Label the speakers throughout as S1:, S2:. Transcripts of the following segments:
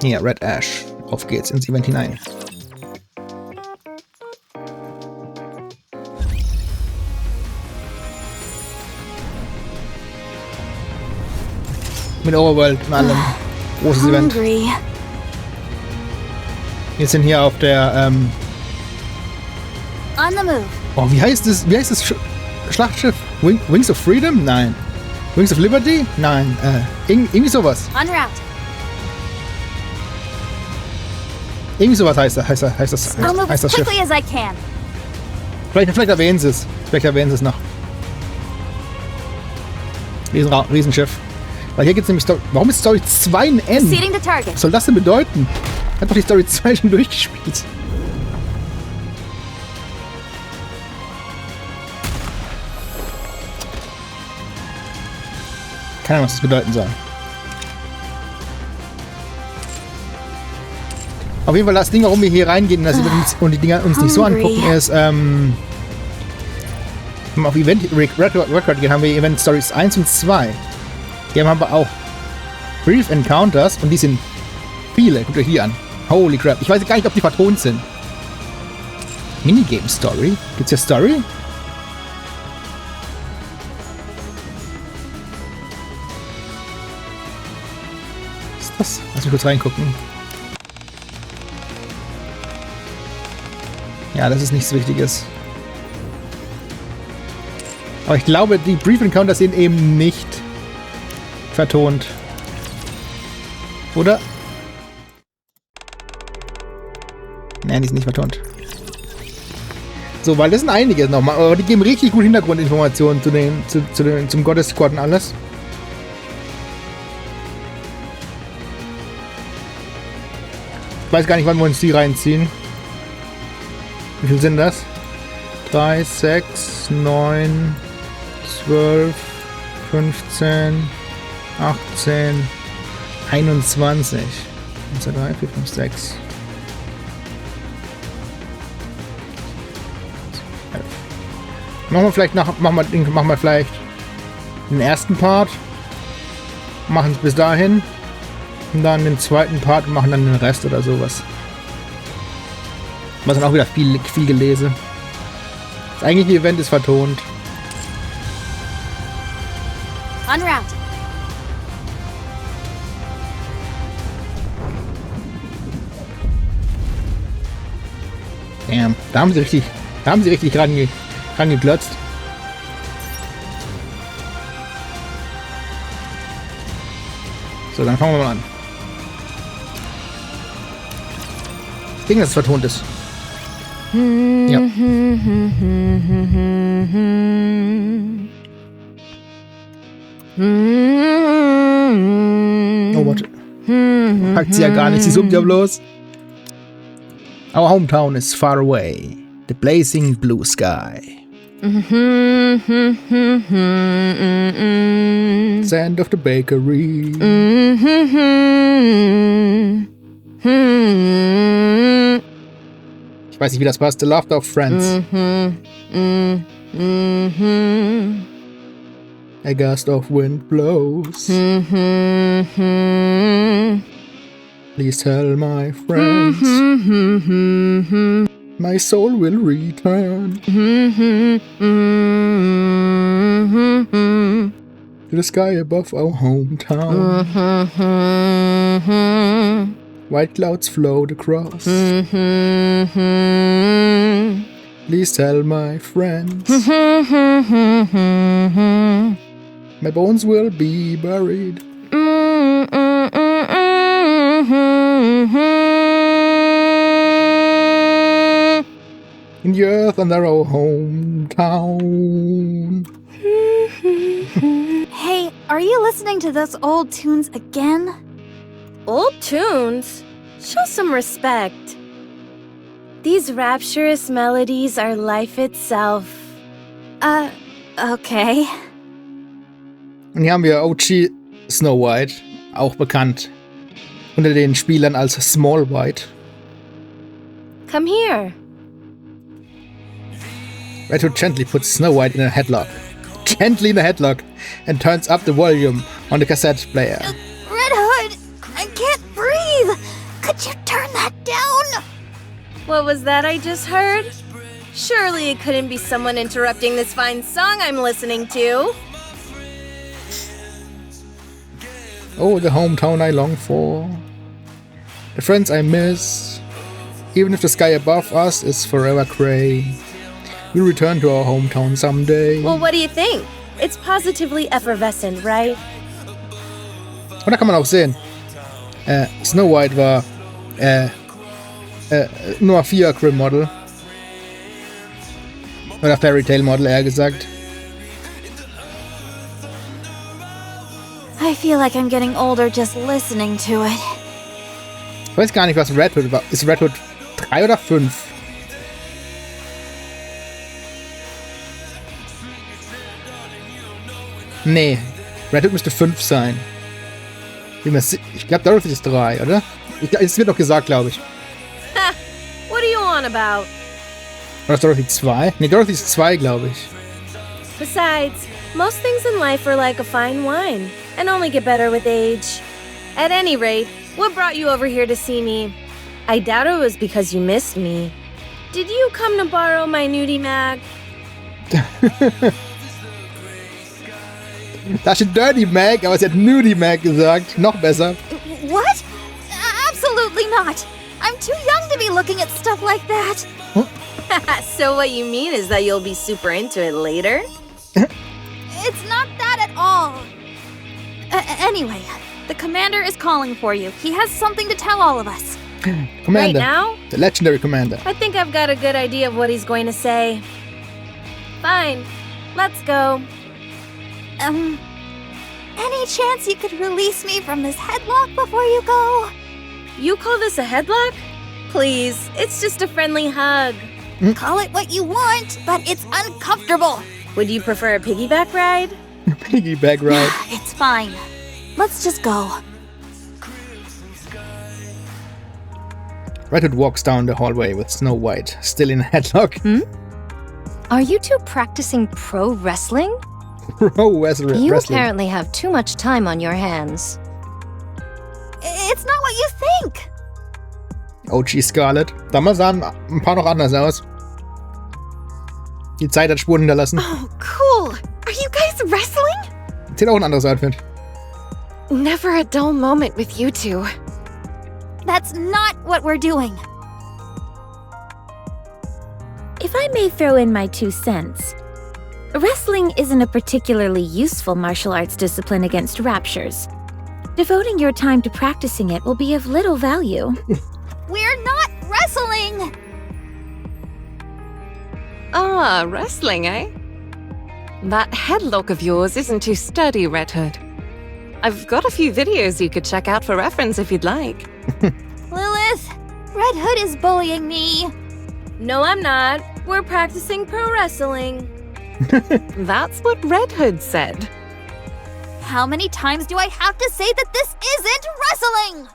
S1: Ja, Red Ash. Auf geht's ins Event hinein. Mit Overworld und allem. Großes Event. Wir sind hier auf der,
S2: On the move.
S1: Oh, wie heißt das Schlachtschiff? Wings of Freedom? Nein. Wings of Liberty? Nein. Irgendwie sowas.
S2: En route.
S1: Irgendwie sowas heißt das
S2: I'll move as
S1: Schiff.
S2: quickly as I can.
S1: Vielleicht erwähnen sie es. noch. Riesenschiff. Weil hier gibt es nämlich Story. Warum ist Story 2 ein N?
S2: Proceeding to target.
S1: Was soll das denn bedeuten? Hat doch die Story 2 schon durchgespielt. Keine Ahnung, was das bedeuten soll. Auf jeden Fall das Ding, warum wir hier reingehen und die Dinger uns nicht so angucken, ist, wenn wir auf Event Record gehen, haben wir Event Stories 1 und 2. Hier haben wir auch Brief Encounters und die sind viele. Guckt euch die an. Holy crap. Ich weiß gar nicht, ob die vertont sind. Minigame Story? Gibt's hier Story? Was ist das? Lass mich kurz reingucken. Ja, das ist nichts Wichtiges. Aber ich glaube, die Brief Encounters sind eben nicht vertont. Oder? Nein, die sind nicht vertont. So, weil das sind einige nochmal. Aber die geben richtig gut Hintergrundinformationen zum Gottesquad und alles. Ich weiß gar nicht, wann wir uns die reinziehen. Wie viel sind das? 3, 6, 9, 12, 15, 18, 21. 1, 2, 3, 4, 5, 6. 11. Machen wir vielleicht den ersten Part. Machen es bis dahin. Und dann den zweiten Part und machen dann den Rest oder sowas. Was dann auch wieder viel gelesen. Das eigentliche Event ist vertont.
S2: En route.
S1: Damn, da haben sie richtig rangeglotzt. So, dann fangen wir mal an. Ich denke, dass es vertont ist. Ja. Oh, warte. Packt sie ja gar nicht, sie summt ja bloß. Our hometown is far away. The blazing blue sky. Sand of the bakery. Ich weiß nicht, wie das passt. The laughter of friends. A gust of wind blows. Please tell my friends. My soul will return. To the sky above our hometown. White clouds float across. Please tell my friends. My bones will be buried. In the earth under our hometown.
S2: Hey, are you listening to those old tunes again?
S3: Old tunes? Show some respect. These rapturous melodies are life itself.
S2: Okay.
S1: Und hier haben wir OG Snow White, auch bekannt unter den Spielern als Small White.
S3: Come here.
S1: Retro gently puts Snow White in a headlock. Gently in a headlock and turns up the volume on the cassette player.
S2: Red Hood, I can't breathe.
S3: What was that I just heard? Surely it couldn't be someone interrupting this fine song I'm listening to.
S1: Oh, the hometown I long for. The friends I miss. Even if the sky above us is forever grey, we'll return to our hometown someday.
S3: Well, what do you think? It's positively effervescent, right?
S1: Und da kann man auch sehen, Snow White war Nummer 4 Grimm Model. Oder Fairy Tale Model, eher gesagt.
S2: I feel like I'm getting older just listening to it.
S1: Ich weiß gar nicht, was Red Hood war. Ist Red Hood 3 oder 5? Nee, Red Hood müsste 5 sein. Ich glaube, Dorothy ist 3, oder? Es wird doch gesagt, glaube ich.
S3: Ha! What are you on about?
S1: Oder ist Dorothy 2? Nee, Dorothy ist 2, glaube ich.
S3: Besides, most things in life are like a fine wine and only get better with age. At any rate, what brought you over here to see me? I doubt it was because you missed me. Did you come to borrow my nudie mag?
S1: Da steht Dirty Mag, aber sie hat Nudie Mag gesagt. Noch besser.
S2: What? Absolutely not. I'm too young to be looking at stuff like that.
S3: So what you mean is that you'll be super into it later?
S2: It's not that at all. Anyway, the commander is calling for you. He has something to tell all of us.
S1: Commander.
S3: Right now?
S1: The legendary commander.
S3: I think I've got a good idea of what he's going to say. Fine. Let's go.
S2: Any chance you could release me from this headlock before you go?
S3: You call this a headlock? Please, it's just a friendly hug.
S2: Call it what you want, but it's uncomfortable.
S3: Would you prefer a piggyback ride?
S1: Piggyback ride.
S2: It's fine. Let's just go.
S1: Red Hood walks down the hallway with Snow White, still in a headlock.
S4: Are you two practicing pro wrestling?
S1: Pro wrestling.
S4: You apparently have too much time on your hands.
S2: It's not what you think.
S1: OG Scarlet. Damals sahen ein paar noch anders aus. Die Zeit hat Spuren hinterlassen.
S4: Oh, cool. Are you guys wrestling?
S1: Sieht auch ein anderes Outfit.
S4: Never a dull moment with you two.
S2: That's not what we're doing.
S5: If I may throw in my 2 cents, wrestling isn't a particularly useful martial arts discipline against raptures. Devoting your time to practicing it will be of little value.
S2: We're not wrestling!
S6: Ah, wrestling, eh? That headlock of yours isn't too sturdy, Red Hood. I've got a few videos you could check out for reference if you'd like.
S2: Lilith, Red Hood is bullying me.
S3: No, I'm not. We're practicing pro wrestling.
S6: That's what Red Hood said.
S2: How many times do I have to say that this isn't wrestling?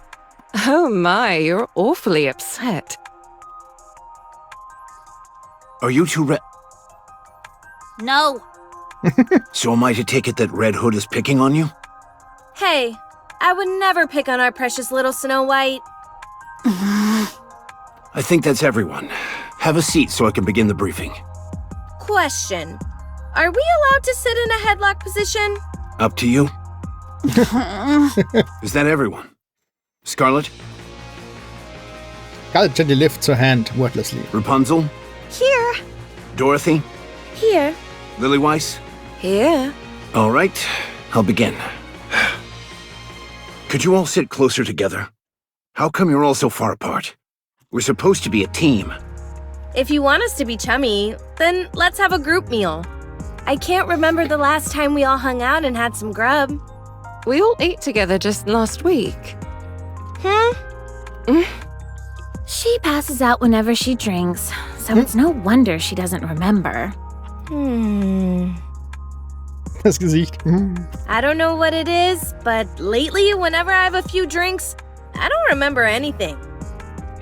S6: Oh my, you're awfully upset.
S7: Are you two
S2: No.
S7: So am I to take it that Red Hood is picking on you?
S3: Hey, I would never pick on our precious little Snow White.
S7: I think that's everyone. Have a seat so I can begin the briefing.
S3: Question. Are we allowed to sit in a headlock position?
S7: Up to you. Is that everyone? Scarlet?
S1: Scarlet gently lifts her hand wordlessly.
S7: Rapunzel?
S4: Here.
S7: Dorothy?
S3: Here.
S7: Lilyweiss?
S6: Here.
S7: All right, I'll begin. Could you all sit closer together? How come you're all so far apart? We're supposed to be a team.
S3: If you want us to be chummy, then let's have a group meal. I can't remember the last time we all hung out and had some grub.
S6: We all ate together just last week.
S5: She passes out whenever she drinks, so it's no wonder she doesn't remember.
S1: Das Gesicht.
S3: I don't know what it is, but lately, whenever I have a few drinks, I don't remember anything.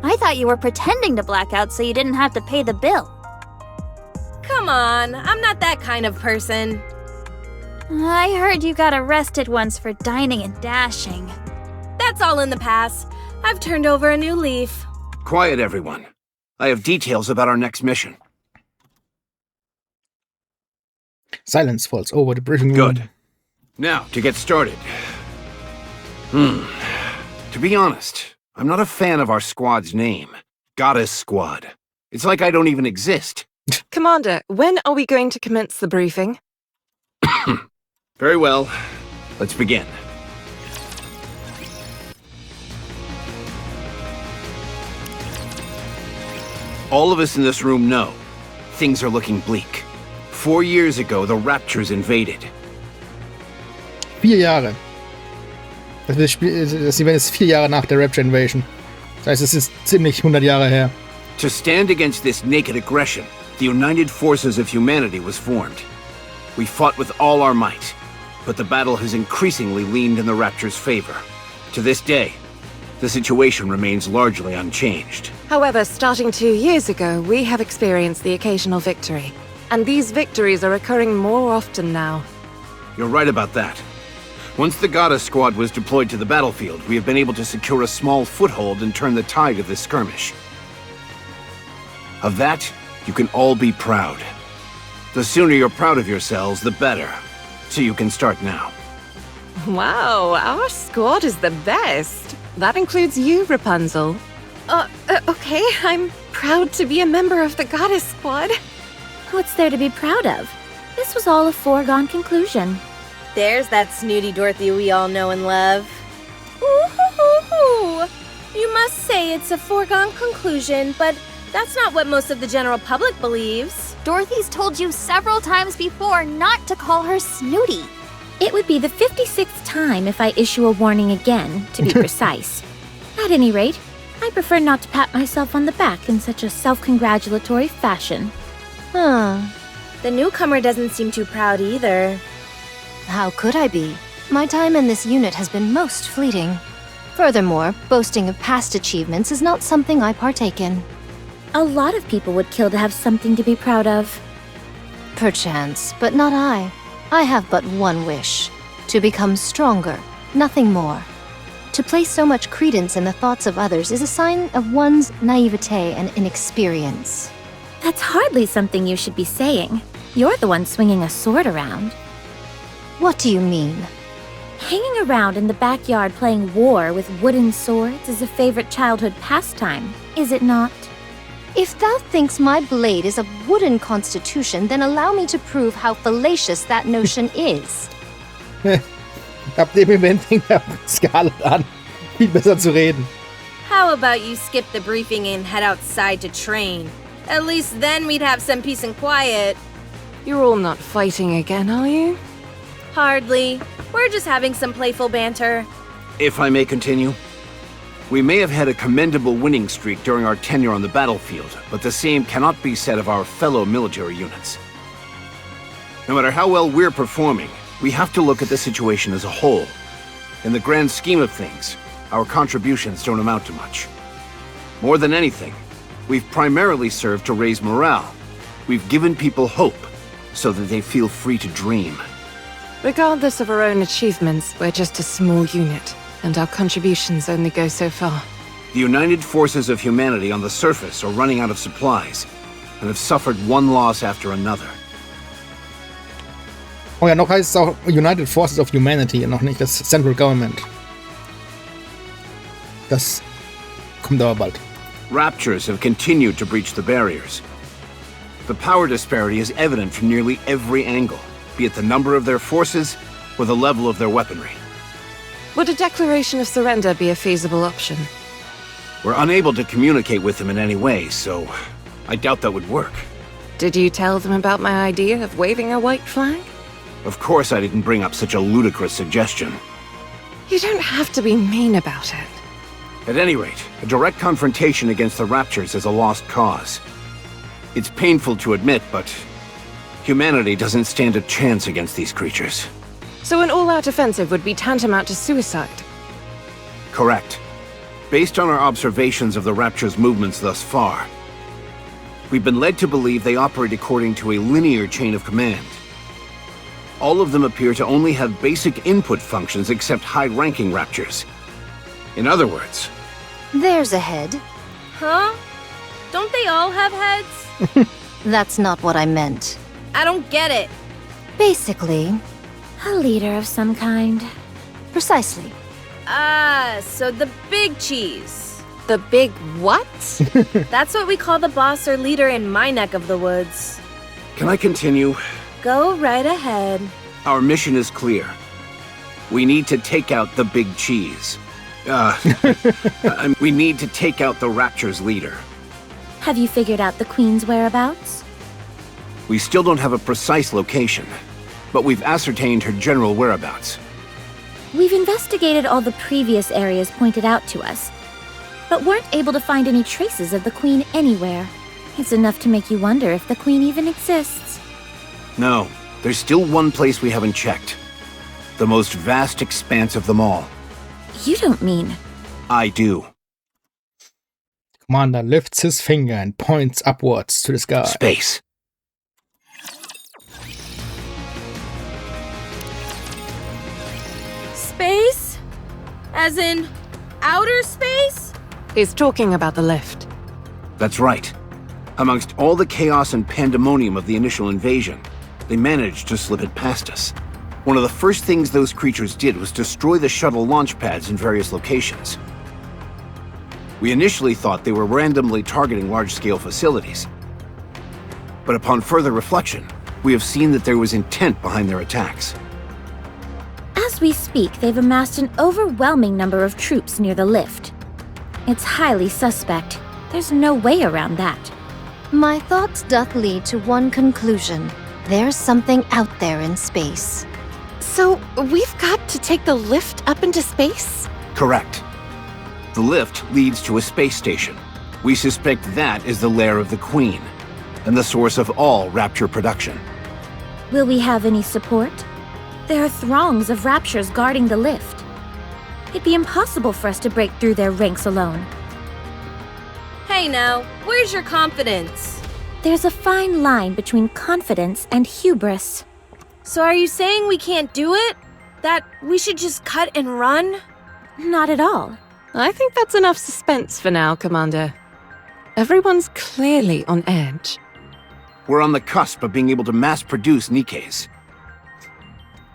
S2: I thought you were pretending to black out so you didn't have to pay the bill.
S3: Come on, I'm not that kind of person.
S2: I heard you got arrested once for dining and dashing.
S3: That's all in the past. I've turned over a new leaf.
S7: Quiet, everyone. I have details about our next mission.
S1: Silence falls over the briefing room.
S7: Good. Now, to get started. To be honest, I'm not a fan of our squad's name. Goddess Squad. It's like I don't even exist.
S6: Commander, when are we going to commence the briefing?
S7: Very well. Let's begin. All of us in this room know things are looking bleak. 4 years ago, the Raptures invaded.
S1: 4 Jahre. Das Event ist 4 Jahre nach der Rapture Invasion. Das heißt, es ist ziemlich 100 Jahre her.
S7: To stand against this naked aggression, the United Forces of Humanity was formed. We fought with all our might, but the battle has increasingly leaned in the Rapture's favor. To this day, the situation remains largely unchanged.
S6: However, starting 2 years ago, we have experienced the occasional victory. And these victories are occurring more often now.
S7: You're right about that. Once the Goddess Squad was deployed to the battlefield, we have been able to secure a small foothold and turn the tide of this skirmish. Of that, you can all be proud. The sooner you're proud of yourselves, the better. So you can start now.
S6: Wow, our squad is the best. That includes you, Rapunzel. Okay, I'm proud to be a member of the Goddess Squad.
S5: What's there to be proud of? This was all a foregone conclusion.
S3: There's that snooty Dorothy we all know and love. Ooh, you must say it's a foregone conclusion, but that's not what most of the general public believes.
S2: Dorothy's told you several times before not to call her snooty.
S5: It would be the 56th time if I issue a warning again, to be precise. At any rate, I prefer not to pat myself on the back in such a self-congratulatory fashion.
S3: The newcomer doesn't seem too proud either.
S4: How could I be? My time in this unit has been most fleeting. Furthermore, boasting of past achievements is not something I partake in.
S5: A lot of people would kill to have something to be proud of.
S4: Perchance, but not I. I have but one wish. To become stronger, nothing more. To place so much credence in the thoughts of others is a sign of one's naivete and inexperience.
S5: That's hardly something you should be saying. You're the one swinging a sword around.
S4: What do you mean?
S5: Hanging around in the backyard playing war with wooden swords is a favorite childhood pastime, is it not?
S4: If thou thinks my blade is of wooden constitution, then allow me to prove how fallacious that notion is.
S1: Ab dem Event fängt er Scarlett an, viel besser zu reden.
S3: How about you skip the briefing and head outside to train? At least then we'd have some peace and quiet.
S6: You're all not fighting again, are you?
S3: Hardly. We're just having some playful banter.
S7: If I may continue. We may have had a commendable winning streak during our tenure on the battlefield, but the same cannot be said of our fellow military units. No matter how well we're performing, we have to look at the situation as a whole. In the grand scheme of things, our contributions don't amount to much. More than anything, we've primarily served to raise morale. We've given people hope, so that they feel free to dream.
S6: Regardless of our own achievements, we're just a small unit, and our contributions only go so far.
S7: The United Forces of Humanity on the surface are running out of supplies, and have suffered one loss after another.
S1: Oh ja, noch heißt es auch United Forces of Humanity und noch nicht das Central Government. Das kommt aber bald.
S7: Raptures have continued to breach the barriers. The power disparity is evident from nearly every angle, be it the number of their forces or the level of their weaponry.
S6: Would a declaration of surrender be a feasible option?
S7: We're unable to communicate with them in any way, so I doubt that would work.
S6: Did you tell them about my idea of waving a white flag?
S7: Of course I didn't bring up such a ludicrous suggestion.
S6: You don't have to be mean about it.
S7: At any rate, a direct confrontation against the Raptures is a lost cause. It's painful to admit, but humanity doesn't stand a chance against these creatures.
S6: So an all-out offensive would be tantamount to suicide?
S7: Correct. Based on our observations of the Rapture's movements thus far, we've been led to believe they operate according to a linear chain of command. All of them appear to only have basic input functions except high-ranking Raptures. In other words...
S4: There's a head.
S3: Huh? Don't they all have heads?
S4: That's not what I meant.
S3: I don't get it.
S4: Basically,
S5: A leader of some kind.
S4: precisely.
S3: Ah, so the big cheese.
S6: The big what?
S3: That's what we call the boss or leader in my neck of the woods.
S7: Can I continue?
S3: Go right ahead.
S7: Our mission is clear. We need to take out the big cheese. We need to take out the Rapture's leader.
S5: Have you figured out the Queen's whereabouts?
S7: We still don't have a precise location, but we've ascertained her general whereabouts.
S5: We've investigated all the previous areas pointed out to us, but weren't able to find any traces of the Queen anywhere. It's enough to make you wonder if the Queen even exists.
S7: No, there's still one place we haven't checked. The most vast expanse of them all.
S5: You don't mean...
S7: I do.
S1: Commander lifts his finger and points upwards to the sky.
S7: Space.
S3: Space? As in outer space?
S6: He's talking about the lift.
S7: That's right. Amongst all the chaos and pandemonium of the initial invasion, they managed to slip it past us. One of the first things those creatures did was destroy the shuttle launch pads in various locations. We initially thought they were randomly targeting large-scale facilities. But upon further reflection, we have seen that there was intent behind their attacks.
S5: As we speak, they've amassed an overwhelming number of troops near the lift. It's highly suspect. There's no way around that.
S4: My thoughts doth lead to one conclusion. There's something out there in space.
S6: So, we've got to take the lift up into space?
S7: Correct. The lift leads to a space station. We suspect that is the lair of the Queen, and the source of all Rapture production.
S5: Will we have any support? There are throngs of Raptures guarding the lift. It'd be impossible for us to break through their ranks alone.
S3: Hey now, where's your confidence?
S5: There's a fine line between confidence and hubris.
S3: So are you saying we can't do it? That we should just cut and run?
S5: Not at all.
S6: I think that's enough suspense for now, Commander. Everyone's clearly on edge.
S7: We're on the cusp of being able to mass-produce Nikkes.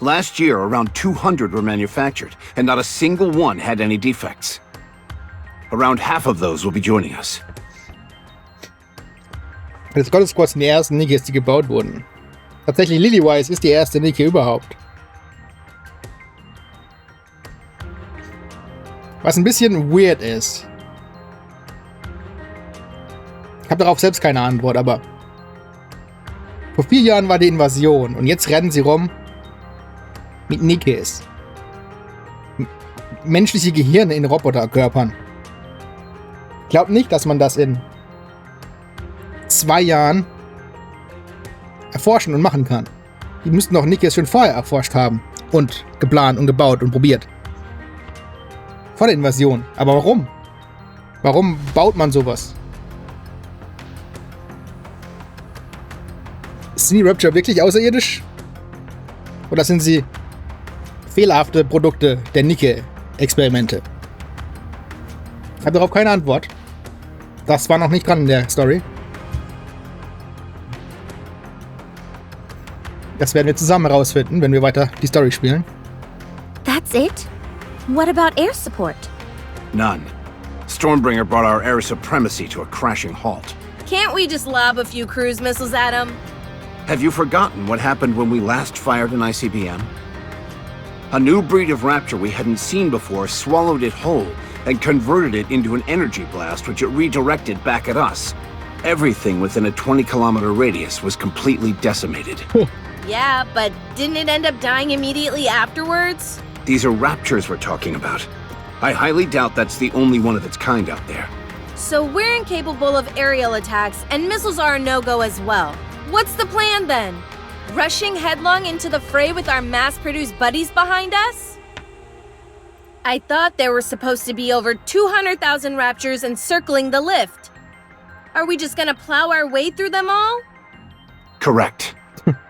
S7: Last year, around 200 were manufactured, and not a single one had any defects. Around half of those will be joining us.
S1: Das Gottesquad sind die ersten Nikkes, die gebaut wurden. Tatsächlich, Lillywise ist die erste Nikke überhaupt. Was ein bisschen weird ist. Ich habe darauf selbst keine Antwort, aber vor 4 Jahren war die Invasion und jetzt rennen sie rum mit Nikkes. Menschliche Gehirne in Roboterkörpern. Ich glaube nicht, dass man das in 2 Jahren erforschen und machen kann. Die müssten doch Nikkes schon vorher erforscht haben und geplant und gebaut und probiert. Vor der Invasion. Aber warum? Warum baut man sowas? Sind die Rapture wirklich außerirdisch? Oder sind sie fehlerhafte Produkte der Nikke-Experimente? Ich habe darauf keine Antwort. Das war noch nicht dran in der Story. Das werden wir zusammen herausfinden, wenn wir weiter die Story spielen.
S5: That's it? What about air support?
S7: None. Stormbringer brought our air supremacy to a crashing halt.
S3: Can't we just lob a few cruise missiles at them?
S7: Have you forgotten what happened when we last fired an ICBM? A new breed of Rapture we hadn't seen before swallowed it whole and converted it into an energy blast which it redirected back at us. Everything within a 20-kilometer radius was completely decimated.
S3: Yeah, but didn't it end up dying immediately afterwards?
S7: These are Raptures we're talking about. I highly doubt that's the only one of its kind out there.
S3: So we're incapable of aerial attacks, and missiles are a no-go as well. What's the plan then? Rushing headlong into the fray with our mass-produced buddies behind us? I thought there were supposed to be over 200,000 Raptures encircling the lift. Are we just gonna plow our way through them all?
S7: Correct.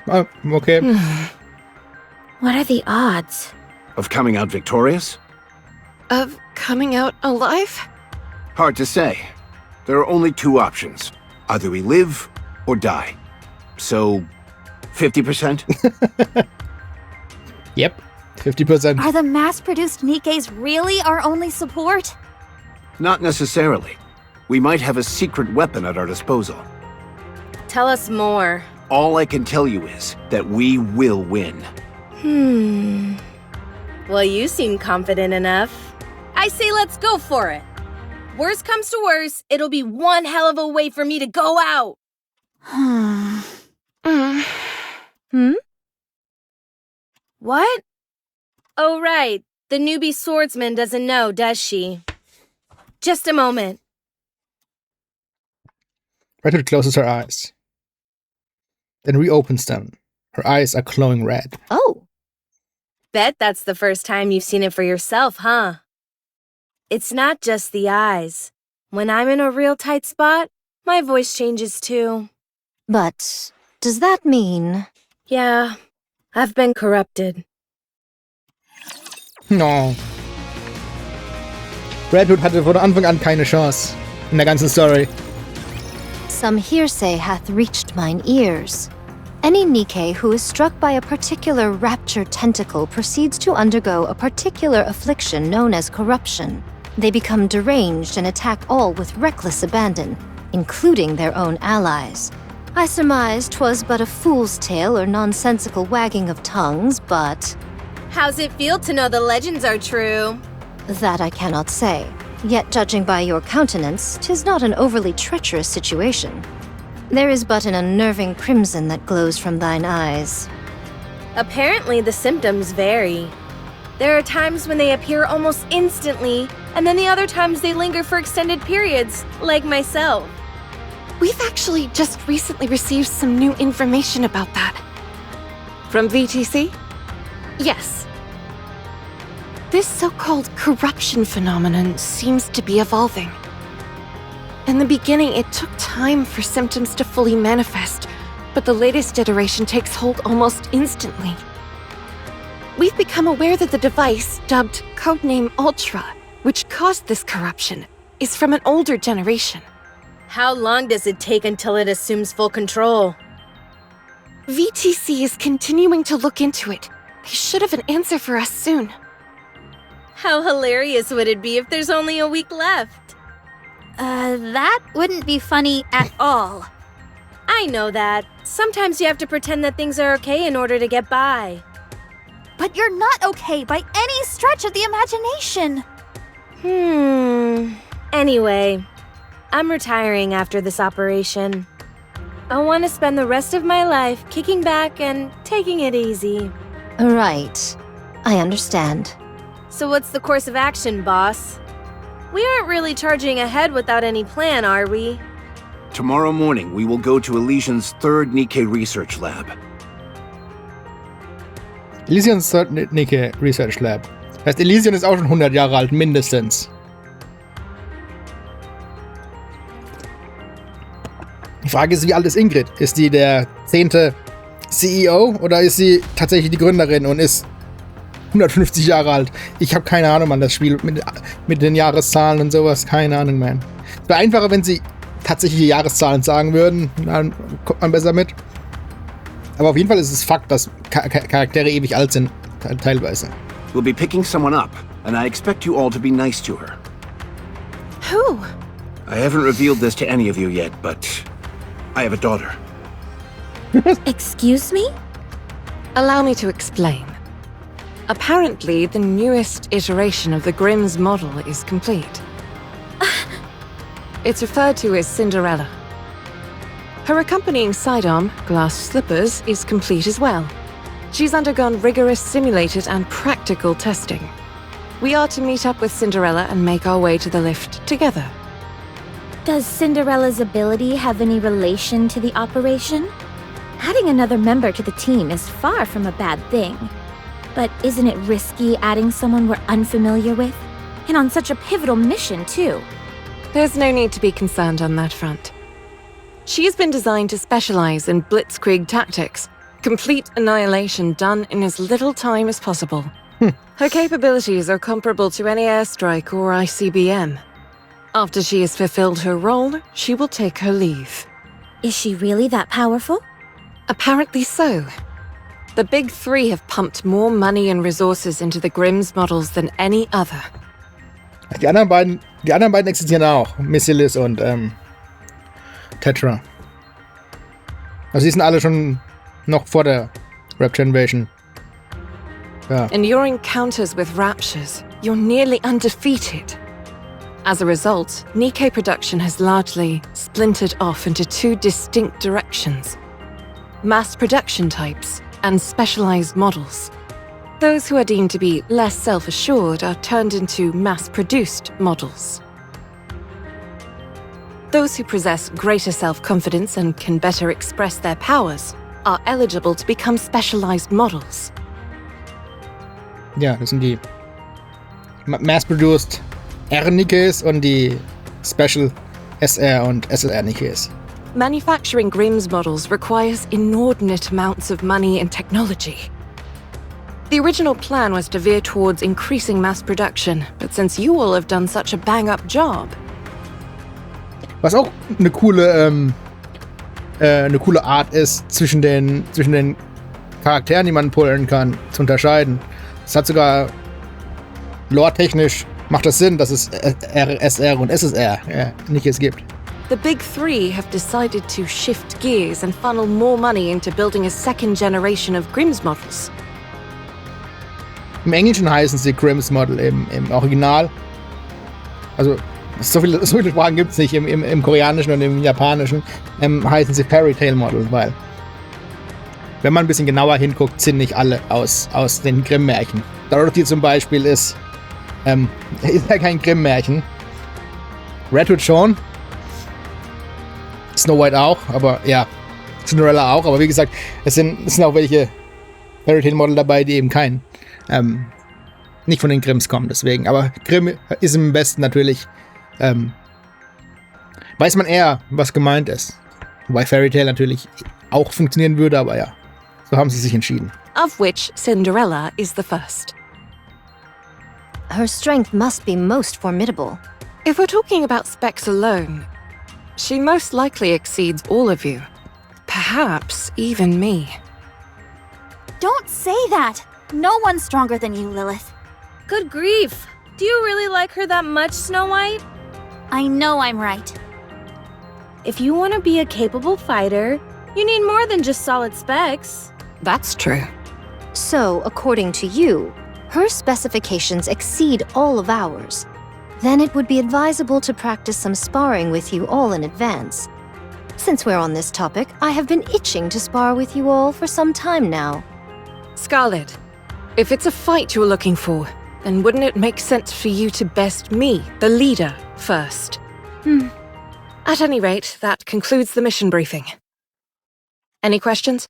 S1: Oh, okay.
S5: What are the odds?
S7: Of coming out victorious?
S6: Of coming out alive?
S7: Hard to say. There are only two options. Either we live or die. So, 50%?
S1: Yep, 50%.
S2: Are the mass-produced Nikkes really our only support?
S7: Not necessarily. We might have a secret weapon at our disposal.
S3: Tell us more.
S7: All I can tell you is that we will win.
S3: Well, you seem confident enough. I say let's go for it. Worst comes to worst, it'll be one hell of a way for me to go out. What? Oh, right. The newbie swordsman doesn't know, does she? Just a moment.
S1: Red Hood closes her eyes. Then reopens them. Her eyes are glowing red.
S4: Oh,
S3: Bet that's the first time you've seen it for yourself, huh? It's not just the eyes. When I'm in a real tight spot, my voice changes too.
S4: but does that mean...
S3: Yeah, I've been corrupted.
S1: No. Red Hood hatte von Anfang an keine Chance in der ganzen Story.
S4: Some hearsay hath reached mine ears. Any Nikke who is struck by a particular rapture tentacle proceeds to undergo a particular affliction known as corruption. They become deranged and attack all with reckless abandon, including their own allies. I surmise 'twas but a fool's tale or nonsensical wagging of tongues, but
S3: How's it feel to know the legends are true?
S4: that I cannot say. Yet judging by your countenance, 'tis not an overly treacherous situation. There is but an unnerving crimson that glows from thine eyes.
S3: Apparently, the symptoms vary. There are times when they appear almost instantly, and then the other times they linger for extended periods, like myself.
S6: We've actually just recently received some new information about that. From VTC? Yes. This so-called corruption phenomenon seems to be evolving. In the beginning, it took time for symptoms to fully manifest, but the latest iteration takes hold almost instantly. We've become aware that the device, dubbed Codename Ultra, which caused this corruption, is from an older generation.
S3: How long does it take until it assumes full control?
S6: VTC is continuing to look into it. They should have an answer for us soon.
S3: How hilarious would it be if there's only a week left?
S2: That wouldn't be funny at all.
S3: I know that. Sometimes you have to pretend that things are okay in order to get by.
S2: But you're not okay by any stretch of the imagination.
S3: Anyway, I'm retiring after this operation. I want to spend the rest of my life kicking back and taking it easy.
S4: Right. I understand.
S3: So what's the course of action, boss? We aren't really charging ahead without any plan, are we?
S7: Tomorrow morning, we will go to Elysion's third Nikke research lab.
S1: Elysion's Third Nikke Research Lab. Das heißt, Elysion ist auch schon 100 Jahre alt, mindestens. Die Frage ist, wie alt ist Ingrid? Ist die der 10. CEO oder ist sie tatsächlich die Gründerin und ist 150 Jahre alt? Ich habe keine Ahnung, Mann, das Spiel mit den Jahreszahlen und sowas. Keine Ahnung, man. Es wäre einfacher, wenn sie tatsächliche Jahreszahlen sagen würden. Dann kommt man besser mit. Aber auf jeden Fall ist es Fakt, dass Charaktere ewig alt sind, teilweise.
S7: We'll be picking someone up, and I expect you all to be nice to her.
S6: Who?
S7: I haven't revealed this to any of you yet, but I have a daughter.
S5: Excuse me?
S6: Allow me to explain. Apparently, the newest iteration of the Grimm's model is complete. It's referred to as Cinderella. Her accompanying sidearm, glass slippers, is complete as well. She's undergone rigorous simulated and practical testing. We are to meet up with Cinderella and make our way to the lift together.
S5: Does Cinderella's ability have any relation to the operation? Adding another member to the team is far from a bad thing. But isn't it risky adding someone we're unfamiliar with? And on such a pivotal mission, too.
S6: There's no need to be concerned on that front. She's been designed to specialize in blitzkrieg tactics, complete annihilation done in as little time as possible. Her capabilities are comparable to any airstrike or ICBM. After she has fulfilled her role, she will take her leave.
S5: Is she really that powerful?
S6: Apparently so. The Big Three have pumped more money and resources into the Grimm's models than any other.
S1: Die anderen beiden existieren auch. Missilis und Tetra. Also die sind alle schon noch vor der Rapture Invasion. Ja.
S6: In your encounters with Raptures, you're nearly undefeated. As a result, Nikke production has largely splintered off into two distinct directions: mass production types and specialized models. Those who are deemed to be less self-assured are turned into mass-produced models. Those who possess greater self-confidence and can better express their powers are eligible to become specialized models.
S1: Ja, das sind die mass-produced R-Nikkes und die Special SR und SLR-Nikkes.
S6: Manufacturing Grimm's models requires inordinate amounts of money and technology. The original plan was to veer towards increasing mass production, but since you all have done such a bang-up job...
S1: Was auch eine coole Art ist, zwischen den Charakteren, die man pullen kann, zu unterscheiden. Es hat sogar lore-technisch macht das Sinn, dass es SR und SSR Nikkes gibt.
S6: The Big Three have decided to shift gears and funnel more money into building a second generation of Grimm's models.
S1: Im Englischen heißen sie Grimm's Model, im Original. Also, so viele Sprachen gibt es nicht. Im Koreanischen und im Japanischen heißen sie Fairy Tale Model, weil, wenn man ein bisschen genauer hinguckt, sind nicht alle aus den Grimm-Märchen. Dorothy zum Beispiel ist ja kein Grimm-Märchen. Red Hood schon. Snow White auch, aber ja, Cinderella auch. Aber wie gesagt, es sind auch welche Fairy Tale Model dabei, die eben nicht von den Grimms kommen, deswegen. Aber Grimm ist im Westen natürlich, weiß man eher, was gemeint ist. Wobei Fairy Tale natürlich auch funktionieren würde, aber ja, so haben sie sich entschieden.
S6: Of which Cinderella is the first.
S4: Her strength must be most formidable.
S6: If we're talking about specs alone, she most likely exceeds all of you. Perhaps even me.
S2: Don't say that! No one's stronger than you, Lilith.
S3: Good grief. Do you really like her that much, Snow White?
S2: I know I'm right.
S3: If you want to be a capable fighter, you need more than just solid specs.
S6: That's true.
S4: So, according to you, her specifications exceed all of ours. Then it would be advisable to practice some sparring with you all in advance. Since we're on this topic, I have been itching to spar with you all for some time now.
S6: Scarlet, if it's a fight you're looking for, then wouldn't it make sense for you to best me, the leader, first? At any rate, that concludes the mission briefing. Any questions?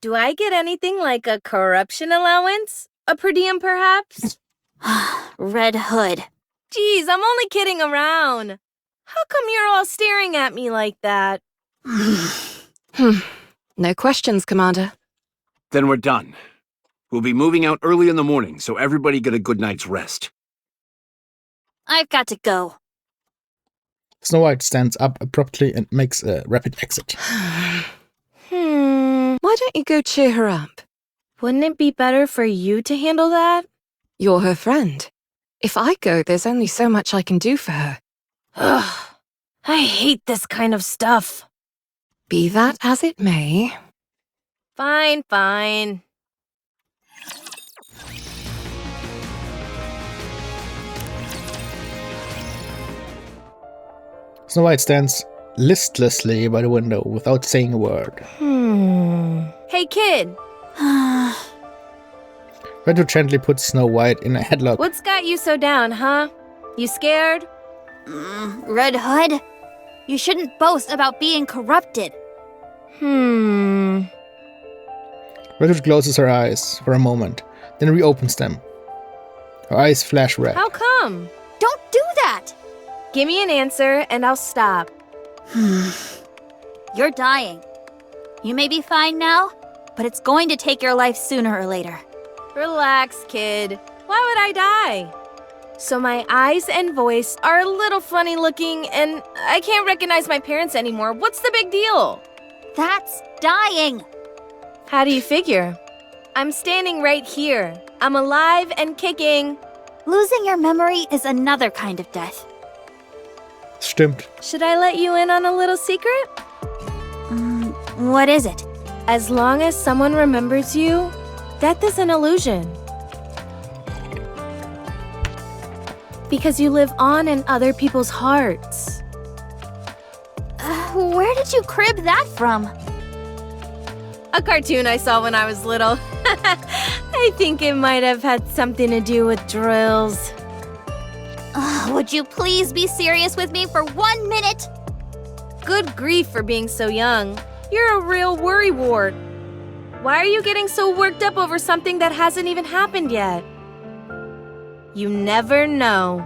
S3: Do I get anything like a corruption allowance? A per diem, perhaps?
S2: Red Hood.
S3: Geez, I'm only kidding around. How come you're all staring at me like that?
S6: No questions, Commander.
S7: Then we're done. We'll be moving out early in the morning, so everybody get a good night's rest.
S2: I've got to go.
S1: Snow White stands up abruptly and makes a rapid exit.
S6: Why don't you go cheer her up?
S3: Wouldn't it be better for you to handle that?
S6: You're her friend. If I go, there's only so much I can do for her.
S3: Ugh, I hate this kind of stuff.
S6: Be that as it may.
S3: Fine, fine.
S1: Snow White stands listlessly by the window without saying a word.
S3: Hey, kid.
S1: Red Hood gently puts Snow White in a headlock.
S3: What's got you so down, huh? You scared?
S2: Red Hood? You shouldn't boast about being corrupted.
S1: Red Hood closes her eyes for a moment, then reopens them. Her eyes flash red.
S3: How come?
S2: Don't do that!
S3: Give me an answer and I'll stop.
S2: You're dying. You may be fine now, but it's going to take your life sooner or later.
S3: Relax, kid. Why would I die? So my eyes and voice are a little funny looking, and I can't recognize my parents anymore. What's the big deal?
S2: That's dying.
S3: How do you figure? I'm standing right here. I'm alive and kicking.
S2: Losing your memory is another kind of death.
S1: Stimmt.
S3: Should I let you in on a little secret?
S2: What is it?
S3: As long as someone remembers you, death is an illusion. Because you live on in other people's hearts.
S2: Where did you crib that from?
S3: A cartoon I saw when I was little. I think it might have had something to do with drills.
S2: Would you please be serious with me for 1 minute?
S3: Good grief for being so young. You're a real worrywart. Why are you getting so worked up over something that hasn't even happened yet? You never know.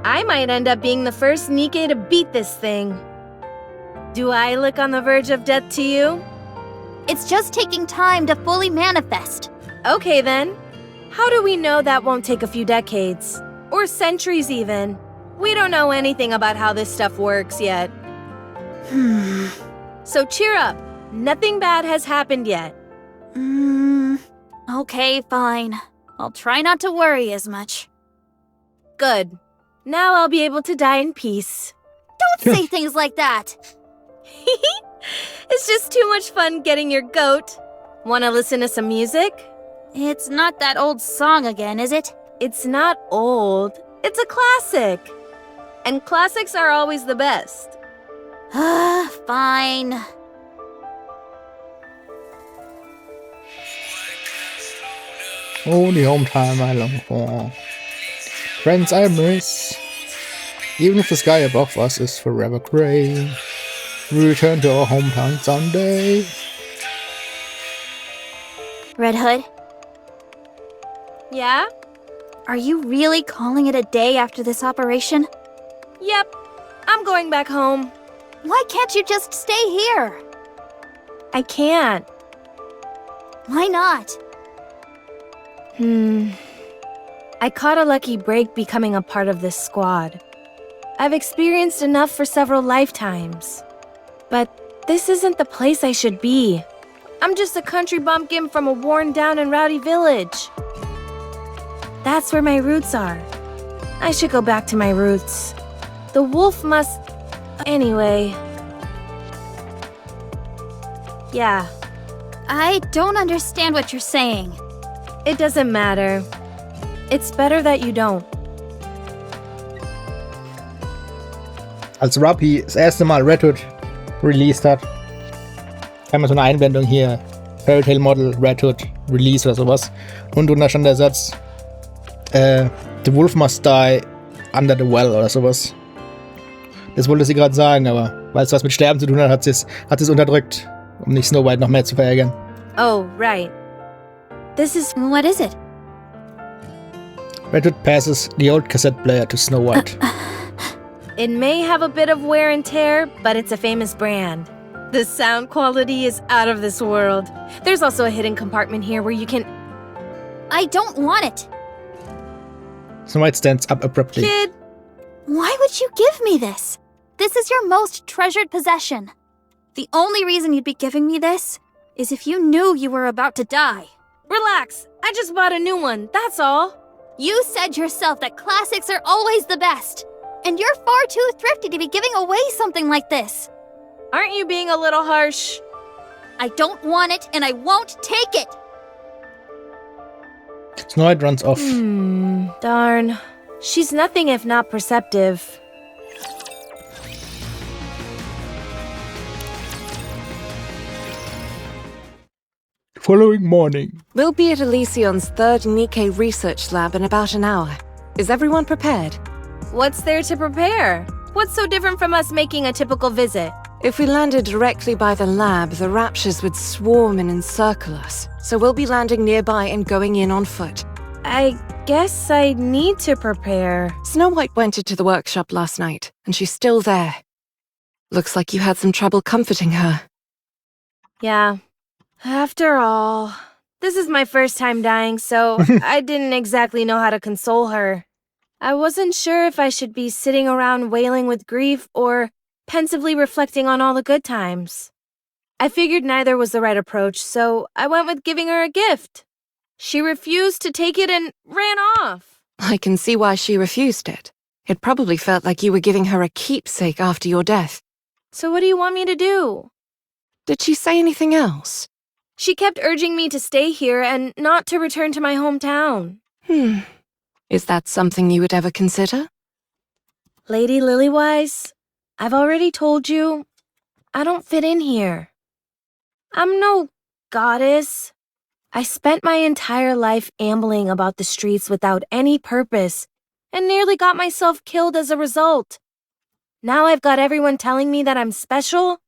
S3: I might end up being the first Nikke to beat this thing. Do I look on the verge of death to you?
S2: It's just taking time to fully manifest.
S3: Okay then. How do we know that won't take a few decades? Or centuries even? We don't know anything about how this stuff works yet. So cheer up. Nothing bad has happened yet.
S2: Okay, fine. I'll try not to worry as much.
S3: Good. Now I'll be able to die in peace.
S2: Don't say things like that.
S3: It's just too much fun getting your goat. Wanna listen to some music?
S2: It's not that old song again, is it?
S3: It's not old. It's a classic. And classics are always the best.
S2: Fine.
S1: Only home time I long for. Friends I miss. Even if the sky above us is forever grey, we return to our hometown someday.
S2: Red Hood,
S3: Yeah?
S2: are you really calling it a day after this operation?
S3: Yep. I'm going back home.
S2: Why can't you just stay here?
S3: I can't.
S2: Why not?
S3: I caught a lucky break becoming a part of this squad. I've experienced enough for several lifetimes. But this isn't the place I should be. I'm just a country bumpkin from a worn down and rowdy village. That's where my roots are. I should go back to my roots. The wolf must... Anyway. Yeah,
S2: I don't understand what you're saying.
S3: it doesn't matter. It's better that you don't.
S1: Als Ruppy das erste Mal Red Hood released hat, kam so eine Einblendung hier, Fairy Tail Model, Red Hood, Release oder sowas. Und drunter stand der Satz, The wolf must die under the well oder sowas. Das wollte sie gerade sagen, aber weil es was mit Sterben zu tun hat, hat sie es unterdrückt, um nicht Snow White noch mehr zu verärgern.
S3: Oh, right. This is...
S2: What is it?
S1: Red Hood passes the old cassette player to Snow White.
S3: It may have a bit of wear and tear, but it's a famous brand. The sound quality is out of this world. There's also a hidden compartment here where you can...
S2: I don't want it.
S1: Snow White stands up abruptly.
S3: Kid!
S2: Why would you give me this? This is your most treasured possession. The only reason you'd be giving me this is if you knew you were about to die.
S3: Relax, I just bought a new one, that's all.
S2: You said yourself that classics are always the best. And you're far too thrifty to be giving away something like this.
S3: Aren't you being a little harsh?
S2: I don't want it, and I won't take it.
S1: Snow White runs off.
S3: Darn. She's nothing if not perceptive.
S1: Following morning.
S6: We'll be at Elysion's third Nikke research lab in about an hour. Is everyone prepared?
S3: What's there to prepare? What's so different from us making a typical visit?
S6: If we landed directly by the lab, the raptures would swarm and encircle us. So we'll be landing nearby and going in on foot.
S3: I guess I need to prepare.
S6: Snow White went into the workshop last night, and she's still there. Looks like you had some trouble comforting her.
S3: Yeah. After all, this is my first time dying, so I didn't exactly know how to console her. I wasn't sure if I should be sitting around wailing with grief or pensively reflecting on all the good times. I figured neither was the right approach, so I went with giving her a gift. She refused to take it and ran off.
S6: I can see why she refused it. It probably felt like you were giving her a keepsake after your death.
S3: So what do you want me to do?
S6: Did she say anything else?
S3: She kept urging me to stay here and not to return to my hometown.
S6: Is that something you would ever consider?
S3: Lady Lilywise, I've already told you, I don't fit in here. I'm no goddess. I spent my entire life ambling about the streets without any purpose and nearly got myself killed as a result. Now I've got everyone telling me that I'm special.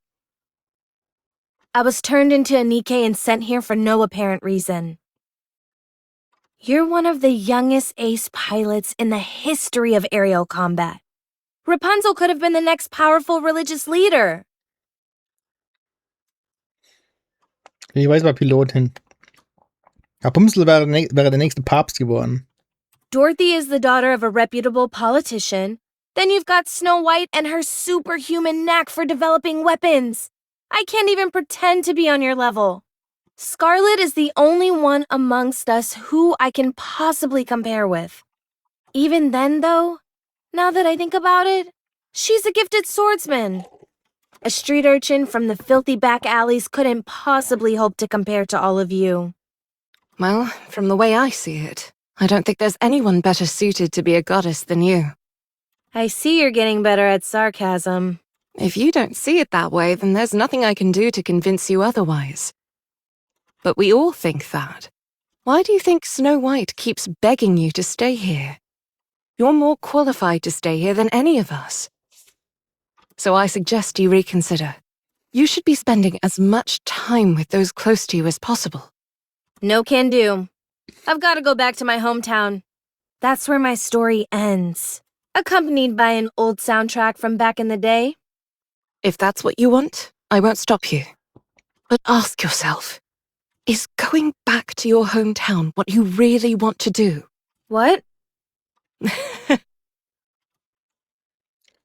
S3: I was turned into a Nikke and sent here for no apparent reason. You're one of the youngest ace pilots in the history of aerial combat. Rapunzel could have been the next powerful religious leader.
S1: Lilywise war Pilotin. Rapunzel wäre der nächste Papst geworden.
S3: Dorothy is the daughter of a reputable politician. Then you've got Snow White and her superhuman knack for developing weapons. I can't even pretend to be on your level. Scarlet is the only one amongst us who I can possibly compare with. Even then, though, now that I think about it, she's a gifted swordsman. A street urchin from the filthy back alleys couldn't possibly hope to compare to all of you.
S6: Well, from the way I see it, I don't think there's anyone better suited to be a goddess than you.
S3: I see you're getting better at sarcasm.
S6: If you don't see it that way, then there's nothing I can do to convince you otherwise. But we all think that. Why do you think Snow White keeps begging you to stay here? You're more qualified to stay here than any of us. So I suggest you reconsider. You should be spending as much time with those close to you as possible.
S3: No can do. I've got to go back to my hometown. That's where my story ends. Accompanied by an old soundtrack from back in the day.
S6: If that's what you want, I won't stop you. But ask yourself, is going back to your hometown what you really want to do?
S3: What?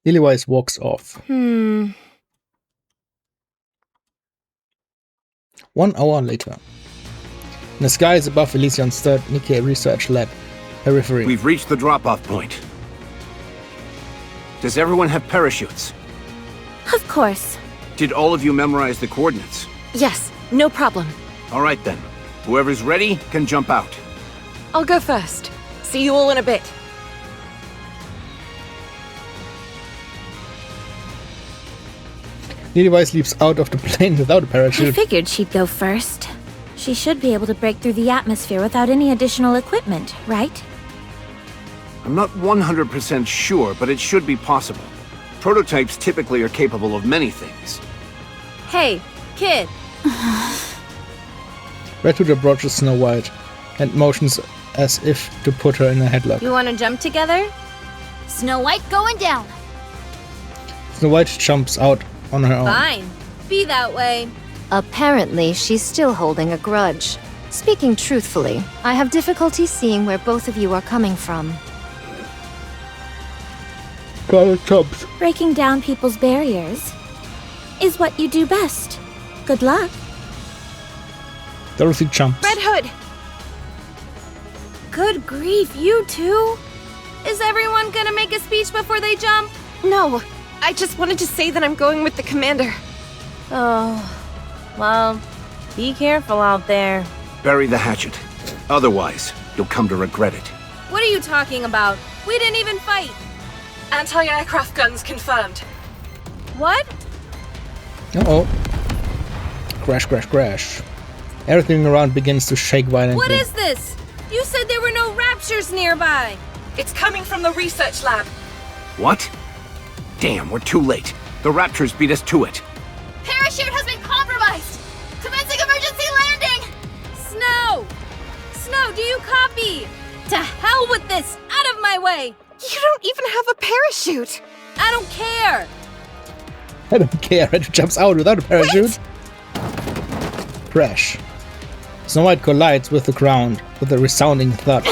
S1: Lilywise walks off.
S3: 1
S1: hour later. In the skies above Elysion's third Nikke research lab periphery.
S7: We've reached the drop-off point. Does everyone have parachutes?
S5: Of course.
S7: Did all of you memorize the coordinates?
S6: Yes, no problem.
S7: All right then. Whoever's ready can jump out.
S6: I'll go first. See you all in a bit.
S1: Lilywise leaps out of the plane without a
S5: I
S1: parachute.
S5: figured she'd go first. She should be able to break through the atmosphere without any additional equipment, right?
S7: I'm not 100% sure, but it should be possible. Prototypes typically are capable of many things.
S3: Hey, kid.
S1: Red Hood approaches Snow White and motions as if to put her in a headlock.
S3: You want to jump together?
S2: Snow White going down.
S1: Snow White jumps out on her own.
S3: Fine. Be that way.
S4: Apparently, she's still holding a grudge. Speaking truthfully, I have difficulty seeing where both of you are coming from.
S1: Scarlet jumps.
S5: Breaking down people's barriers is what you do best. Good luck.
S1: Dorothy jumps.
S6: Red Hood!
S3: Good grief, you two? Is everyone gonna make a speech before they jump?
S6: No, I just wanted to say that I'm going with the commander.
S3: Oh, well, be careful out there.
S7: Bury the hatchet. Otherwise, you'll come to regret it.
S3: What are you talking about? We didn't even fight.
S6: Anti-aircraft guns confirmed.
S3: What?
S1: Uh-oh. Crash, crash, crash. Everything around begins to shake violently.
S3: What is this? You said there were no raptures nearby.
S6: It's coming from the research lab.
S7: What? Damn, we're too late. The Raptors beat us to it.
S2: Parachute has been compromised. Commencing emergency landing.
S3: Snow! Snow, do you copy? To hell with this! Out of my way!
S6: You don't even have a parachute!
S3: I don't care!
S1: I don't care. Red Hood jumps out without a parachute. Crash. Snow White collides with the ground with a resounding thud.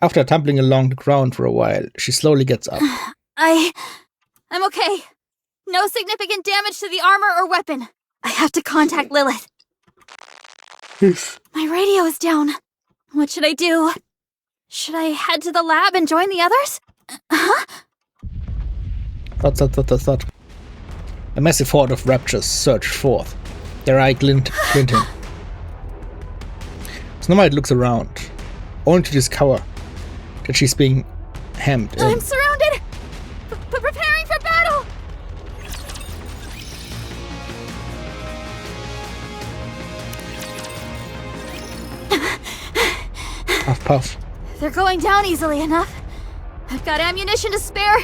S1: After tumbling along the ground for a while, she slowly gets up.
S2: I'm okay. No significant damage to the armor or weapon. I have to contact Lilith. My radio is down. What should I do? Should I head to the lab and join the others? Huh?
S1: Thought. A massive horde of raptors surged forth, their eye glinting. Snow White looks around, only to discover that she's being hemmed in.
S2: I'm surrounded! Preparing for battle!
S1: Puff, puff.
S2: They're going down easily enough. I've got ammunition to spare,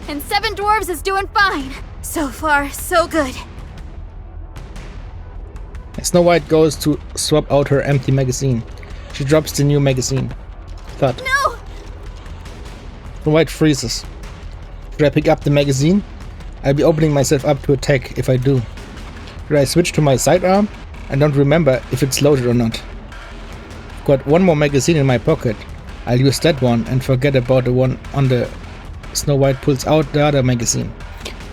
S2: and 7 dwarves is doing fine. So far, so good.
S1: Snow White goes to swap out her empty magazine. She drops the new magazine. Thud.
S2: No!
S1: Snow White freezes. Should I pick up the magazine? I'll be opening myself up to attack if I do. Should I switch to my sidearm? I don't remember if it's loaded or not. Got one more magazine in my pocket. I'll use that one and forget about the one on the... Snow White pulls out the other magazine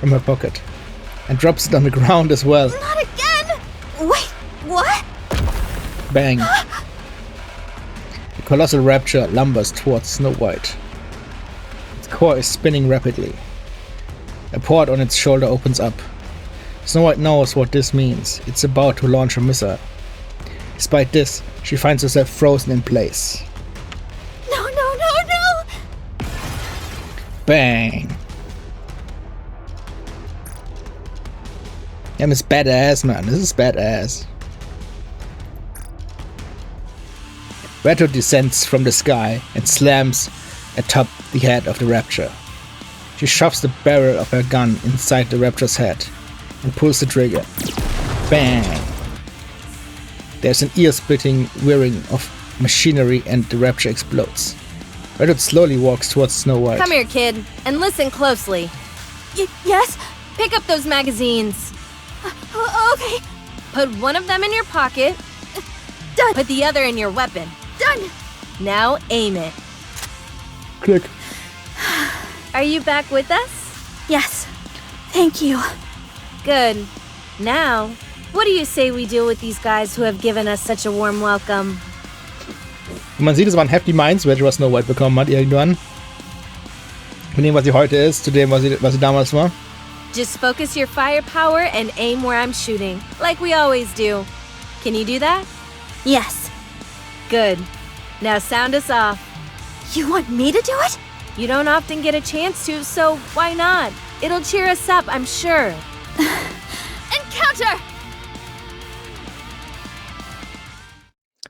S1: from her pocket and drops it on the ground as well.
S2: Not again! Wait, what?
S1: Bang. The colossal rapture lumbers towards Snow White. Its core is spinning rapidly. A port on its shoulder opens up. Snow White knows what this means. It's about to launch a missile. Despite this, she finds herself frozen in place.
S2: No!
S1: Bang! Yeah, it's badass, man. This is badass. Retro descends from the sky and slams atop the head of the Rapture. She shoves the barrel of her gun inside the Rapture's head and pulls the trigger. Bang! There's an ear-splitting whirring of machinery and the Rapture explodes. Redwood slowly walks towards Snow White.
S3: Come here, kid, and listen closely.
S2: Yes?
S3: Pick up those magazines.
S2: Okay.
S3: Put one of them in your pocket.
S2: Done.
S3: Put the other in your weapon.
S2: Done.
S3: Now aim it.
S1: Click.
S3: Are you back with us?
S2: Yes. Thank you.
S3: Good. Now, what do you say we deal with these guys who have given us such a warm welcome?
S1: Man sieht, es waren hefty Minds, welche was Snow White bekommen hat irgendwann. Von dem, was sie heute ist, zu dem, was sie damals war.
S3: Just focus your firepower and aim where I'm shooting, like we always do. Can you do that?
S2: Yes.
S3: Good. Now sound us off.
S2: You want me to do it?
S3: You don't often get a chance to, so why not? It'll cheer us up, I'm sure.
S2: Encounter!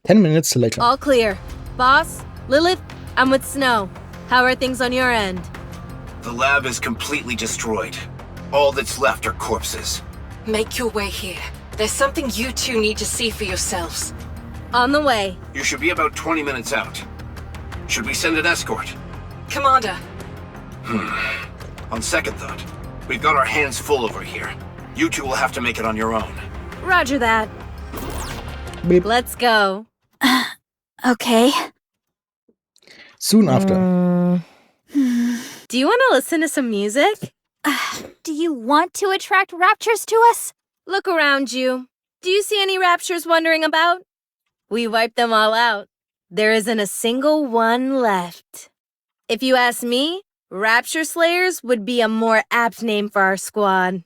S1: 10 minutes later.
S3: All clear. Boss, Lilith, I'm with Snow. How are things on your end?
S7: The lab is completely destroyed. All that's left are corpses.
S6: Make your way here. There's something you two need to see for yourselves.
S3: On the way.
S7: You should be about 20 minutes out. Should we send an escort?
S6: Commander.
S7: On second thought, we've got our hands full over here. You two will have to make it on your own.
S3: Roger that.
S1: Beep.
S3: Let's go.
S2: Okay.
S1: Soon after.
S3: Do you want to listen to some music?
S2: Do you want to attract raptures to us?
S3: Look around you. Do you see any raptures wandering about? We wiped them all out. There isn't a single one left. If you ask me, Rapture Slayers would be a more apt name for our squad.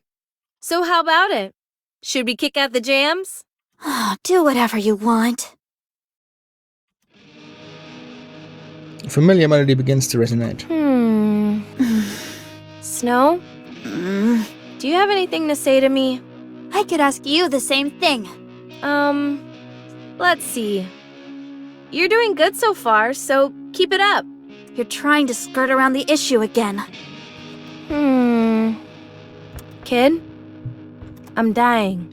S3: So how about it? Should we kick out the jams?
S2: Do whatever you want.
S1: A familiar melody begins to resonate.
S3: Snow? Do you have anything to say to me?
S2: I could ask you the same thing.
S3: Let's see. You're doing good so far, so keep it up.
S2: You're trying to skirt around the issue again.
S3: Kid? I'm dying.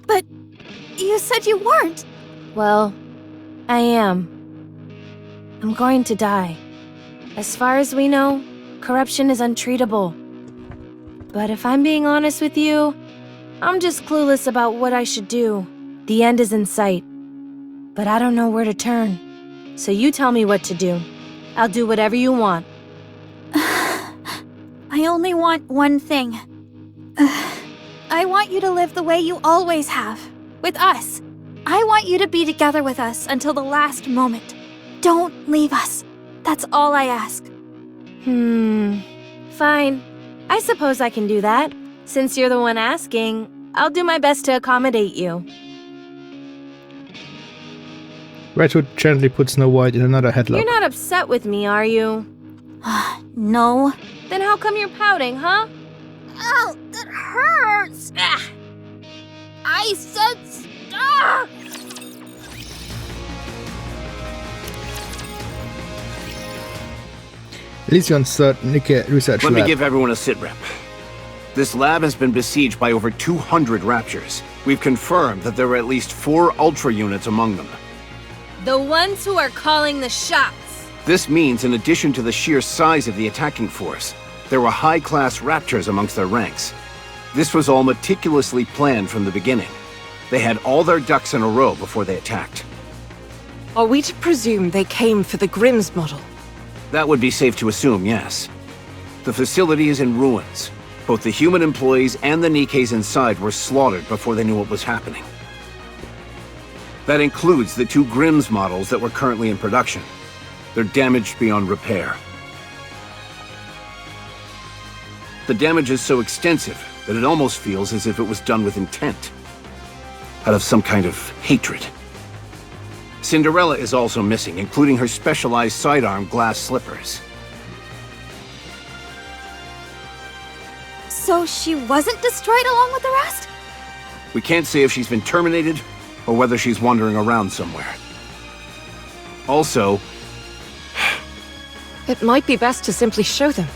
S2: But you said you weren't.
S3: Well, I am. I'm going to die. As far as we know, corruption is untreatable. But if I'm being honest with you, I'm just clueless about what I should do. The end is in sight. But I don't know where to turn. So you tell me what to do. I'll do whatever you want.
S2: I only want one thing. I want you to live the way you always have, with us. I want you to be together with us until the last moment. Don't leave us. That's all I ask.
S3: Fine. I suppose I can do that. Since you're the one asking, I'll do my best to accommodate you.
S1: Red Hood gently puts Snow White in another headlock.
S3: You're not upset with me, are you?
S2: No.
S3: Then how come you're pouting, huh?
S2: Ow, that hurts! I said stop!
S1: Elysion's third Nikke research
S7: Let
S1: lab.
S7: me give everyone a sitrep. This lab has been besieged by over 200 Raptures. We've confirmed that there are at least 4 Ultra units among them.
S3: The ones who are calling the shots.
S7: This means, in addition to the sheer size of the attacking force, there were high-class Raptors amongst their ranks. This was all meticulously planned from the beginning. They had all their ducks in a row before they attacked.
S6: Are we to presume they came for the Grimm's model?
S7: That would be safe to assume, yes. The facility is in ruins. Both the human employees and the Nikkes inside were slaughtered before they knew what was happening. That includes the 2 Grimm's models that were currently in production. They're damaged beyond repair. The damage is so extensive that it almost feels as if it was done with intent. Out of some kind of hatred. Cinderella is also missing, including her specialized sidearm glass slippers.
S2: So she wasn't destroyed along with the rest?
S7: We can't say if she's been terminated, or whether she's wandering around somewhere. Also...
S6: It might be best to simply show them.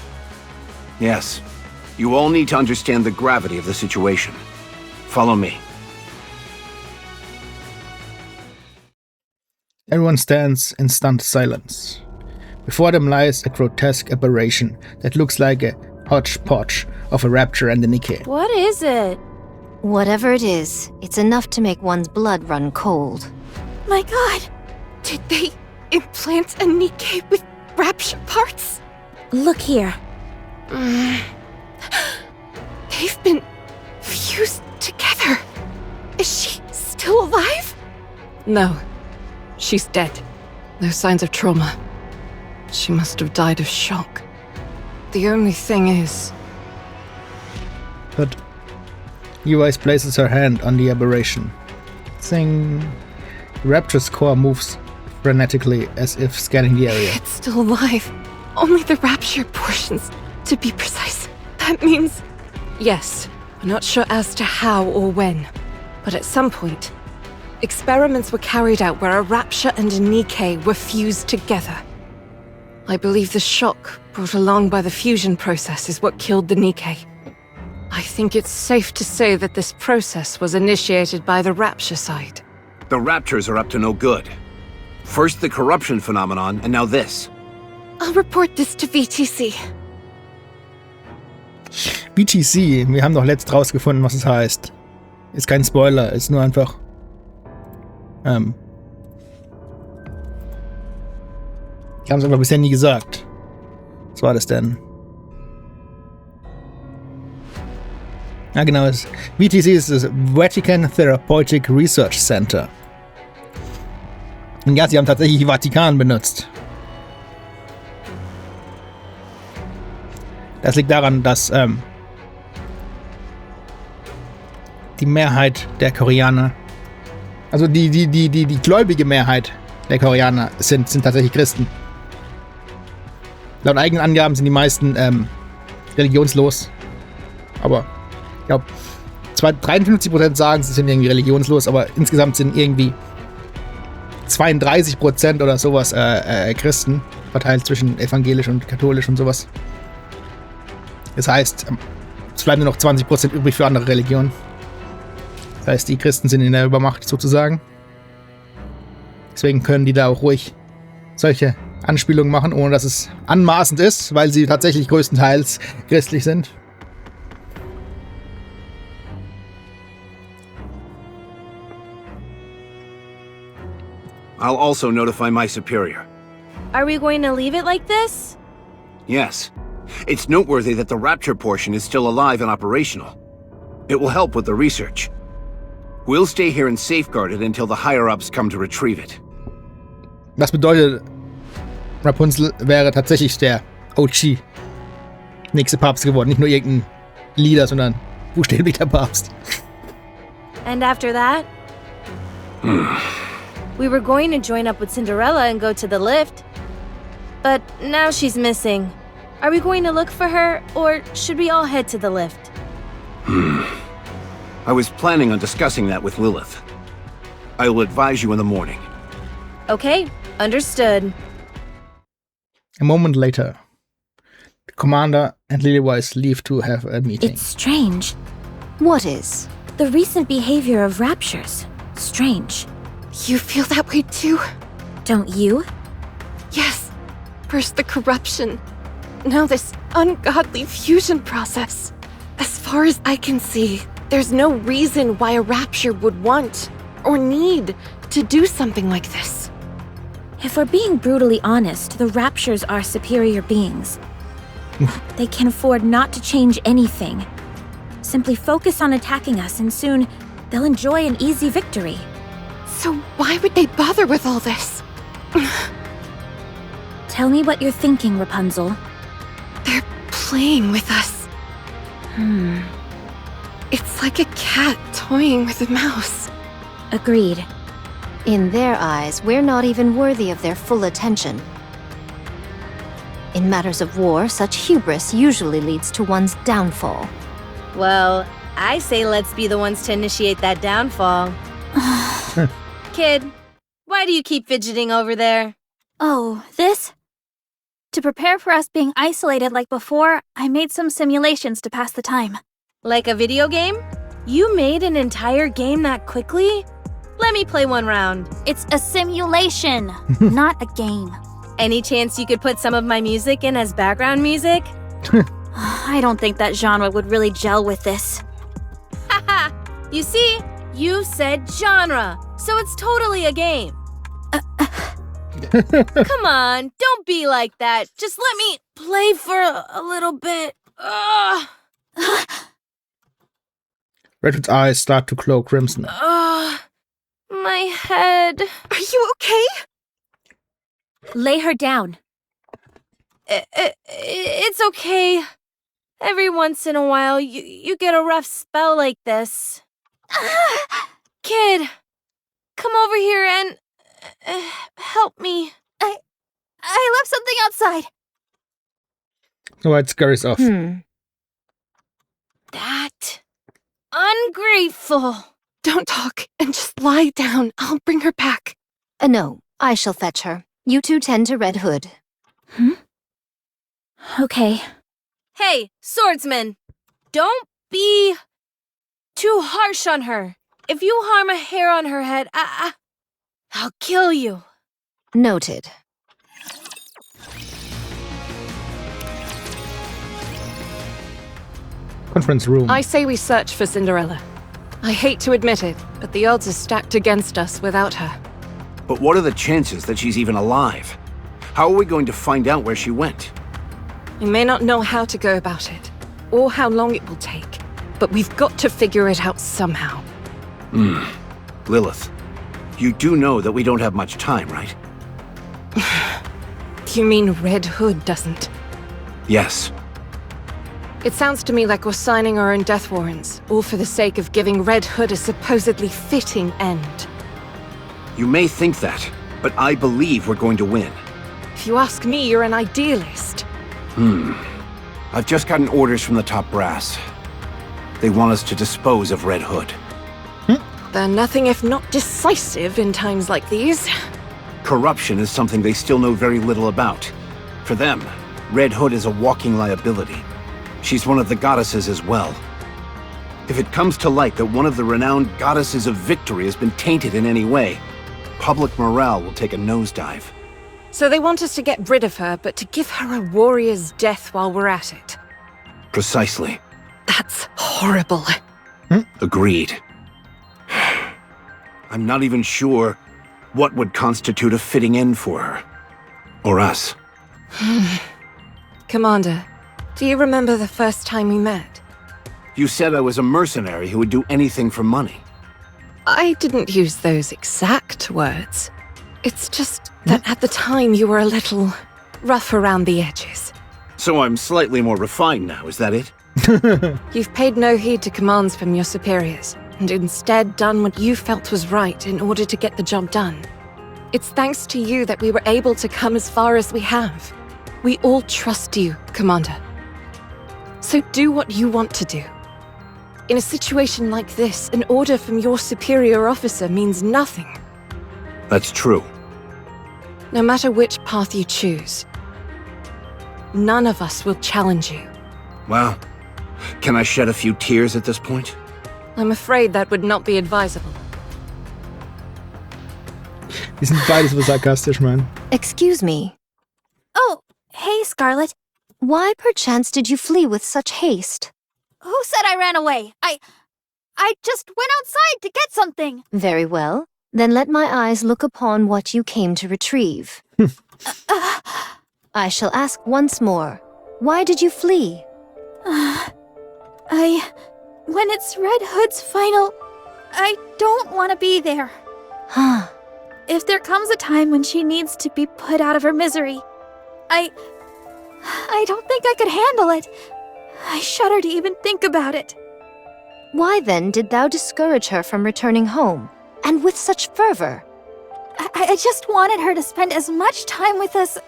S7: yes, you all need to understand the gravity of the situation. Follow me.
S1: Everyone stands in stunned silence. Before them lies a grotesque aberration that looks like a hodgepodge of a Rapture and a Nikke.
S3: What is it?
S4: Whatever it is, it's enough to make one's blood run cold.
S2: My god!
S6: Did they implant a Nikke with Rapture parts?
S5: Look here.
S6: They've been fused together. Is she still alive? No. She's dead. No signs of trauma. She must have died of shock. The only thing is...
S1: But Uwais places her hand on the aberration. Zing. The Rapture's core moves frenetically as if scanning the area.
S6: It's still alive. Only the Rapture portions, to be precise. That means... Yes, we're not sure as to how or when. But at some point, experiments were carried out where a Rapture and a Nikke were fused together. I believe the shock brought along by the fusion process is what killed the Nikke. I think it's safe to say that this process was initiated by the Rapture side.
S7: The Raptors are up to no good. First the corruption phenomenon, and now this.
S6: I'll report this to VTC.
S1: BTC, wir haben doch letzt rausgefunden, was es heißt. Ist kein Spoiler, ist nur einfach... Die haben es einfach bisher nie gesagt. Was war das denn? Ja genau, VTC ist das Vatican Therapeutic Research Center. Und ja, sie haben tatsächlich Vatikan benutzt. Das liegt daran, dass die Mehrheit der Koreaner, also die gläubige Mehrheit der Koreaner sind tatsächlich Christen. Laut eigenen Angaben sind die meisten religionslos. Aber ich glaube, 53% sagen, sie sind irgendwie religionslos, aber insgesamt sind irgendwie 32% oder sowas Christen, verteilt zwischen evangelisch und katholisch und sowas. Das heißt, es bleiben nur noch 20% übrig für andere Religionen. Das heißt, die Christen sind in der Übermacht sozusagen. Deswegen können die da auch ruhig solche Anspielungen machen, ohne dass es anmaßend ist, weil sie tatsächlich größtenteils christlich sind.
S7: I'll also notify my superior.
S3: Are we going to leave it like this?
S7: Yes. It's noteworthy that the Rapture portion is still alive and operational. It will help with the research. We'll stay here and safeguard it until the higher-ups come to retrieve it.
S1: Was bedeutet, Rapunzel wäre tatsächlich der OG. Nächste Papst geworden. Nicht nur irgendein Leader, sondern buchstäblich der Papst.
S3: And after that? We were going to join up with Cinderella and go to the lift. But now she's missing. Are we going to look for her, or should we all head to the lift?
S7: I was planning on discussing that with Lilith. I will advise you in the morning.
S3: Okay, understood.
S1: A moment later, the commander and Lilywise leave to have a meeting.
S5: It's strange.
S4: What is?
S5: The recent behavior of Raptures. Strange.
S6: You feel that way too?
S5: Don't you?
S6: Yes. First the corruption. Now this ungodly fusion process. As far as I can see, there's no reason why a Rapture would want or need to do something like this.
S5: If we're being brutally honest, the Raptures are superior beings. They can afford not to change anything. Simply focus on attacking us and soon they'll enjoy an easy victory.
S6: So why would they bother with all this?
S5: Tell me what you're thinking, Rapunzel.
S6: They're playing with us. It's like a cat toying with a mouse.
S5: Agreed.
S4: In their eyes, we're not even worthy of their full attention. In matters of war, such hubris usually leads to one's downfall.
S3: Well, I say let's be the ones to initiate that downfall. Kid, why do you keep fidgeting over there?
S2: Oh, this? To prepare for us being isolated like before, I made some simulations to pass the time.
S3: Like a video game? You made an entire game that quickly? Let me play one round.
S2: It's a simulation, not a game.
S3: Any chance you could put some of my music in as background music?
S2: I don't think that genre would really gel with this.
S3: Haha! You see? You said genre, so it's totally a game. Come on, don't be like that. Just let me play for a little bit. Ugh.
S1: Redwood's eyes start to glow crimson.
S3: My head.
S6: Are you okay?
S5: Lay her down.
S3: It's okay. Every once in a while, you get a rough spell like this. Kid, come over here and help me.
S2: I left something outside.
S1: So it scurries off.
S3: That ungrateful.
S6: Don't talk and just lie down. I'll bring her back.
S4: No, I shall fetch her. You two tend to Red Hood.
S5: Okay.
S3: Hey, swordsman, don't be too harsh on her. If you harm a hair on her head, I'll kill you.
S4: Noted.
S1: Conference room.
S6: I say we search for Cinderella. I hate to admit it, but the odds are stacked against us without her.
S7: But what are the chances that she's even alive? How are we going to find out where she went?
S6: We may not know how to go about it, or how long it will take, but we've got to figure it out somehow.
S7: Lilith, you do know that we don't have much time, right?
S6: You mean Red Hood doesn't?
S7: Yes.
S6: It sounds to me like we're signing our own death warrants, all for the sake of giving Red Hood a supposedly fitting end.
S7: You may think that, but I believe we're going to win.
S6: If you ask me, you're an idealist.
S7: I've just gotten orders from the top brass. They want us to dispose of Red Hood.
S6: They're nothing if not decisive in times like these.
S7: Corruption is something they still know very little about. For them, Red Hood is a walking liability. She's one of the goddesses as well. If it comes to light that one of the renowned goddesses of victory has been tainted in any way, public morale will take a nosedive.
S6: So they want us to get rid of her, but to give her a warrior's death while we're at it.
S7: Precisely.
S6: That's horrible.
S7: Agreed. I'm not even sure what would constitute a fitting end for her. Or us.
S6: Commander, do you remember the first time we met?
S7: You said I was a mercenary who would do anything for money.
S6: I didn't use those exact words. It's just that at the time you were a little rough around the edges.
S7: So I'm slightly more refined now, is that it?
S6: You've paid no heed to commands from your superiors, and instead done what you felt was right in order to get the job done. It's thanks to you that we were able to come as far as we have. We all trust you, Commander. So do what you want to do. In a situation like this, an order from your superior officer means nothing.
S7: That's true.
S6: No matter which path you choose, none of us will challenge you.
S7: Well, can I shed a few tears at this point?
S6: I'm afraid that would not be advisable.
S1: Die sind beide so sarkastisch, Mann.
S4: Excuse me.
S2: Oh, hey, Scarlet.
S4: Why perchance did you flee with such haste?
S2: Who said I ran away? I just went outside to get something.
S4: Very well. Then let my eyes look upon what you came to retrieve. I shall ask once more. Why did you flee?
S2: When it's Red Hood's final, I don't want to be there.
S4: Huh.
S2: If there comes a time when she needs to be put out of her misery, I don't think I could handle it. I shudder to even think about it.
S4: Why then did thou discourage her from returning home, and with such fervor?
S2: I just wanted her to spend as much time with us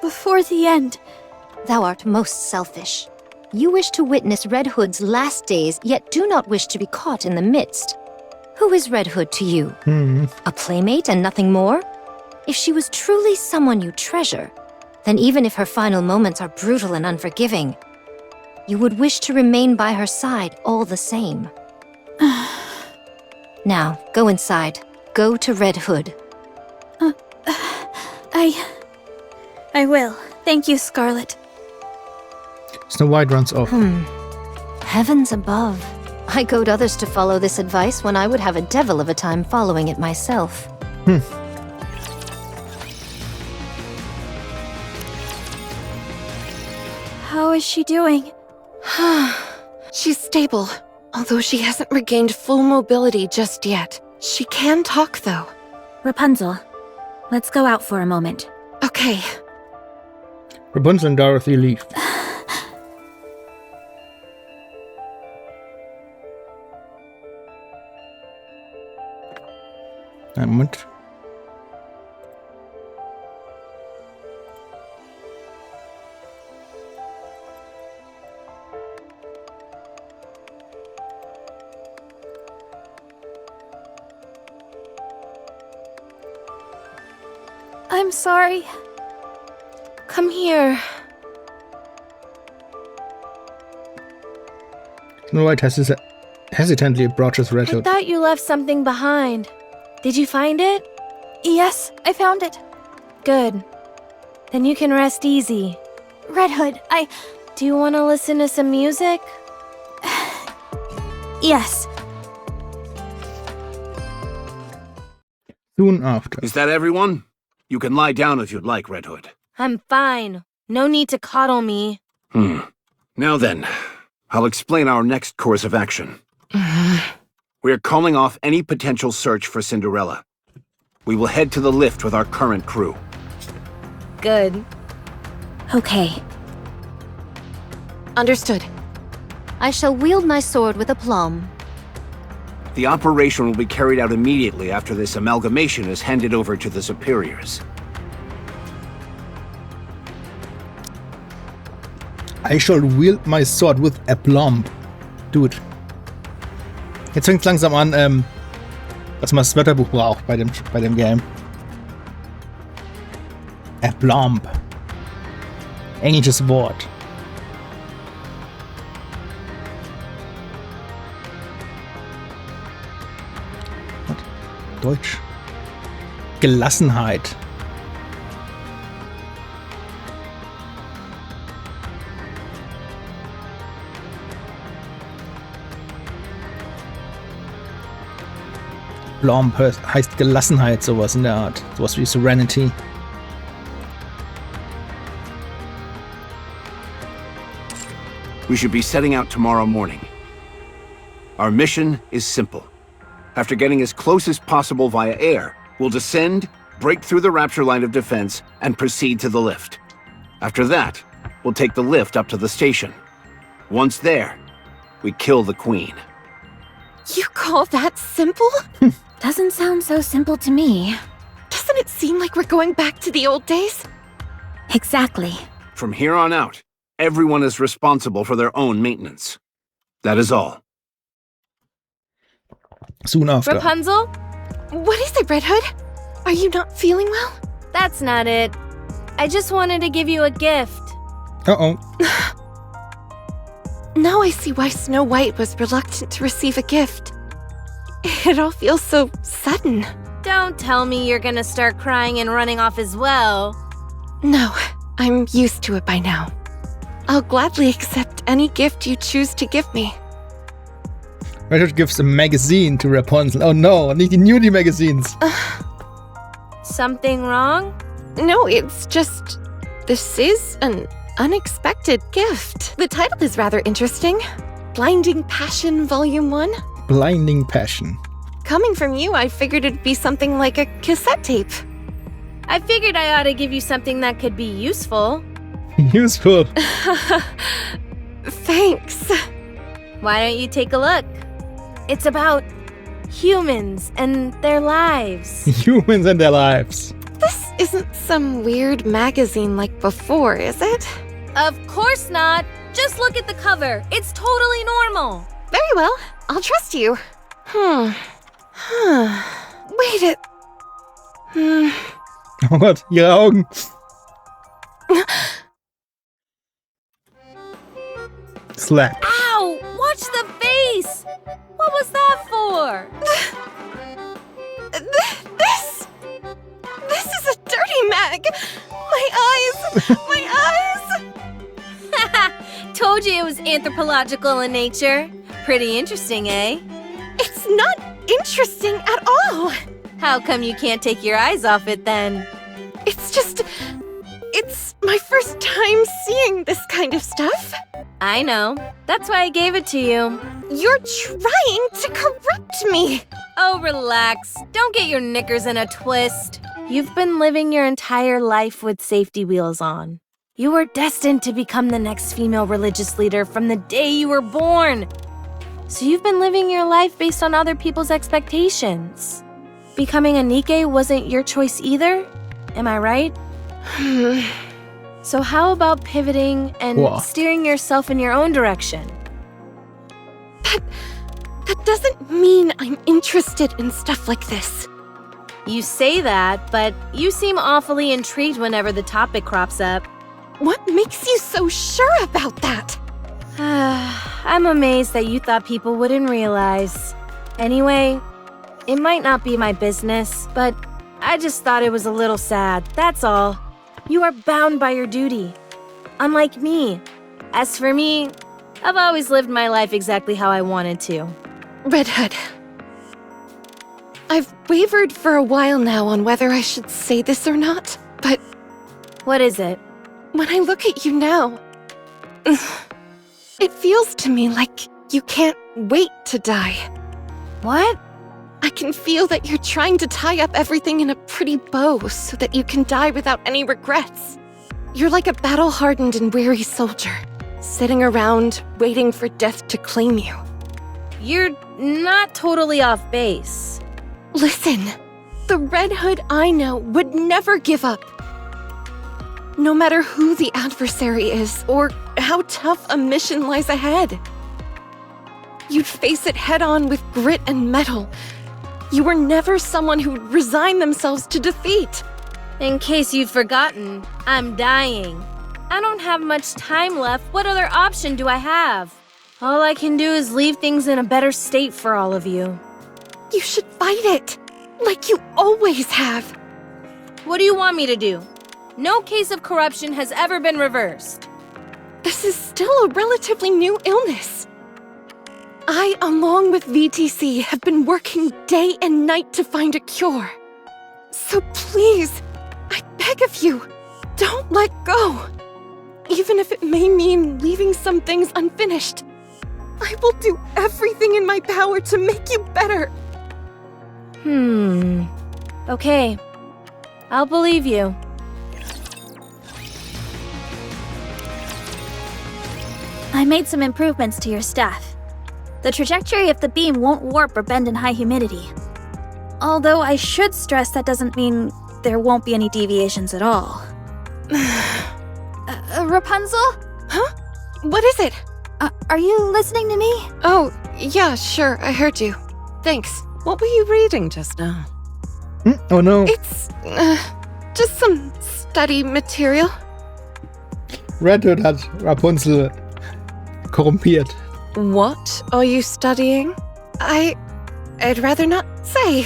S2: before the end.
S4: Thou art most selfish. You wish to witness Red Hood's last days, yet do not wish to be caught in the midst. Who is Red Hood to you? A playmate and nothing more? If she was truly someone you treasure, then even if her final moments are brutal and unforgiving, you would wish to remain by her side all the same. Now, go inside. Go to Red Hood.
S2: I will. Thank you, Scarlet.
S1: Snow White runs off.
S4: Heavens above. I goad others to follow this advice when I would have a devil of a time following it myself.
S2: How is she doing?
S6: She's stable, although she hasn't regained full mobility just yet. She can talk, though.
S5: Rapunzel, let's go out for a moment.
S6: Okay.
S1: Rapunzel and Dorothy leave. Einen Moment.
S2: I'm sorry.
S6: Come here.
S1: Snow White hesitantly approaches Red
S3: I
S1: Hood.
S3: thought you left something behind. Did you find it?
S2: Yes, I found it.
S3: Good. Then you can rest easy.
S2: Red Hood,
S3: Do you want to listen to some music?
S2: Yes.
S1: Soon after.
S7: Is that everyone? You can lie down if you'd like, Red Hood.
S3: I'm fine. No need to coddle me.
S7: Now then, I'll explain our next course of action. We are calling off any potential search for Cinderella. We will head to the lift with our current crew.
S3: Good.
S5: Okay.
S6: Understood.
S4: I shall wield my sword with aplomb.
S7: The operation will be carried out immediately after this amalgamation is handed over to the superiors.
S1: I shall wield my sword with aplomb. Dude. Jetzt fängt es langsam an, dass man das Wörterbuch braucht bei dem Game. Aplomb. Englisches Wort. Deutsch. Gelassenheit. Plomb heißt Gelassenheit, sowas in der Art. Sowas wie Serenity.
S7: We should be setting out tomorrow morning. Our mission is simple. After getting as close as possible via air, we'll descend, break through the Rapture line of defense, and proceed to the lift. After that, we'll take the lift up to the station. Once there, we kill the Queen.
S6: You call that simple?
S5: Doesn't sound so simple to me.
S6: Doesn't it seem like we're going back to the old days?
S5: Exactly.
S7: From here on out, everyone is responsible for their own maintenance. That is all.
S1: Soon after.
S3: Rapunzel?
S6: What is it, Red Hood? Are you not feeling well?
S3: That's not it. I just wanted to give you a gift.
S1: Uh-oh.
S6: Now I see why Snow White was reluctant to receive a gift. It all feels so sudden.
S3: Don't tell me you're gonna start crying and running off as well.
S6: No, I'm used to it by now. I'll gladly accept any gift you choose to give me.
S1: Red Hood gives a magazine to Rapunzel. Oh no, nicht die Nudie magazines.
S3: Something wrong?
S6: No, it's just... This is an unexpected gift. The title is rather interesting. Blinding Passion Volume 1?
S1: Blinding Passion.
S6: Coming from you, I figured it'd be something like a cassette tape.
S3: I figured I ought to give you something that could be useful.
S1: Useful.
S6: Thanks.
S3: Why don't you take a look? It's about humans and their lives.
S1: Humans and their lives.
S6: This isn't some weird magazine like before, is it?
S3: Of course not. Just look at the cover. It's totally normal.
S6: Very well. I'll trust you. Wait a...
S1: Oh Gott, ihre Augen. Slap.
S3: Ow! Watch the face! What was that for?
S6: This is a dirty mag! My eyes! My eyes!
S3: Told you it was anthropological in nature. Pretty interesting, eh?
S6: It's not interesting at all!
S3: How come you can't take your eyes off it then?
S6: It's just... It's my first time seeing this kind of stuff.
S3: I know. That's why I gave it to you.
S6: You're trying to corrupt me!
S3: Oh, relax. Don't get your knickers in a twist. You've been living your entire life with safety wheels on. You were destined to become the next female religious leader from the day you were born. So you've been living your life based on other people's expectations. Becoming a Nikke wasn't your choice either? Am I right? So how about pivoting and steering yourself in your own direction?
S6: That doesn't mean I'm interested in stuff like this.
S3: You say that, but you seem awfully intrigued whenever the topic crops up.
S6: What makes you so sure about that?
S3: I'm amazed that you thought people wouldn't realize. Anyway, it might not be my business, but I just thought it was a little sad, that's all. You are bound by your duty. Unlike me. As for me, I've always lived my life exactly how I wanted to.
S6: Red Hood. I've wavered for a while now on whether I should say this or not, but...
S3: What is it?
S6: When I look at you now... It feels to me like you can't wait to die.
S3: What?
S6: I can feel that you're trying to tie up everything in a pretty bow so that you can die without any regrets. You're like a battle-hardened and weary soldier, sitting around waiting for death to claim you.
S3: You're not totally off base.
S6: Listen, the Red Hood I know would never give up. No matter who the adversary is or how tough a mission lies ahead. You'd face it head-on with grit and mettle. You were never someone who'd resign themselves to defeat.
S3: In case you've forgotten, I'm dying. I don't have much time left. What other option do I have? All I can do is leave things in a better state for all of you.
S6: You should fight it, like you always have.
S3: What do you want me to do? No case of corruption has ever been reversed.
S6: This is still a relatively new illness. I, along with VTC, have been working day and night to find a cure. So please, I beg of you, don't let go. even if it may mean leaving some things unfinished. I will do everything in my power to make you better.
S3: Okay. I'll believe you.
S2: I made some improvements to your staff. The trajectory of the beam won't warp or bend in high humidity. Although I should stress that doesn't mean there won't be any deviations at all. Rapunzel?
S6: Huh? What is it?
S2: Are you listening to me?
S6: Oh, yeah, sure, I heard you. Thanks.
S8: What were you reading just now?
S1: Oh no.
S6: It's, just some study material.
S1: Red Hood hat Rapunzel korrumpiert.
S6: What are you studying? I'd rather not say.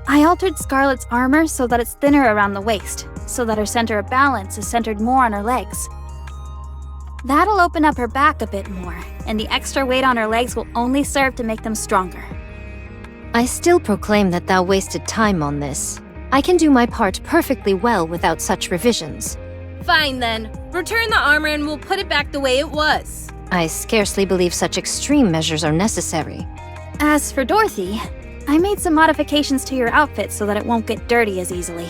S2: I altered Scarlet's armor so that it's thinner around the waist, so that her center of balance is centered more on her legs. That'll open up her back a bit more, and the extra weight on her legs will only serve to make them stronger.
S4: I still proclaim that thou wasted time on this. I can do my part perfectly well without such revisions.
S3: Fine then. Return the armor and we'll put it back the way it was.
S4: I scarcely believe such extreme measures are necessary.
S2: As for Dorothy, I made some modifications to your outfit so that it won't get dirty as easily.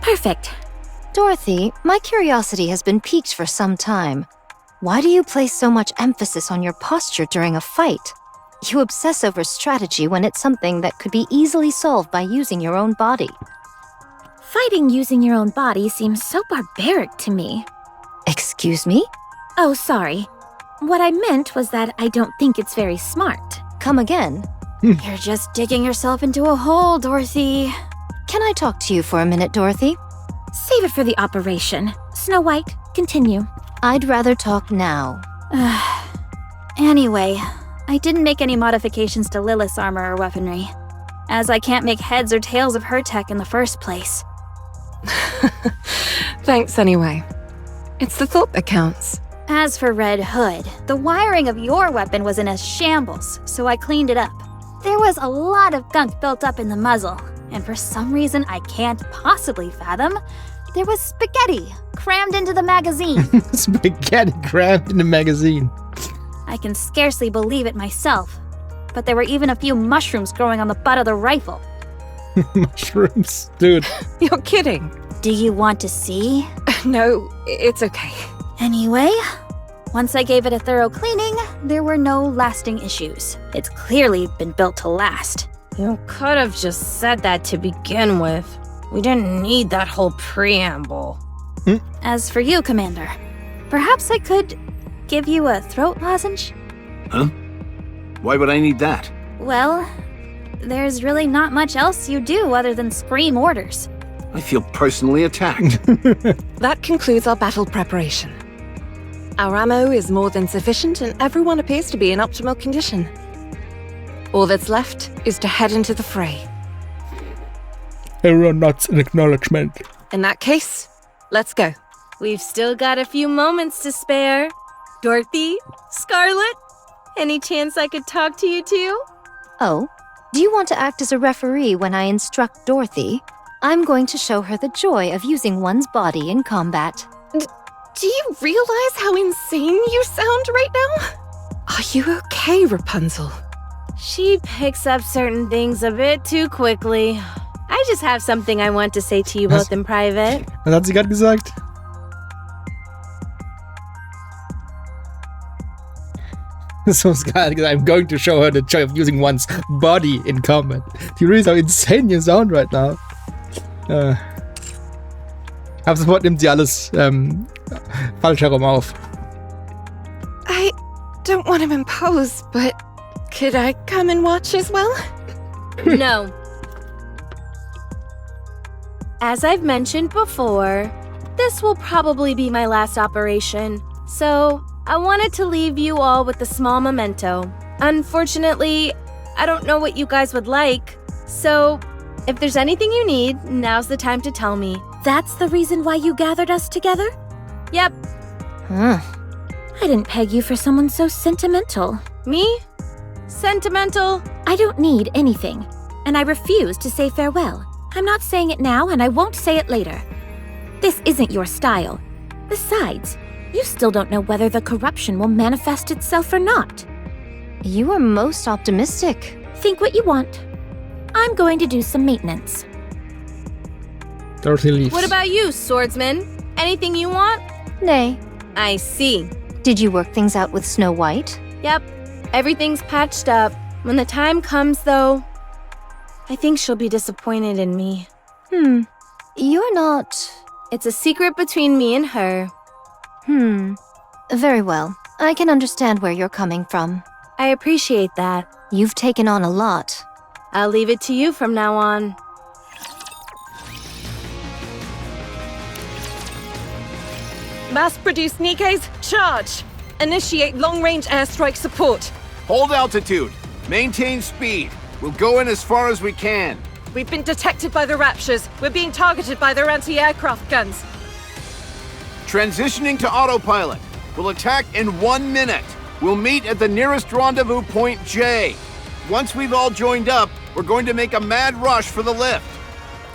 S5: Perfect.
S4: Dorothy, my curiosity has been piqued for some time. Why do you place so much emphasis on your posture during a fight? You obsess over strategy when it's something that could be easily solved by using your own body.
S5: Fighting using your own body seems so barbaric to me.
S4: Excuse me?
S5: Oh, sorry. What I meant was that I don't think it's very smart.
S4: Come again?
S2: You're just digging yourself into a hole, Dorothy.
S4: Can I talk to you for a minute, Dorothy?
S5: Save it for the operation. Snow White, continue.
S4: I'd rather talk now.
S2: Anyway, I didn't make any modifications to Lilith's armor or weaponry, as I can't make heads or tails of her tech in the first place.
S6: Thanks anyway. It's the thought that counts.
S2: As for Red Hood, the wiring of your weapon was in a shambles, so I cleaned it up. There was a lot of gunk built up in the muzzle, and for some reason I can't possibly fathom, there was spaghetti crammed into the magazine.
S1: Spaghetti crammed in the magazine.
S2: I can scarcely believe it myself, but there were even a few mushrooms growing on the butt of the rifle.
S1: Mushrooms, dude.
S6: You're kidding.
S2: Do you want to see?
S6: No, it's okay.
S2: Anyway, once I gave it a thorough cleaning, there were no lasting issues. It's clearly been built to last.
S3: You could have just said that to begin with. We didn't need that whole preamble.
S2: As for you, Commander, perhaps I could give you a throat lozenge?
S7: Huh? Why would I need that?
S2: Well, there's really not much else you do other than scream orders.
S7: I feel personally attacked.
S6: That concludes our battle preparation. Our ammo is more than sufficient and everyone appears to be in optimal condition. All that's left is to head into the fray.
S1: Everyone nods in acknowledgement.
S6: In that case, let's go.
S3: We've still got a few moments to spare. Dorothy? Scarlet? Any chance I could talk to you two?
S4: Oh, do you want to act as a referee when I instruct Dorothy? I'm going to show her the joy of using one's body in combat.
S6: Do you realize how insane you sound right now? Are you okay, Rapunzel?
S3: She picks up certain things a bit too quickly. I just have something I want to say to you both in private.
S1: Was hat sie gerade gesagt? So Scarlet gesagt, I'm going to show her the joy of using one's body in combat. Do you realize how insane you sound right now? Ab sofort nimmt sie alles falsch herum auf.
S6: I don't want to impose, but could I come and watch as well?
S3: No. As I've mentioned before, this will probably be my last operation, so I wanted to leave you all with a small memento. Unfortunately, I don't know what you guys would like, so if there's anything you need, now's the time to tell me.
S5: That's the reason why you gathered us together?
S3: Yep.
S4: Huh.
S5: I didn't peg you for someone so sentimental.
S3: Me? Sentimental?
S5: I don't need anything, and I refuse to say farewell. I'm not saying it now, and I won't say it later. This isn't your style. Besides, you still don't know whether the corruption will manifest itself or not.
S4: You are most optimistic.
S5: Think what you want. I'm going to do some maintenance.
S1: Dorothy leaves.
S3: What about you, swordsman? Anything you want?
S4: Nay.
S3: I see.
S4: Did you work things out with Snow White?
S3: Yep, everything's patched up. When the time comes, though, I think she'll be disappointed in me.
S4: You're not...
S3: It's a secret between me and her.
S4: Very well. I can understand where you're coming from.
S3: I appreciate that.
S4: You've taken on a lot.
S3: I'll leave it to you from now on.
S8: Mass-produced Nikke's, charge! Initiate long-range airstrike support.
S7: Hold altitude. Maintain speed. We'll go in as far as we can.
S8: We've been detected by the Raptures. We're being targeted by their anti-aircraft guns.
S7: Transitioning to autopilot. We'll attack in 1 minute. We'll meet at the nearest rendezvous point J. Once we've all joined up, we're going to make a mad rush for the lift.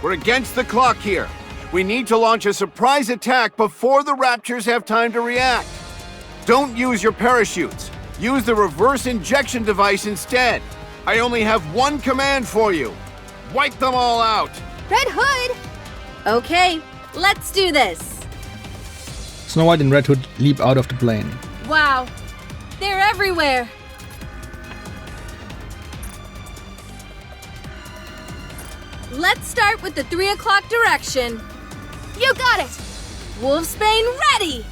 S7: We're against the clock here. We need to launch a surprise attack before the Raptures have time to react. Don't use your parachutes. Use the reverse injection device instead. I only have one command for you. Wipe them all out.
S2: Red Hood!
S3: Okay, let's do this.
S1: Snow White and Red Hood leap out of the plane.
S3: Wow, they're everywhere. Let's start with the 3 o'clock direction.
S2: You got it!
S3: Wolfsbane ready!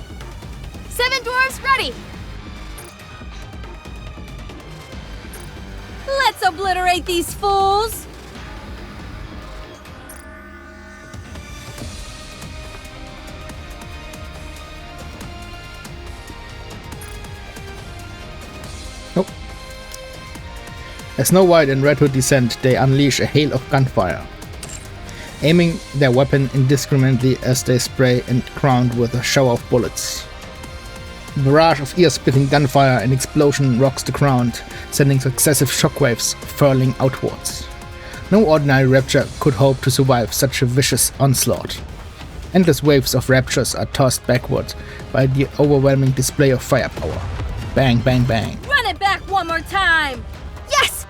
S2: 7 dwarves ready!
S3: Let's obliterate these fools!
S1: Nope. As Snow White and Red Hood descend, they unleash a hail of gunfire, aiming their weapon indiscriminately as they spray and ground with a shower of bullets. A barrage of ear-splitting gunfire and explosion rocks the ground, sending successive shockwaves furling outwards. No ordinary Rapture could hope to survive such a vicious onslaught. Endless waves of Raptures are tossed backward by the overwhelming display of firepower. Bang, bang, bang.
S3: Run it back one more time!
S2: Yes!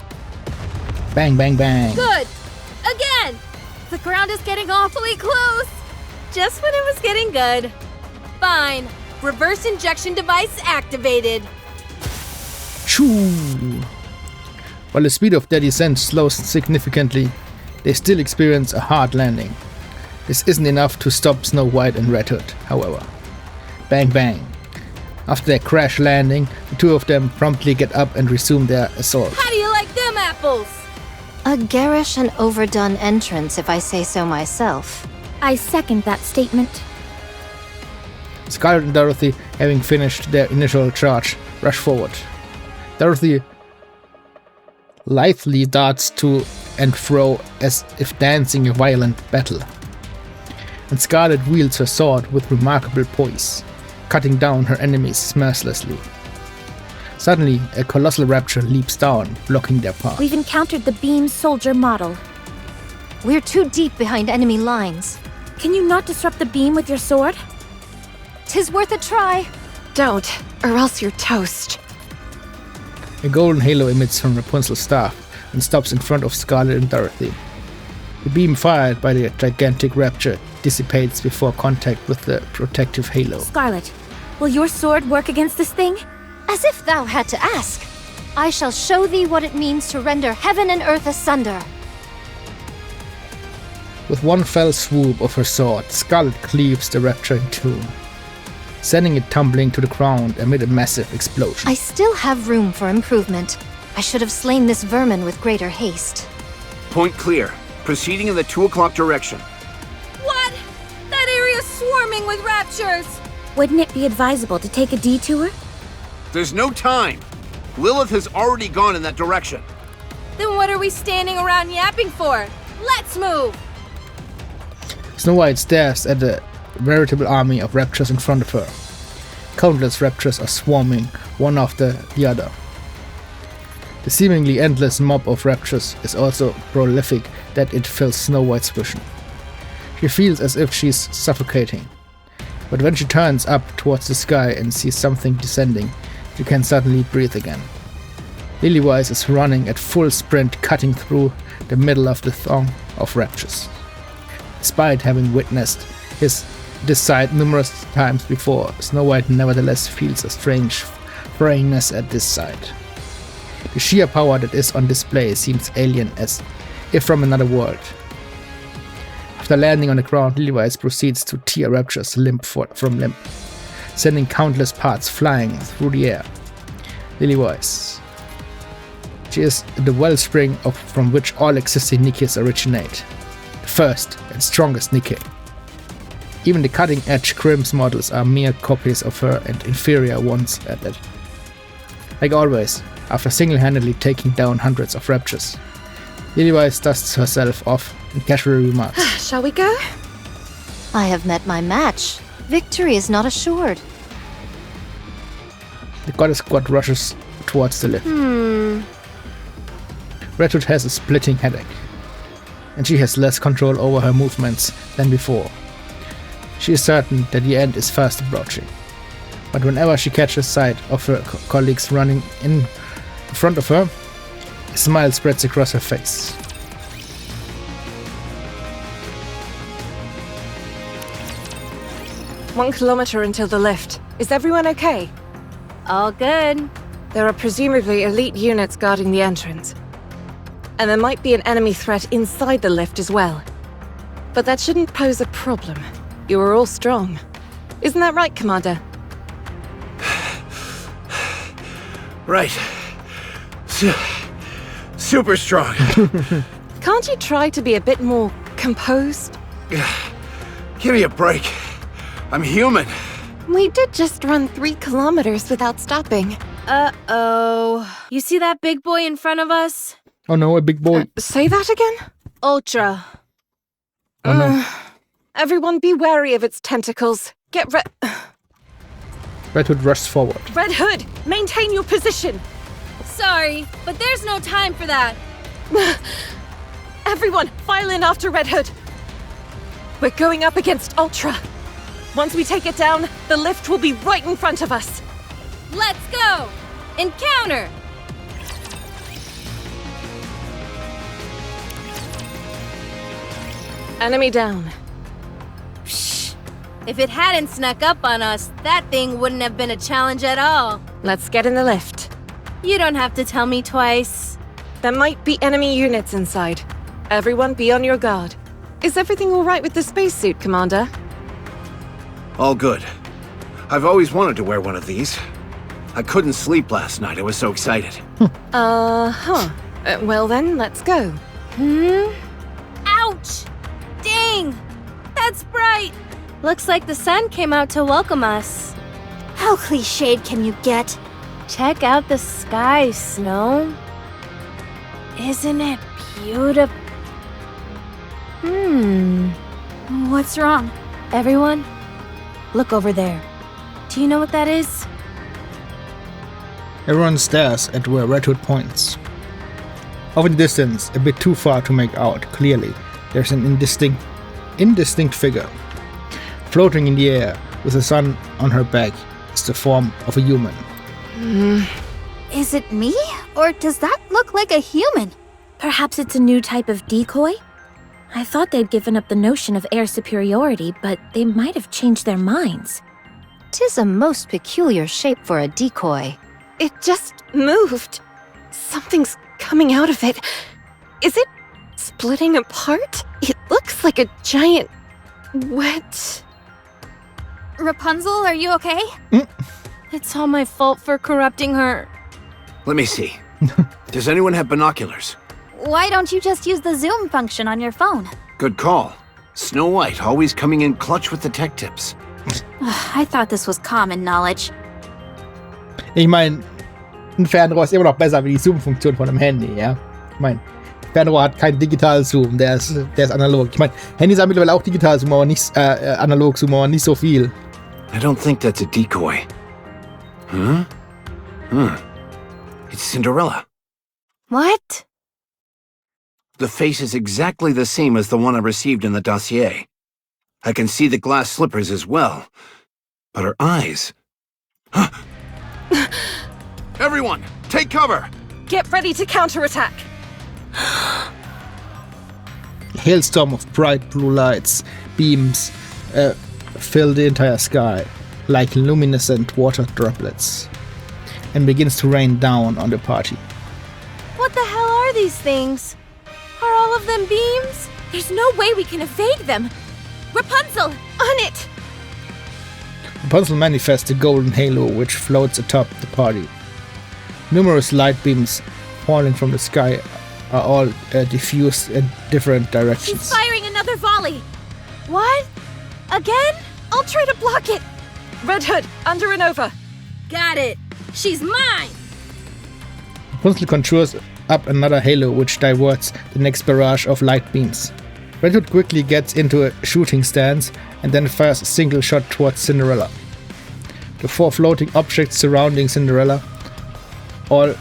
S1: Bang, bang, bang.
S3: Good! Again!
S2: The ground is getting awfully close!
S3: Just when it was getting good. Fine. Reverse injection device activated.
S1: Shoo! While the speed of their descent slows significantly, they still experience a hard landing. This isn't enough to stop Snow White and Red Hood, however. Bang, bang. After their crash landing, the two of them promptly get up and resume their assault.
S3: How do you like them apples?
S4: A garish and overdone entrance, if I say so myself.
S5: I second that statement.
S1: Scarlet and Dorothy, having finished their initial charge, rush forward. Dorothy lithely darts to and fro as if dancing a violent battle. And Scarlet wields her sword with remarkable poise, cutting down her enemies mercilessly. Suddenly, a colossal Rapture leaps down, blocking their path.
S5: We've encountered the beam soldier model.
S4: We're too deep behind enemy lines.
S5: Can you not disrupt the beam with your sword?
S4: 'Tis worth a try.
S6: Don't, or else you're toast.
S1: A golden halo emits from Rapunzel's staff and stops in front of Scarlet and Dorothy. The beam fired by the gigantic Rapture dissipates before contact with the protective halo.
S5: Scarlet, will your sword work against this thing?
S4: As if thou had to ask. I shall show thee what it means to render heaven and earth asunder.
S1: With one fell swoop of her sword, Scarlet cleaves the Rapture in two, sending it tumbling to the ground amid a massive explosion.
S4: I still have room for improvement. I should have slain this vermin with greater haste.
S7: Point clear. Proceeding in the 2 o'clock direction.
S3: What? That area's swarming with Raptures!
S5: Wouldn't it be advisable to take a detour?
S7: There's no time. Lilith has already gone in that direction.
S3: Then what are we standing around yapping for? Let's move!
S1: Snow White stares at the veritable army of Raptures in front of her. Countless Raptures are swarming, one after the other. The seemingly endless mob of Raptures is also prolific that it fills Snow White's vision. She feels as if she's suffocating. But when she turns up towards the sky and sees something descending, she can suddenly breathe again. Lillywise is running at full sprint, cutting through the middle of the throng of raptures. Despite having witnessed this sight numerous times before, Snow White nevertheless feels a strange frayingness at this sight. The sheer power that is on display seems alien, as if from another world. After landing on the ground, Lillywise proceeds to tear raptures limb from limb, sending countless parts flying through the air. Lillywise. She is the wellspring from which all existing Nikkes originate. The first and strongest Nikke. Even the cutting-edge Grimm's models are mere copies of her and inferior ones at that. Like always, after single-handedly taking down hundreds of raptures, Lillywise dusts herself off and casually remarks,
S6: Shall we go?
S4: I have met my match. Victory is not assured.
S1: The goddess squad rushes towards the lift. Red Hood has a splitting headache, and she has less control over her movements than before. She is certain that the end is fast approaching, but whenever she catches sight of her colleagues running in front of her, a smile spreads across her face.
S8: "1 kilometer until the lift. Is everyone okay?
S3: All good.
S8: There are presumably elite units guarding the entrance. And there might be an enemy threat inside the lift as well. But that shouldn't pose a problem. You are all strong. Isn't that right, Commander?
S7: Right. Super strong.
S8: Can't you try to be a bit more composed?
S7: Give me a break. I'm human.
S6: We did just run 3 kilometers without stopping.
S3: Uh-oh. You see that big boy in front of us?
S1: Oh no, a big boy.
S8: Say that again?
S3: Ultra.
S1: Oh no.
S8: Everyone be wary of its tentacles. Get
S1: Red Hood rushes forward.
S8: Red Hood, maintain your position.
S3: Sorry, but there's no time for that.
S8: Everyone, file in after Red Hood. We're going up against Ultra. Once we take it down, the lift will be right in front of us.
S3: Let's go! Encounter!
S8: Enemy down.
S3: Shh. If it hadn't snuck up on us, that thing wouldn't have been a challenge at all.
S8: Let's get in the lift.
S3: You don't have to tell me twice.
S8: There might be enemy units inside. Everyone be on your guard. Is everything all right with the spacesuit, Commander?
S7: All good. I've always wanted to wear one of these. I couldn't sleep last night, I was so excited.
S8: Well then, let's go.
S3: Ouch! Dang! That's bright! Looks like the sun came out to welcome us.
S2: How cliched can you get?
S3: Check out the sky, Snow. Isn't it beautiful?
S2: What's wrong?
S3: Everyone, look over there. Do you know what that is?
S1: Everyone stares at where Red Hood points. Off in the distance, a bit too far to make out clearly, there's an indistinct figure. Floating in the air, with the sun on her back, is the form of a human.
S2: Is it me? Or does that look like a human?
S5: Perhaps it's a new type of decoy? I thought they'd given up the notion of air superiority, but they might have changed their minds.
S4: 'Tis a most peculiar shape for a decoy.
S6: It just moved. Something's coming out of it. Is it splitting apart? It looks like a giant wet...
S2: Rapunzel, are you okay?
S3: It's all my fault for corrupting her.
S7: Let me see. Does anyone have binoculars?
S2: Why don't you just use the zoom function on your phone?
S7: Good call. Snow White always coming in clutch with the tech tips.
S2: I thought this was common knowledge.
S1: Ich meine, ein Fernrohr ist immer noch besser wie die Zoom-Funktion von einem Handy, ja? Ich meine, Fernrohr hat keinen Digital-Zoom, der ist analog. Ich meine, Handys haben mittlerweile auch Digital-Zoom, aber nicht Analog-Zoom, aber nicht so viel.
S7: I don't think that's a decoy. Huh? It's Cinderella.
S3: What?
S7: The face is exactly the same as the one I received in the dossier. I can see the glass slippers as well. But her eyes... Everyone, take cover!
S8: Get ready to counterattack!
S1: A hailstorm of bright blue lights, beams, fill the entire sky, like luminescent water droplets, and begins to rain down on the party.
S3: What the hell are these things? Are all of them beams?
S5: There's no way we can evade them! Rapunzel!
S8: On it!
S1: Rapunzel manifests a golden halo which floats atop the party. Numerous light beams falling from the sky are all diffused in different directions.
S5: She's firing another volley!
S3: What? Again?
S8: I'll try to block it! Red Hood, under and over!
S5: Got it! She's mine!
S1: Rapunzel conjures up another halo which diverts the next barrage of light beams. Red Hood quickly gets into a shooting stance and then fires a single shot towards Cinderella. The 4 floating objects surrounding Cinderella all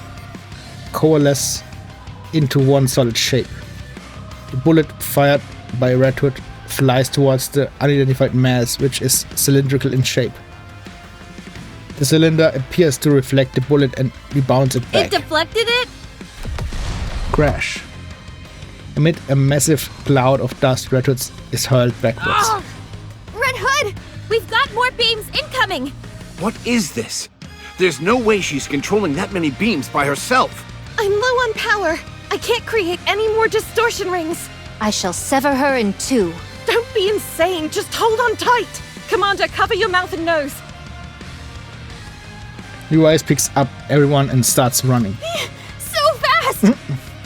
S1: coalesce into one solid shape. The bullet fired by Red Hood flies towards the unidentified mass, which is cylindrical in shape. The cylinder appears to reflect the bullet and rebounds it back.
S3: It deflected it?
S1: Crash. Amid a massive cloud of dust, Red Hood is hurled backwards.
S5: Oh! Red Hood! We've got more beams incoming!
S7: What is this? There's no way she's controlling that many beams by herself.
S8: I'm low on power. I can't create any more distortion rings.
S4: I shall sever her in 2.
S8: Don't be insane. Just hold on tight. Commander, cover your mouth and nose.
S1: Levi's picks up everyone and starts running.
S5: So fast!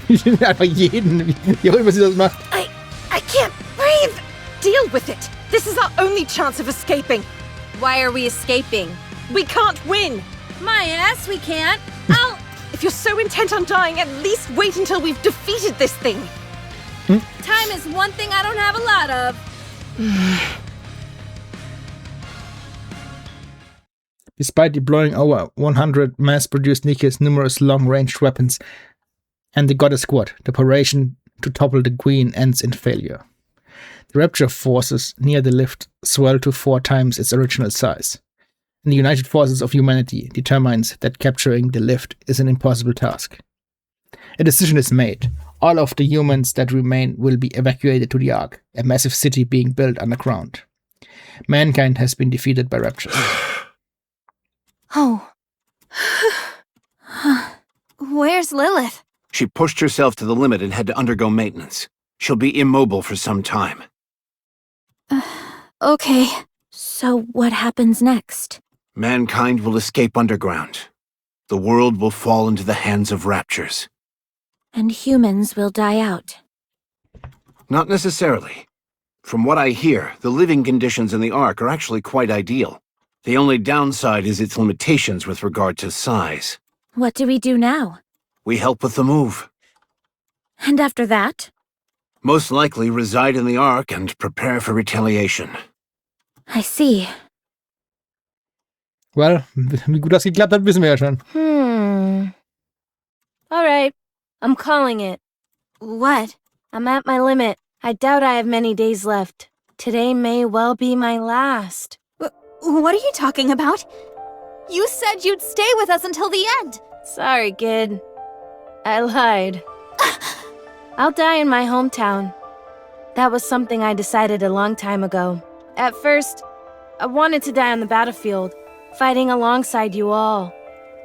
S1: Einfach jeden, wie auch immer sie das macht.
S8: I can't breathe. Deal with it. This is our only chance of escaping.
S3: Why are we escaping?
S8: We can't win.
S3: My ass, we can't.
S8: If you're so intent on dying, at least wait until we've defeated this thing.
S3: Time is one thing I don't have a lot of.
S1: Despite deploying over 100 mass-produced Nikke's numerous long-ranged weapons and the Goddess Squad, the operation to topple the Queen ends in failure. The Rapture forces near the lift swell to 4 times its original size, and the United Forces of Humanity determines that capturing the lift is an impossible task. A decision is made. All of the humans that remain will be evacuated to the Ark, a massive city being built underground. Mankind has been defeated by Rapture.
S4: Oh.
S2: Where's Lilith?
S7: She pushed herself to the limit and had to undergo maintenance. She'll be immobile for some time.
S2: Okay.
S5: So what happens next?
S7: Mankind will escape underground. The world will fall into the hands of Raptures.
S5: And humans will die out.
S7: Not necessarily. From what I hear, the living conditions in the Ark are actually quite ideal. The only downside is its limitations with regard to size.
S5: What do we do now?
S7: We help with the move.
S5: And after that?
S7: Most likely reside in the Ark and prepare for retaliation.
S5: I see.
S1: Well, wie gut das geklappt hat, wissen wir ja schon.
S3: All right. I'm calling it.
S2: What?
S3: I'm at my limit. I doubt I have many days left. Today may well be my last.
S2: What are you talking about? You said you'd stay with us until the end.
S3: Sorry, kid. I lied. I'll die in my hometown. That was something I decided a long time ago. At first, I wanted to die on the battlefield, fighting alongside you all.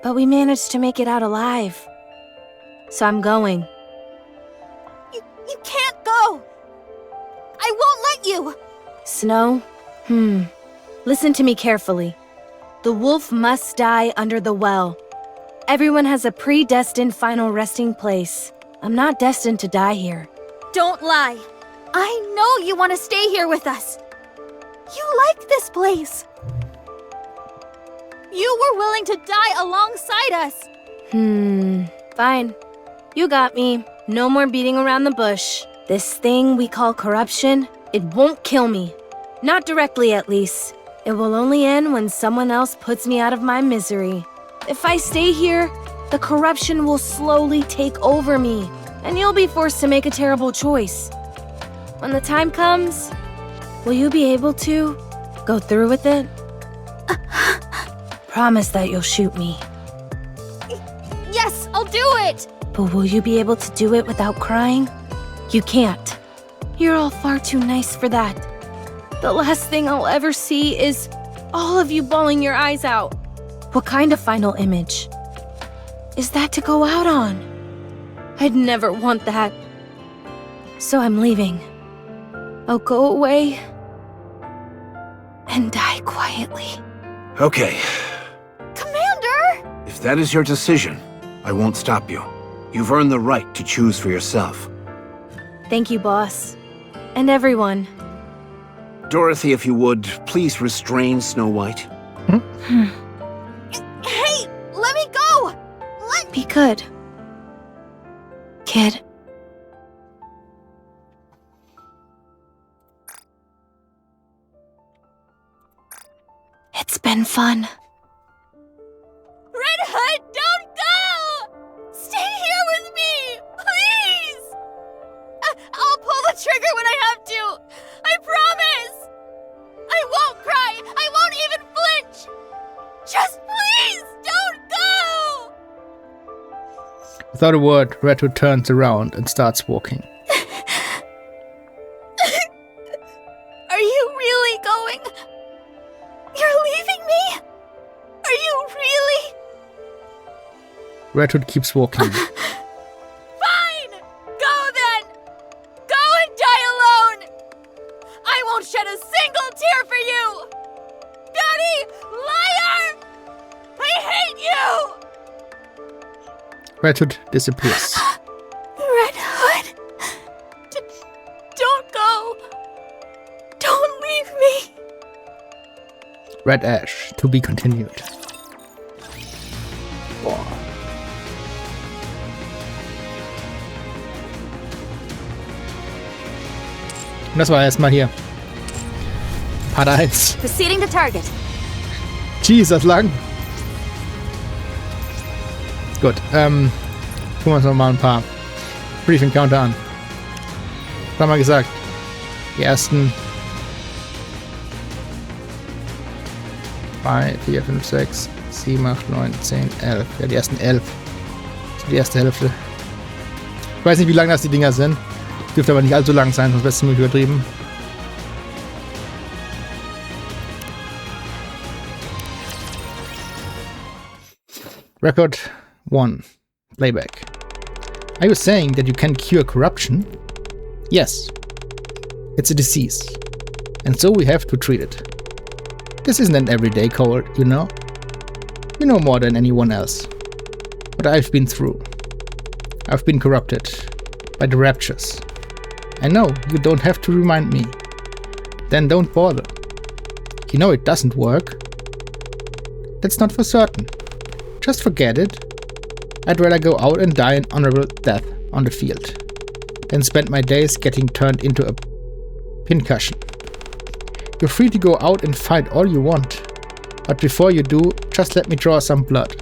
S3: But we managed to make it out alive. So I'm going.
S2: You can't go. I won't let you.
S3: Snow? Listen to me carefully. The wolf must die under the well. Everyone has a predestined final resting place. I'm not destined to die here.
S2: Don't lie. I know you want to stay here with us. You like this place. You were willing to die alongside us.
S3: Fine. You got me. No more beating around the bush. This thing we call corruption, it won't kill me. Not directly, at least. It will only end when someone else puts me out of my misery. If I stay here, the corruption will slowly take over me, and you'll be forced to make a terrible choice. When the time comes, Will you be able to go through with it? Promise that you'll shoot me.
S2: Yes, I'll do it!
S3: But will you be able to do it without crying? You can't. You're all far too nice for that. The last thing I'll ever see is all of you bawling your eyes out. What kind of final image is that to go out on? I'd never want that. So I'm leaving. I'll go away and die quietly.
S7: Okay.
S2: Commander!
S7: If that is your decision, I won't stop you. You've earned the right to choose for yourself.
S3: Thank you, boss. And everyone.
S7: Dorothy, if you would, please restrain Snow White.
S2: Hey! Let me go!
S3: Be good, kid. It's been fun.
S2: Red Hood, don't go! Stay here with me! Please! I'll pull the trigger when I have to! I promise! I won't cry! I won't even flinch! Just please, don't go!
S1: Without a word, Red Hood turns around and starts walking.
S2: Are you really going? You're leaving me? Are you really?
S1: Red Hood keeps walking.
S2: Fine! Go then! Go and die alone! I won't shed a single tear for you! Daddy! Liar! I hate you!
S1: Red Hood disappears.
S2: Red Hood! Don't go! Don't leave me!
S1: Red Ash, to be continued. Boah. Und das war erstmal hier. Part 1.
S2: Proceeding to target.
S1: Jeez, das lang. Gut, gucken wir uns nochmal ein paar Brief Encounter an. Was haben wir gesagt? Die ersten 3, 4, 5, 6, 7, 8, 9, 10, 11. Ja, die ersten 11. Das ist die erste Hälfte. Ich weiß nicht, wie lang das die Dinger sind. Dürfte aber nicht allzu lang sein, sonst wäre es ziemlich übertrieben. Record 1. Playback. Are you saying that you can cure corruption? Yes. It's a disease. And so we have to treat it. This isn't an everyday cold, you know? You know more than anyone else. What I've been through. I've been corrupted by the raptures. I know, you don't have to remind me. Then don't bother. You know it doesn't work. That's not for certain. Just forget it. I'd rather go out and die an honorable death on the field than spend my days getting turned into a pincushion. You're free to go out and fight all you want, but before you do, just let me draw some blood.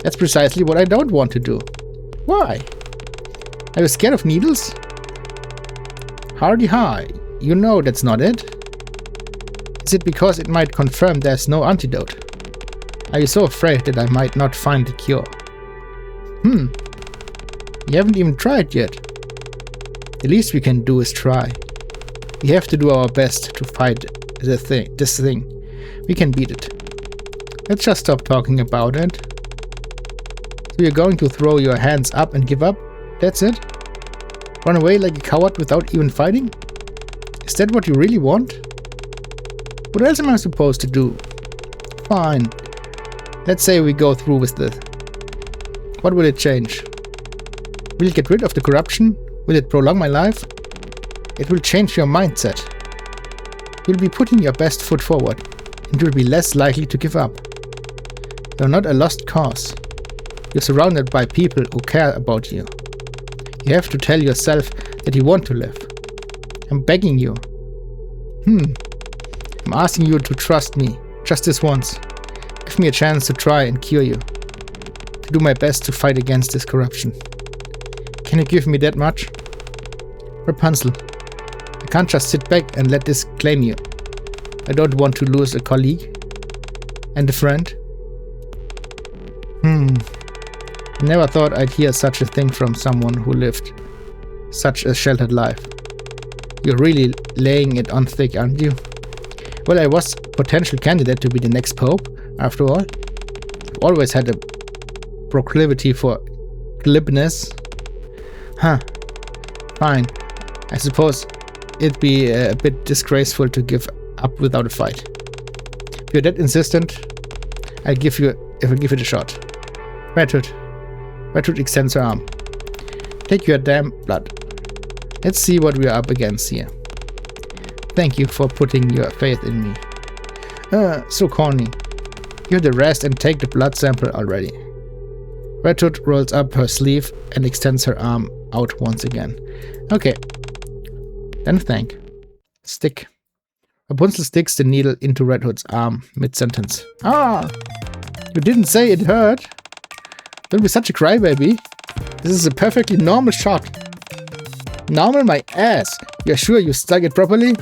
S1: That's precisely what I don't want to do. Why? Are you scared of needles? Hardy hi, you know that's not it. Is it because it might confirm there's no antidote? Are you so afraid that I might not find the cure? You haven't even tried yet. The least we can do is try. We have to do our best to fight this thing. We can beat it. Let's just stop talking about it. So you're going to throw your hands up and give up? That's it? Run away like a coward without even fighting? Is that what you really want? What else am I supposed to do? Fine. Let's say we go through with this. What will it change? Will it get rid of the corruption? Will it prolong my life? It will change your mindset. You'll be putting your best foot forward, and you'll be less likely to give up. You're not a lost cause. You're surrounded by people who care about you. You have to tell yourself that you want to live. I'm begging you. I'm asking you to trust me, just this once. Give me a chance to try and cure you. To do my best to fight against this corruption. Can you give me that much? Rapunzel, I can't just sit back and let this claim you. I don't want to lose a colleague and a friend. Never thought I'd hear such a thing from someone who lived such a sheltered life. You're really laying it on thick, aren't you? Well, I was a potential candidate to be the next pope, after all. I've always had a proclivity for glibness. Huh. Fine. I suppose it'd be a bit disgraceful to give up without a fight. If you're that insistent, I'll give it a shot. Redwood. Redwood extends her arm. Take your damn blood. Let's see what we're up against here. Thank you for putting your faith in me. So corny. Give the rest and take the blood sample already. Redwood rolls up her sleeve and extends her arm out once again. Okay. Then thank. Stick. Rapunzel sticks the needle into Redwood's arm mid-sentence. Ah! You didn't say it hurt. Don't be such a crybaby. This is a perfectly normal shot. Normal my ass. You're sure you stuck it properly?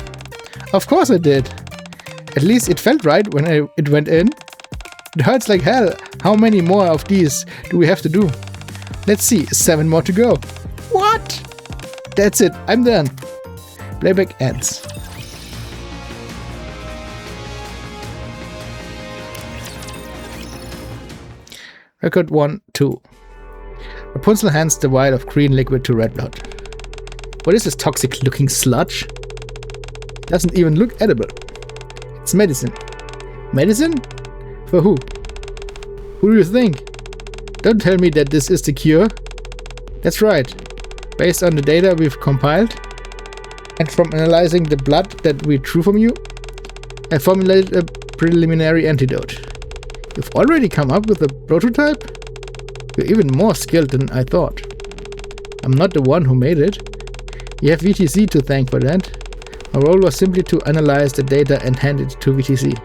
S1: Of course I did. At least it felt right when it went in. It hurts like hell. How many more of these do we have to do? Let's see, 7 more to go. What? That's it, I'm done. Playback ends. Record 1, 2. Rapunzel hands the vial of green liquid to Redwood. What is this toxic looking sludge? Doesn't even look edible. It's medicine. Medicine? For who? Who do you think? Don't tell me that this is the cure. That's right. Based on the data we've compiled, and from analyzing the blood that we drew from you, I formulated a preliminary antidote. You've already come up with a prototype? You're even more skilled than I thought. I'm not the one who made it. You have VTC to thank for that. My role was simply to analyze the data and hand it to VTC.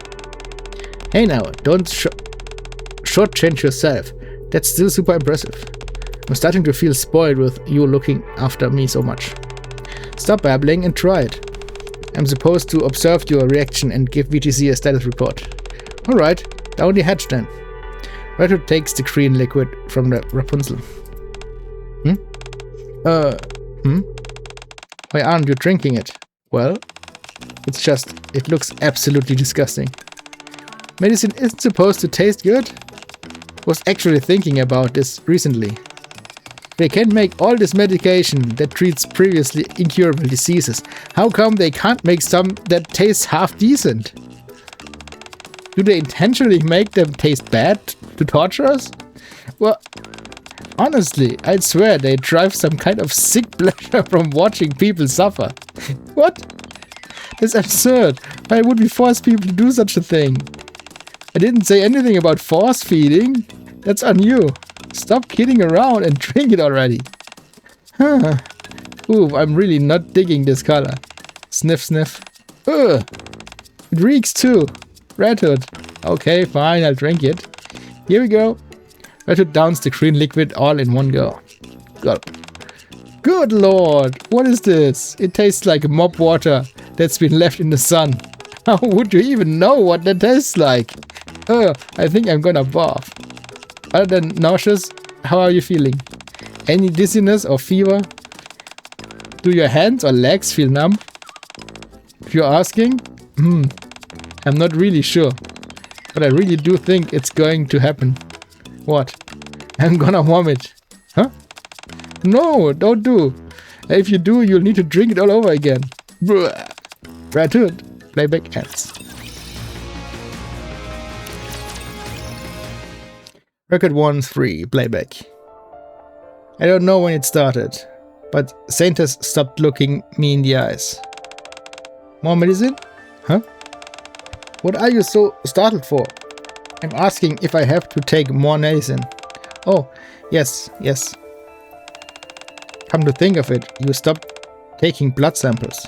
S1: Hey now, don't shortchange yourself. That's still super impressive. I'm starting to feel spoiled with you looking after me so much. Stop babbling and try it. I'm supposed to observe your reaction and give VTC a status report. Alright, down the hatch then. Redwood takes the green liquid from the Rapunzel. Why aren't you drinking it? Well, it's just, it looks absolutely disgusting. Medicine isn't supposed to taste good? Was actually thinking about this recently. They can make all this medication that treats previously incurable diseases. How come they can't make some that tastes half decent? Do they intentionally make them taste bad to torture us? Well, honestly, I'd swear they derive some kind of sick pleasure from watching people suffer. What? That's absurd. Why would we force people to do such a thing? I didn't say anything about force feeding. That's on you. Stop kidding around and drink it already. Huh. Ooh, I'm really not digging this color. Sniff, sniff. Ugh. It reeks too. Redwood. Okay, fine, I'll drink it. Here we go. Redwood downs the green liquid all in one go. Gulp. Good lord, what is this? It tastes like mop water that's been left in the sun. How would you even know what that tastes like? I think I'm gonna barf. Other than nauseous, how are you feeling? Any dizziness or fever? Do your hands or legs feel numb? If you're asking, I'm not really sure. But I really do think it's going to happen. What? I'm gonna vomit. Huh? No, don't do. If you do, you'll need to drink it all over again. Redwood. Playback ends. Record 1-3, playback. I don't know when it started, but Saintus stopped looking me in the eyes. More medicine? Huh? What are you so startled for? I'm asking if I have to take more medicine. Oh, yes. Come to think of it, you stopped taking blood samples.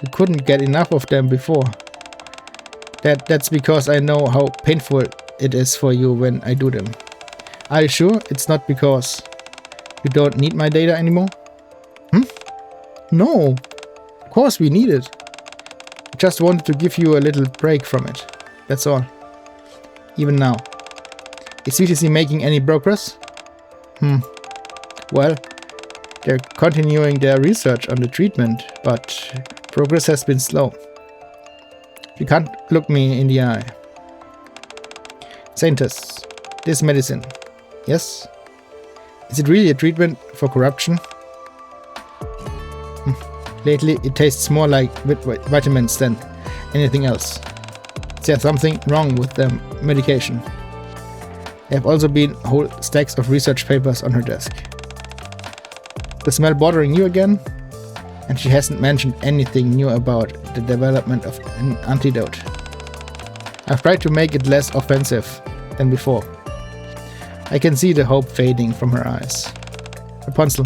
S1: You couldn't get enough of them before. That's because I know how painful it is for you when I do them. Are you sure it's not because you don't need my data anymore? No. course we need it. I just wanted to give you a little break from it. That's all. Even now. Is VTC making any progress? Well, they're continuing their research on the treatment, but progress has been slow. You can't look me in the eye. Saintus, this medicine. Yes? Is it really a treatment for corruption? Lately, it tastes more like vitamins than anything else. Is there something wrong with the medication? There have also been whole stacks of research papers on her desk. The smell bothering you again? And she hasn't mentioned anything new about the development of an antidote. I've tried to make it less offensive than before. I can see the hope fading from her eyes. Rapunzel,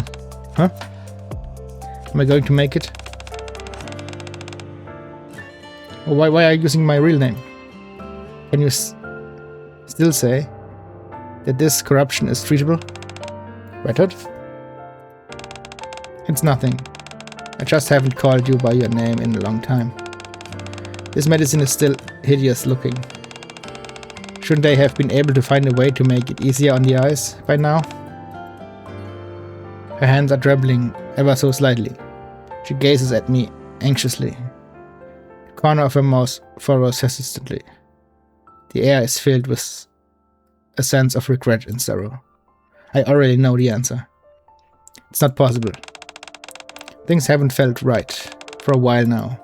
S1: huh? Am I going to make it? Oh, why are you using my real name? Can you still say that this corruption is treatable? Red Hood? It's nothing. I just haven't called you by your name in a long time. This medicine is still hideous looking. Shouldn't they have been able to find a way to make it easier on the eyes by now? Her hands are trembling ever so slightly. She gazes at me anxiously. The corner of her mouth furrows hesitantly. The air is filled with a sense of regret and sorrow. I already know the answer. It's not possible. Things haven't felt right for a while now.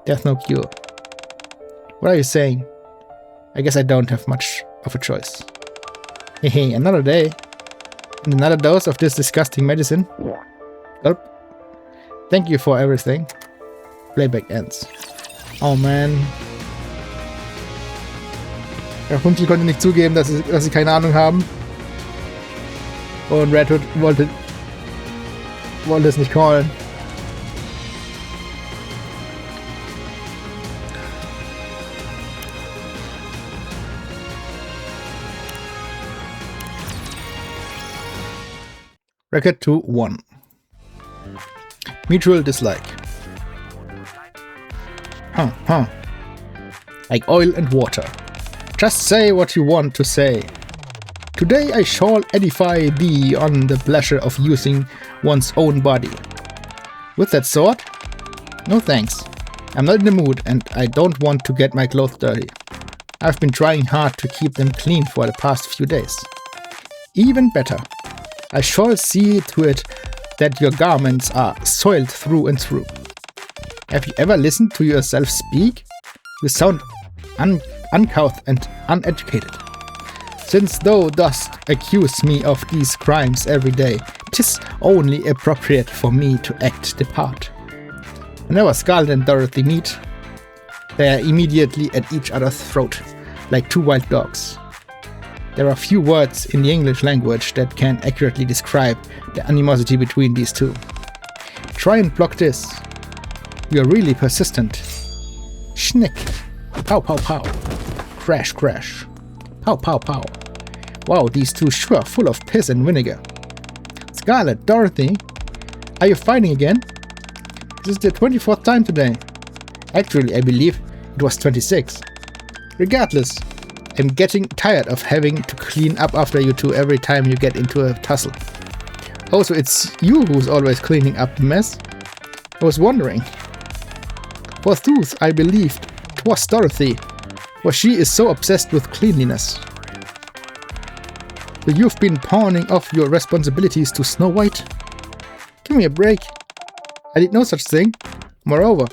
S1: There's no cure. What are you saying? I guess I don't have much of a choice. Hey, another day. And another dose of this disgusting medicine. Gulp. Thank you for everything. Playback ends. Oh man. Rapunzel konnte nicht zugeben, dass sie keine Ahnung haben. Und Red Hood wollte es nicht callen. Record 2-1. Mutual dislike. Like oil and water. Just say what you want to say. Today I shall edify thee on the pleasure of using one's own body. With that sword? No thanks. I'm not in the mood and I don't want to get my clothes dirty. I've been trying hard to keep them clean for the past few days. Even better. I shall see to it that your garments are soiled through and through. Have you ever listened to yourself speak? You sound uncouth and uneducated. Since thou dost accuse me of these crimes every day, 'tis only appropriate for me to act the part. Whenever Scarlet and Dorothy meet, they are immediately at each other's throat, like two wild dogs. There are few words in the English language that can accurately describe the animosity between these two. Try and block this. You are really persistent. Schnick. Pow pow pow. Crash crash. Pow pow pow. Wow, these two sure are full of piss and vinegar. Scarlet, Dorothy, are you fighting again? This is the 24th time today. Actually, I believe it was 26. Regardless, I'm getting tired of having to clean up after you two every time you get into a tussle. Also, it's you who's always cleaning up the mess. I was wondering. Forsooth, I believed 'twas Dorothy, for she is so obsessed with cleanliness. So you've been pawning off your responsibilities to Snow White? Give me a break. I did no such thing. Moreover,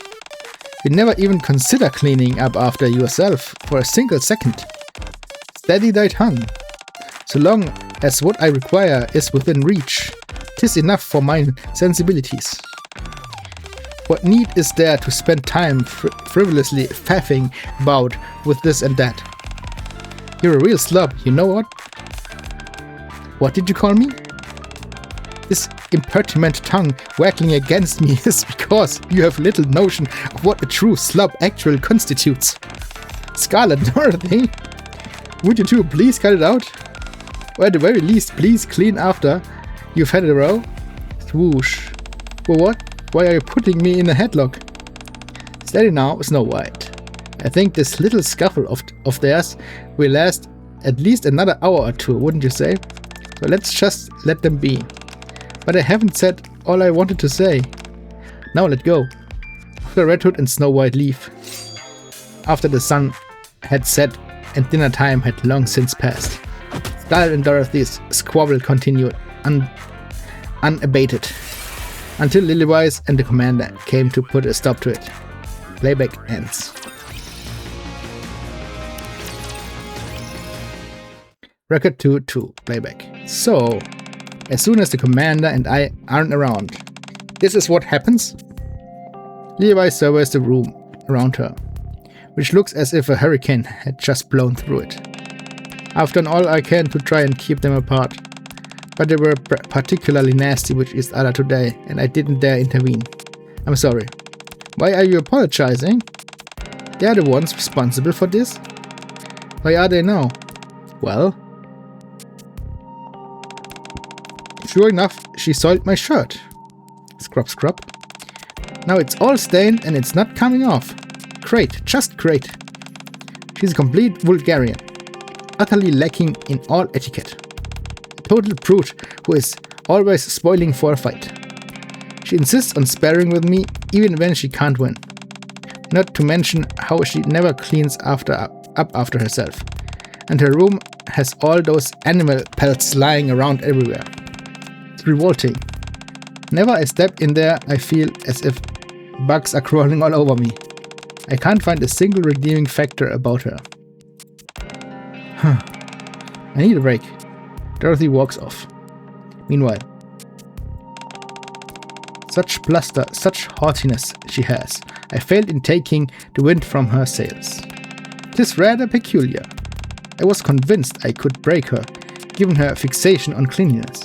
S1: you never even consider cleaning up after yourself for a single second. Steady thy tongue. So long as what I require is within reach, 'tis enough for my sensibilities. What need is there to spend time frivolously faffing about with this and that? You're a real slub, you know what? What did you call me? This impertinent tongue waggling against me is because you have little notion of what a true slub actually constitutes. Scarlet Dorothy, would you two please cut it out? Or at the very least, please clean after you've had a row? Swoosh. What? Why are you putting me in a headlock? Steady now, Snow White. I think this little scuffle of theirs will last at least another hour or two, wouldn't you say? So let's just let them be. But I haven't said all I wanted to say. Now let go. After Red Hood and Snow White leave. After the sun had set and dinner time had long since passed. Scarlet and Dorothy's squabble continued unabated. Until Lilywise and the commander came to put a stop to it. Playback ends. Record 2-2. Playback. So, as soon as the commander and I aren't around, this is what happens? Lilywise surveys the room around her, which looks as if a hurricane had just blown through it. I've done all I can to try and keep them apart, but they were particularly nasty with each other today, and I didn't dare intervene. I'm sorry. Why are you apologizing? They are the ones responsible for this? Why are they now? Well, sure enough, she soiled my shirt. Scrub, scrub. Now it's all stained and it's not coming off. Great, just great. She's a complete vulgarian, utterly lacking in all etiquette. A total brute who is always spoiling for a fight. She insists on sparring with me even when she can't win. Not to mention how she never cleans up after herself. And her room has all those animal pelts lying around everywhere. It's revolting. Whenever I step in there, I feel as if bugs are crawling all over me. I can't find a single redeeming factor about her. I need a break. Dorothy walks off. Meanwhile, such bluster, such haughtiness she has. I failed in taking the wind from her sails. 'Tis rather peculiar. I was convinced I could break her, given her fixation on cleanliness.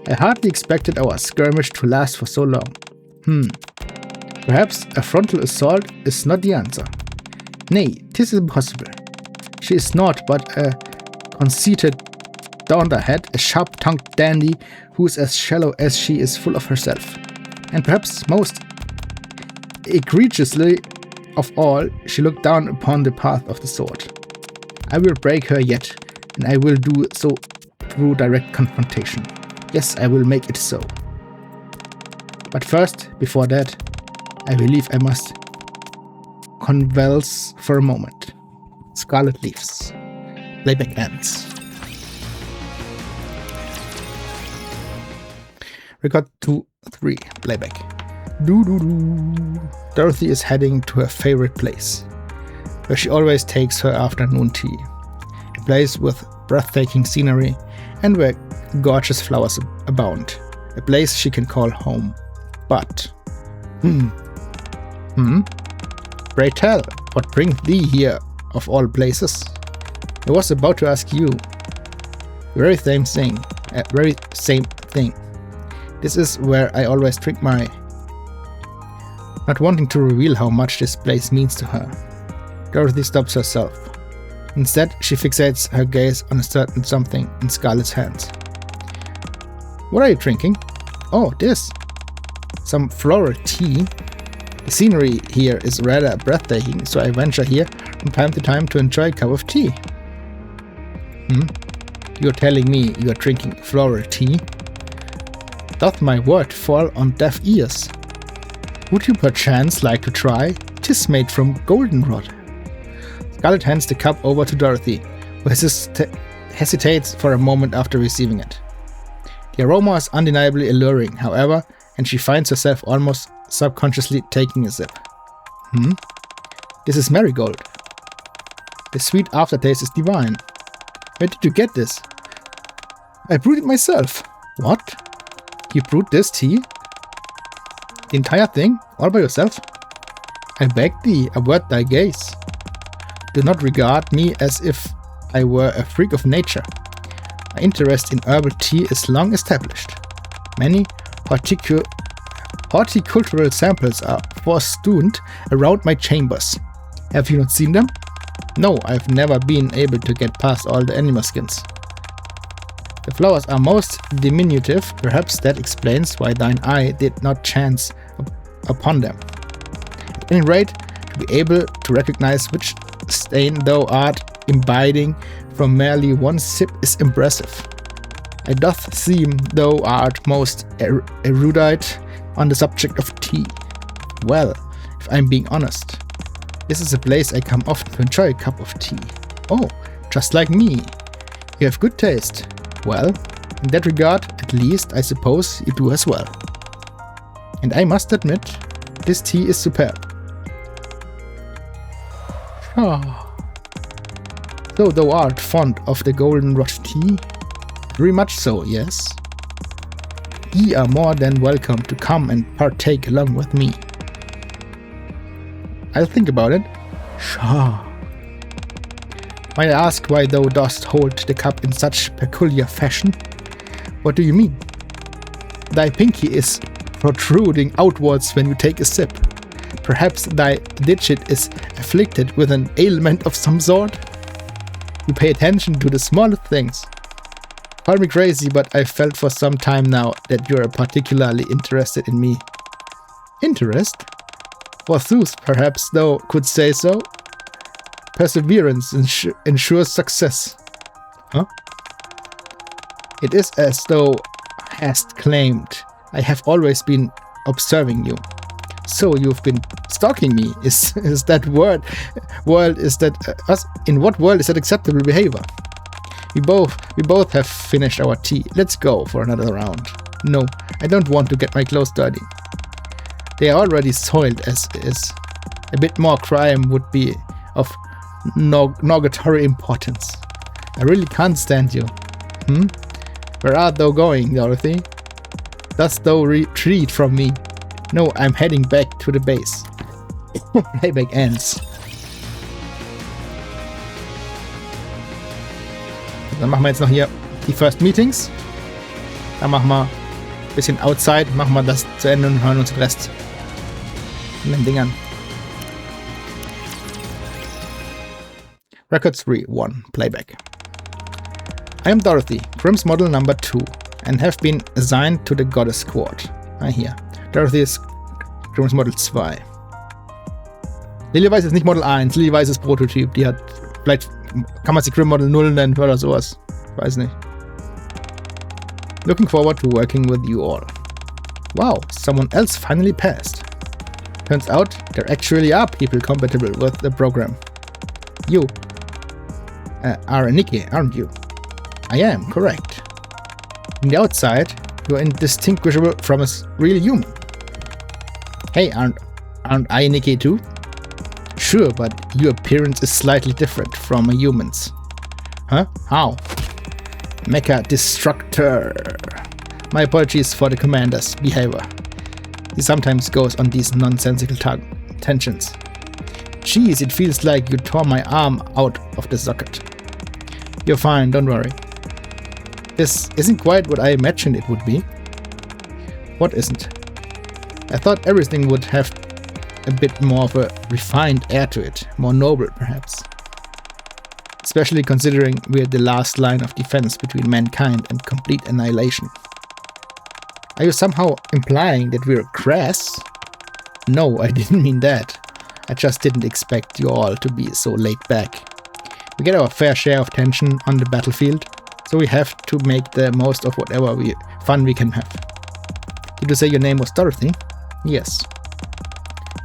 S1: I hardly expected our skirmish to last for so long. Perhaps a frontal assault is not the answer. Nay, 'tis impossible. She is naught but a conceited dunderhead, a sharp-tongued dandy who is as shallow as she is full of herself. And perhaps most egregiously of all, she looked down upon the path of the sword. I will break her yet, and I will do so through direct confrontation. Yes, I will make it so. But first, before that, I believe I must convulse for a moment. Scarlet leaves. Playback ends. Record 2-3. Playback. Dorothy is heading to her favorite place, where she always takes her afternoon tea. A place with breathtaking scenery and where gorgeous flowers abound. A place she can call home. But... Pray tell, what brings thee here, of all places? I was about to ask you. The very same thing. This is where I always drink my... Not wanting to reveal how much this place means to her, Dorothy stops herself. Instead, she fixates her gaze on a certain something in Scarlet's hands. What are you drinking? Oh, this. Some floral tea. The scenery here is rather breathtaking, so I venture here from time to time to enjoy a cup of tea. You're telling me you're drinking floral tea? Doth my word fall on deaf ears? Would you perchance like to try? 'Tis made from goldenrod. Scarlet hands the cup over to Dorothy, who hesitates for a moment after receiving it. The aroma is undeniably alluring, however, and she finds herself almost subconsciously taking a sip. This is marigold. The sweet aftertaste is divine. Where did you get this? I brewed it myself. What? You brewed this tea? The entire thing? All by yourself? I beg thee, avert thy gaze. Do not regard me as if I were a freak of nature. My interest in herbal tea is long established. Many horticultural samples are festooned around my chambers. Have you not seen them? No, I've never been able to get past all the animal skins. The flowers are most diminutive, perhaps that explains why thine eye did not chance upon them. At any rate, to be able to recognize which stain thou art imbibing from merely one sip is impressive. It doth seem thou art most erudite on the subject of tea. Well, if I'm being honest, this is a place I come often to enjoy a cup of tea. Oh, just like me. You have good taste. Well, in that regard, at least, I suppose you do as well. And I must admit, this tea is superb. So thou art fond of the golden-rod tea? Very much so, yes. Ye are more than welcome to come and partake along with me. I'll think about it. Sure. Might I ask why thou dost hold the cup in such peculiar fashion? What do you mean? Thy pinky is protruding outwards when you take a sip. Perhaps thy digit is afflicted with an ailment of some sort? You pay attention to the smallest things. Call me crazy, but I've felt for some time now that you're particularly interested in me. Interest? Forsooth, perhaps thou could say so. Perseverance ensures success. Huh? It is as thou hast claimed. I have always been observing you. So you've been stalking me. Is that in what world is that acceptable behavior? We both have finished our tea. Let's go for another round. No, I don't want to get my clothes dirty. They are already soiled as is. A bit more crime would be of nugatory importance. I really can't stand you. Where art thou going, Dorothy? Dost thou retreat from me? No, I'm heading back to the base. Playback ends. Dann machen wir jetzt noch hier die First Meetings. Dann machen wir ein bisschen Outside, machen wir das zu Ende und hören uns den Rest von den Dingern. Record 3, 1, Playback. I am Dorothy, Grimm's model number 2, and have been assigned to the Goddess Squad. Hier. Dorothy ist Grimm's Model 2. Lily Weiß ist nicht Model 1, Lily Weiß ist Prototyp. Die hat, vielleicht kann man sie Grimm Model 0 nennen oder sowas. Ich weiß nicht. Looking forward to working with you all. Wow, someone else finally passed. Turns out there actually are people compatible with the program. You are a Nikke, aren't you? I am, correct. On the outside, you are indistinguishable from a real human. Hey, aren't I Nikke too? Sure, but your appearance is slightly different from a human's. Huh? How? Mecha Destructor. My apologies for the commander's behavior. He sometimes goes on these nonsensical tangents. Jeez, it feels like you tore my arm out of the socket. You're fine, don't worry. This isn't quite what I imagined it would be. What isn't? I thought everything would have a bit more of a refined air to it, more noble perhaps. Especially considering we're the last line of defense between mankind and complete annihilation. Are you somehow implying that we're crass? No, I didn't mean that. I just didn't expect you all to be so laid back. We get our fair share of tension on the battlefield, so we have to make the most of whatever fun we can have. Did you say your name was Dorothy? Yes.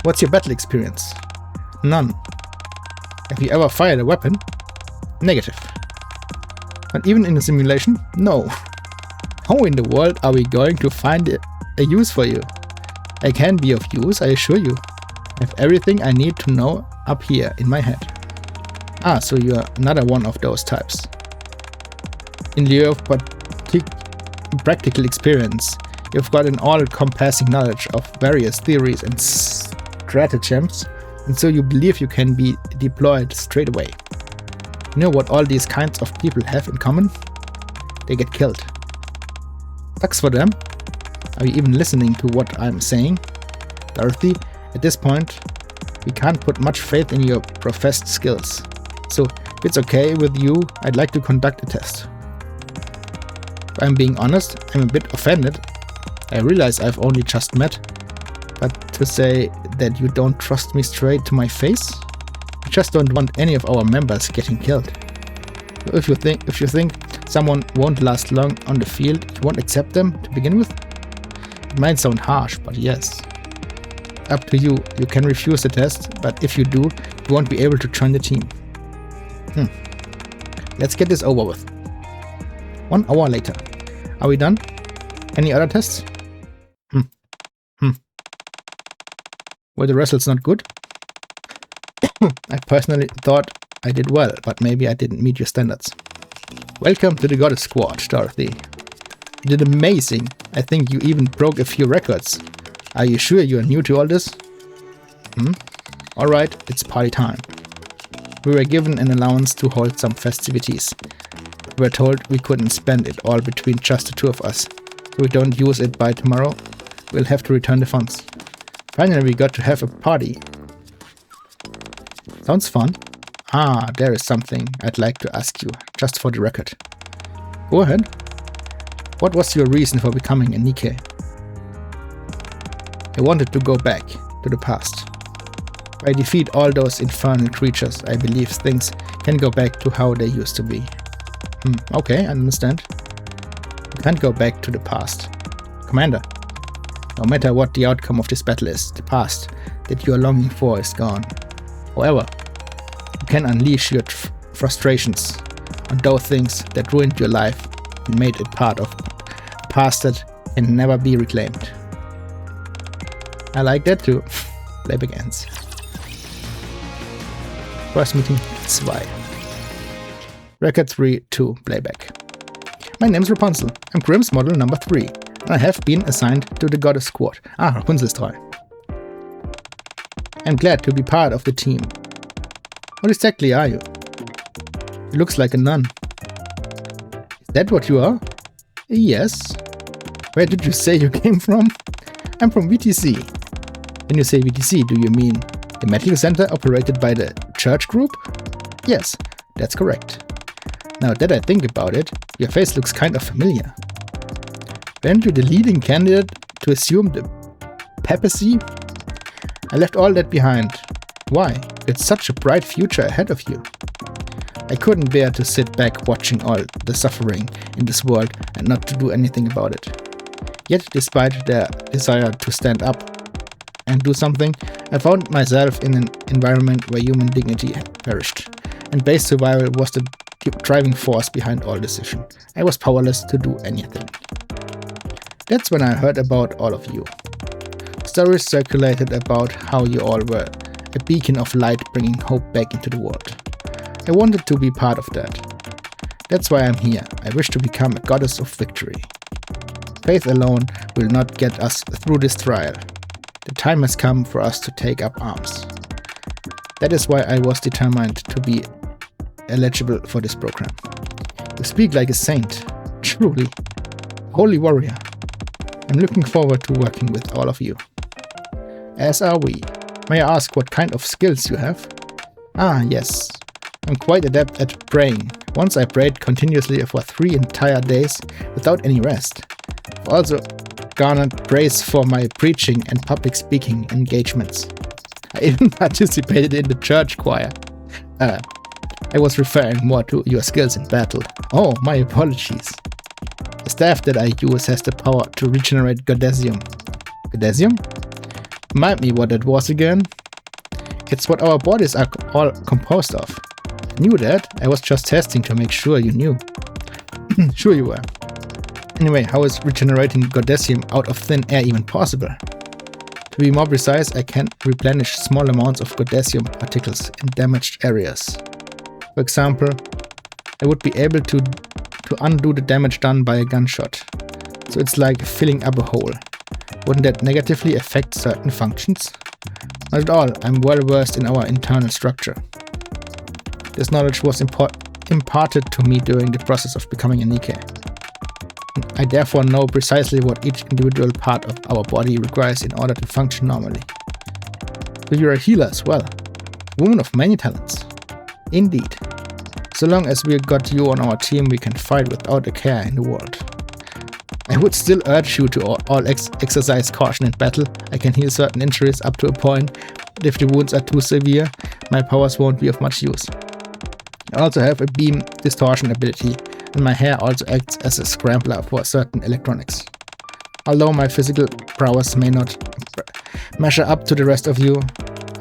S1: What's your battle experience? None. Have you ever fired a weapon? Negative. Not even in a simulation? No. How in the world are we going to find a use for you? I can be of use, I assure you. I have everything I need to know up here in my head. Ah, so you are another one of those types. In lieu of practical experience, you've got an all-encompassing knowledge of various theories and stratagems, and so you believe you can be deployed straight away. You know what all these kinds of people have in common? They get killed. Sucks for them. Are you even listening to what I'm saying? Dorothy, at this point, we can't put much faith in your professed skills. So, if it's okay with you, I'd like to conduct a test. If I'm being honest, I'm a bit offended. I realize I've only just met, But to say that you don't trust me straight to my face? I just don't want any of our members getting killed. If you think someone won't last long on the field, you won't accept them to begin with? It might sound harsh, but yes. Up to you. You can refuse the test, but if you do, you won't be able to join the team. Let's get this over with. 1 hour later. Are we done? Any other tests? Were the results not good? I personally thought I did well, but maybe I didn't meet your standards. Welcome to the Goddess Squad, Dorothy. You did amazing. I think you even broke a few records. Are you sure you are new to all this? Alright, it's party time. We were given an allowance to hold some festivities. We were told we couldn't spend it all between just the two of us. If we don't use it by tomorrow, we'll have to return the funds. Finally, we got to have a party. Sounds fun. There is something I'd like to ask you, just for the record. Go ahead. What was your reason for becoming a Nikke? I wanted to go back to the past. If I defeat all those infernal creatures, I believe things can go back to how they used to be. Okay, I understand. You can't go back to the past. Commander, no matter what the outcome of this battle is, the past that you are longing for is gone. However, you can unleash your frustrations on those things that ruined your life and made it part of a past that can never be reclaimed. I like that too. Playback ends. First meeting 2. Record 3-2 playback. My name's Rapunzel. I'm Grimm's model number 3, and I have been assigned to the Goddess Squad. Rapunzel ist 3. I'm glad to be part of the team. What exactly are you? You looks like a nun. Is that what you are? Yes. Where did you say you came from? I'm from VTC. When you say VTC, do you mean the medical center operated by the church group? Yes, that's correct. Now that I think about it, your face looks kind of familiar. Weren't you the leading candidate to assume the papacy? I left all that behind. Why? It's such a bright future ahead of you. I couldn't bear to sit back watching all the suffering in this world and not to do anything about it. Yet, despite their desire to stand up and do something, I found myself in an environment where human dignity perished, and base survival was the driving force behind all decision. I was powerless to do anything. That's when I heard about all of you. Stories circulated about how you all were a beacon of light bringing hope back into the world. I wanted to be part of that. That's why I'm here. I wish to become a goddess of victory. Faith alone will not get us through this trial. The time has come for us to take up arms. That is why I was determined to be eligible for this program. You speak like a saint, truly. Holy warrior. I'm looking forward to working with all of you. As are we. May I ask what kind of skills you have? Yes. I'm quite adept at praying. Once I prayed continuously for 3 entire days without any rest. I've also garnered praise for my preaching and public speaking engagements. I even participated in the church choir. I was referring more to your skills in battle. Oh, my apologies. The staff that I use has the power to regenerate Goddesium. Goddesium? Remind me what that was again? It's what our bodies are all composed of. I knew that. I was just testing to make sure you knew. Sure you were. Anyway, how is regenerating Goddesium out of thin air even possible? To be more precise, I can replenish small amounts of Goddesium particles in damaged areas. For example, I would be able to undo the damage done by a gunshot. So it's like filling up a hole. Wouldn't that negatively affect certain functions? Not at all. I'm well versed in our internal structure. This knowledge was imparted to me during the process of becoming a Nikke. I therefore know precisely what each individual part of our body requires in order to function normally. So you're a healer as well. A woman of many talents. Indeed. So long as we got you on our team, we can fight without a care in the world. I would still urge you to all exercise caution in battle. I can heal certain injuries up to a point, but if the wounds are too severe, my powers won't be of much use. I also have a beam distortion ability, and my hair also acts as a scrambler for certain electronics. Although my physical prowess may not measure up to the rest of you,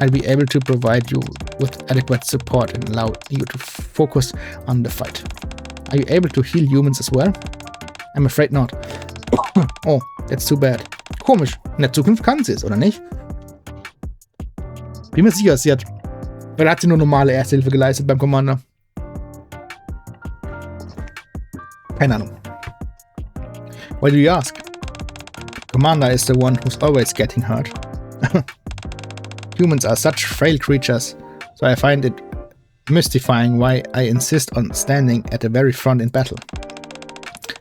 S1: I'll be able to provide you with adequate support and allow you to focus on the fight. Are you able to heal humans as well? I'm afraid not. Oh, that's too bad. Komisch. In der Zukunft kann sie es, oder nicht? Bin mir sicher, sie hat... Weil hat sie nur normale Ersthilfe geleistet beim Commander. Keine Ahnung. Why do you ask? Commander is the one who's always getting hurt. Humans are such frail creatures, so I find it mystifying why I insist on standing at the very front in battle.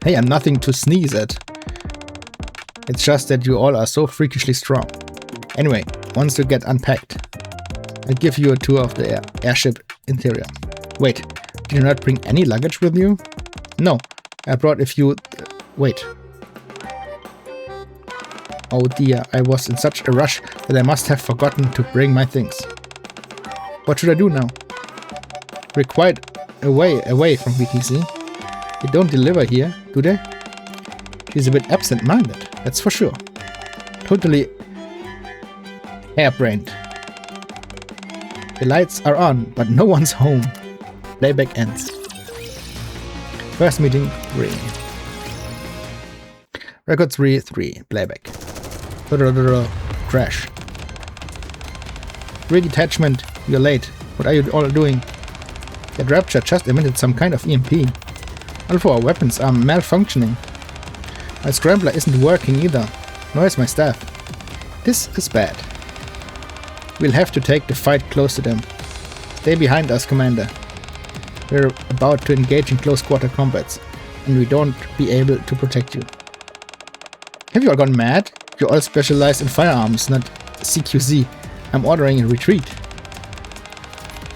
S1: Hey, I'm nothing to sneeze at. It's just that you all are so freakishly strong. Anyway, once you get unpacked, I'll give you a tour of the airship interior. Wait, did you not bring any luggage with you? No, I brought a few... wait. Oh dear, I was in such a rush that I must have forgotten to bring my things. What should I do now? We're quite away from VTC. They don't deliver here, do they? She's a bit absent-minded, that's for sure. Totally harebrained. The lights are on, but no one's home. Playback ends. First meeting 3. Record 3, playback. Crash. Redetachment, you're late. What are you all doing? That Rapture just emitted some kind of EMP. All of our weapons are malfunctioning. My scrambler isn't working either, nor is my staff. This is bad. We'll have to take the fight close to them. Stay behind us, Commander. We're about to engage in close quarter combats, and we don't be able to protect you. Have you all gone mad? You all specialize in firearms, not CQC. I'm ordering a retreat.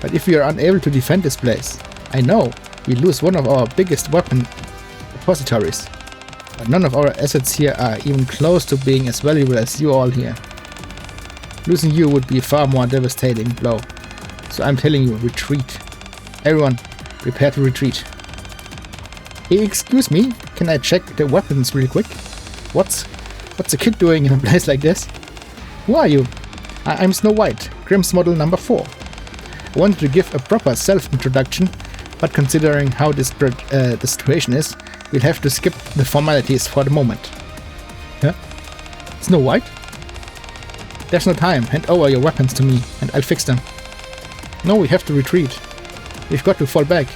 S1: But if we are unable to defend this place, I know we lose one of our biggest weapon repositories. But none of our assets here are even close to being as valuable as you all here. Losing you would be a far more devastating blow. So I'm telling you, retreat. Everyone, prepare to retreat. Hey, excuse me, can I check the weapons real quick? What's a kid doing in a place like this? Who are you? I'm Snow White, Grimm's model number 4. I wanted to give a proper self-introduction, but considering how desperate the situation is, we'll have to skip the formalities for the moment. Huh? Snow White? There's no time. Hand over your weapons to me, and I'll fix them. No, we have to retreat. We've got to fall back.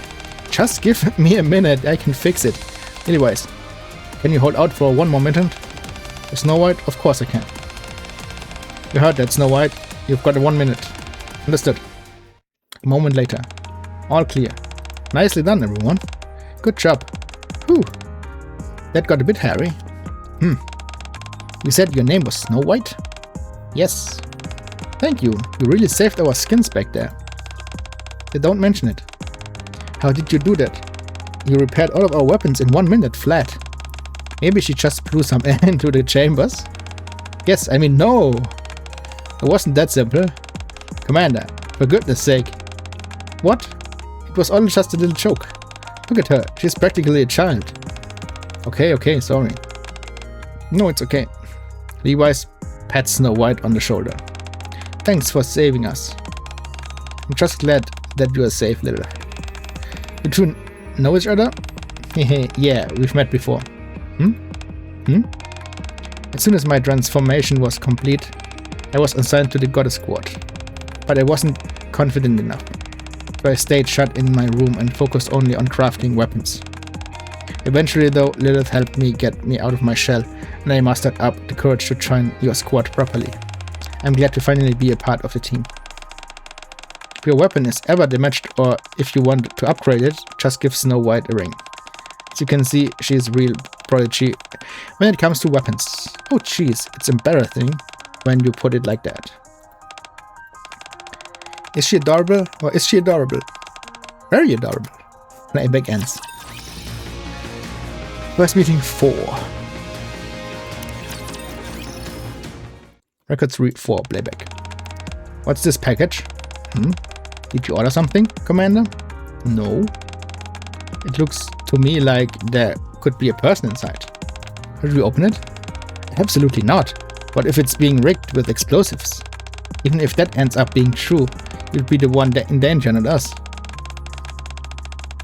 S1: Just give me a minute, I can fix it. Anyways, can you hold out for one more minute? Snow White? Of course I can. You heard that, Snow White. You've got 1 minute. Understood. A moment later. All clear. Nicely done, everyone. Good job. Whew. That got a bit hairy. You said your name was Snow White? Yes. Thank you. You really saved our skins back there. They don't mention it. How did you do that? You repaired all of our weapons in 1 minute flat. Maybe she just blew some air into the chambers? Yes, I mean, no. It wasn't that simple. Commander, for goodness sake. What? It was all just a little joke. Look at her. She's practically a child. Okay, sorry. No, it's okay. Levi's pats Snow White on the shoulder. Thanks for saving us. I'm just glad that you are safe, little. You two know each other? Yeah, we've met before. As soon as my transformation was complete, I was assigned to the Goddess Squad. But I wasn't confident enough. So I stayed shut in my room and focused only on crafting weapons. Eventually though, Lilith helped me get me out of my shell, and I mustered up the courage to join your squad properly. I'm glad to finally be a part of the team. If your weapon is ever damaged or if you want to upgrade it, just give Snow White a ring. As you can see, she is a real prodigy when it comes to weapons. Oh jeez, it's embarrassing when you put it like that. Is she adorable or is she adorable? Very adorable. Playback ends. First meeting 4. Record 3-4 playback. What's this package? Did you order something, Commander? No. It looks to me like there could be a person inside. Should we open it? Absolutely not. What if it's being rigged with explosives? Even if that ends up being true, you'll be the one in danger, not us.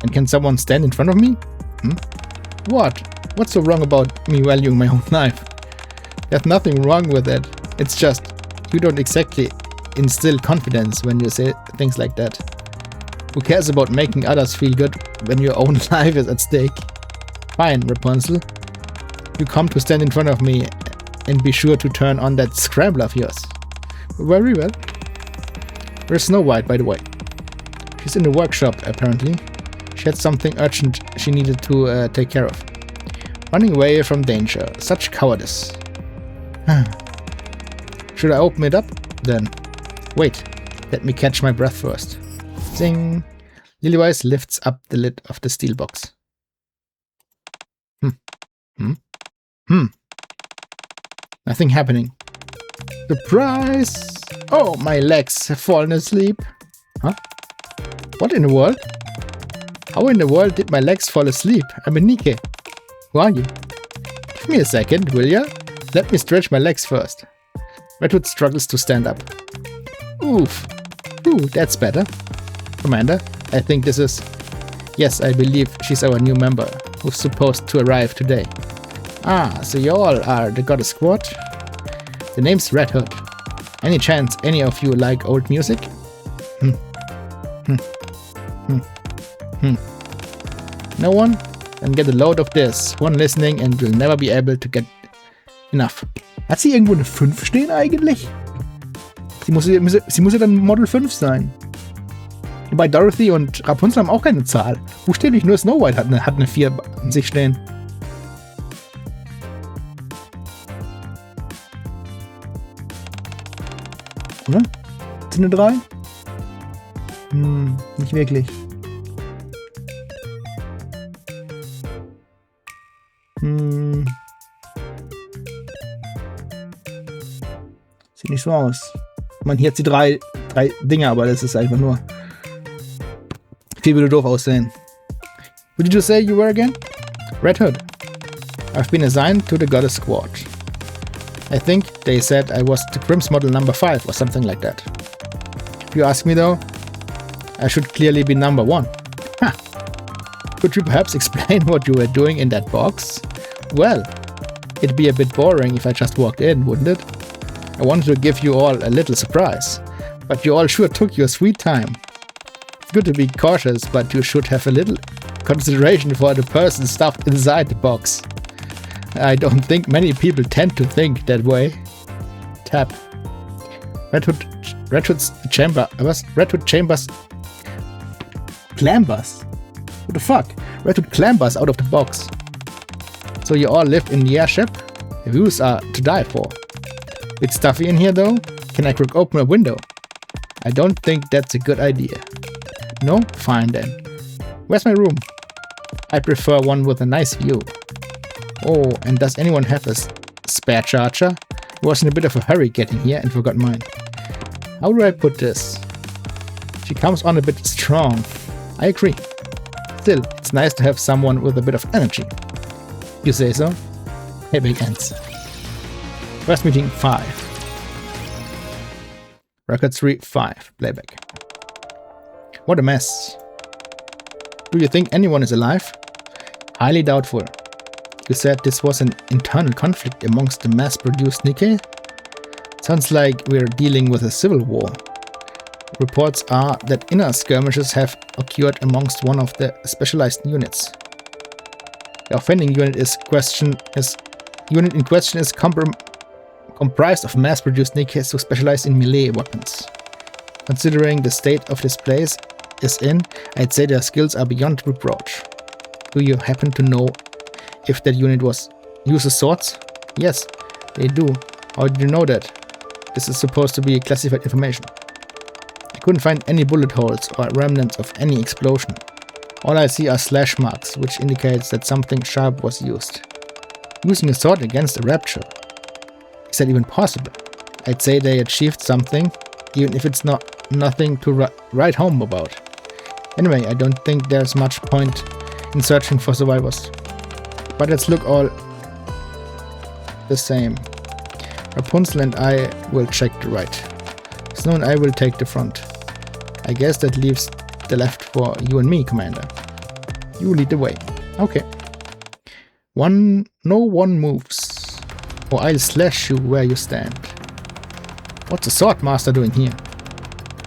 S1: And can someone stand in front of me? What? What's so wrong about me valuing my own life? There's nothing wrong with it. It's just, you don't exactly instill confidence when you say things like that. Who cares about making others feel good when your own life is at stake? Fine, Rapunzel. You come to stand in front of me and be sure to turn on that scrambler of yours. Very well. Where's Snow White, by the way? She's in the workshop, apparently. She had something urgent she needed to take care of. Running away from danger. Such cowardice. Should I open it up? Then. Wait. Let me catch my breath first. Zing. Lillywise lifts up the lid of the steel box. Nothing happening. Surprise! Oh, my legs have fallen asleep. Huh? What in the world? How in the world did my legs fall asleep? I'm a Nikke. Who are you? Give me a second, will ya? Let me stretch my legs first. Redwood struggles to stand up. Oof. Ooh, that's better. Commander, I think this is... Yes, I believe she's our new member, who's supposed to arrive today. Ah, so you all are the Goddess Squad? The name's Red Hood. Any chance any of you like old music? No one? Then get a load of this. One listening and will never be able to get enough. Hat sie irgendwo eine 5 stehen eigentlich? Sie muss ja dann Model 5 sein. Wobei Dorothy und Rapunzel haben auch keine Zahl. Buchstäblich nur Snow White hat eine 4 an sich stehen. Oder? Sind eine 3? Nicht wirklich. Sieht nicht so aus. Ich meine, hier hat sie drei Dinge, aber das ist einfach nur... Viel würde doof aussehen. What did you say you were again? Red Hood. I've been assigned to the Goddess Squad. I think they said I was the Grimm's model number 5 or something like that. If you ask me though, I should clearly be number 1. Huh. Could you perhaps explain what you were doing in that box? Well, it'd be a bit boring if I just walked in, wouldn't it? I wanted to give you all a little surprise, but you all sure took your sweet time. It's good to be cautious, but you should have a little consideration for the person stuffed inside the box. I don't think many people tend to think that way. Tap. Red Hood's chamber. Was? Red Hood chambers. Clambers? What the fuck? Red Hood clambers out of the box. So you all live in the airship? The views are to die for. Bit stuffy in here though. Can I crack open a window? I don't think that's a good idea. No? Fine then. Where's my room? I prefer one with a nice view. Oh, and does anyone have a spare charger? I was in a bit of a hurry getting here and forgot mine. How do I put this? She comes on a bit strong. I agree. Still, it's nice to have someone with a bit of energy. You say so? Hey, big ends. First meeting 5. Record 3-5. Playback. What a mess. Do you think anyone is alive? Highly doubtful. You said this was an internal conflict amongst the mass-produced Nikke? Sounds like we're dealing with a civil war. Reports are that inner skirmishes have occurred amongst one of the specialized units. The offending unit in question is comprised of mass-produced Nikke who specialize in melee weapons. Considering the state of this place is in, I'd say their skills are beyond reproach. Do you happen to know if that unit uses swords? Yes, they do. How did you know that? This is supposed to be classified information. I couldn't find any bullet holes or remnants of any explosion. All I see are slash marks, which indicates that something sharp was used. Using a sword against a rapture? Is that even possible? I'd say they achieved something, even if it's nothing to write home about. Anyway, I don't think there's much point in searching for survivors. But let's look all the same. Rapunzel and I will check the right. Snow and I will take the front. I guess that leaves the left for you and me, Commander. You lead the way. Okay. No one moves, or I'll slash you where you stand. What's the Sword Master doing here?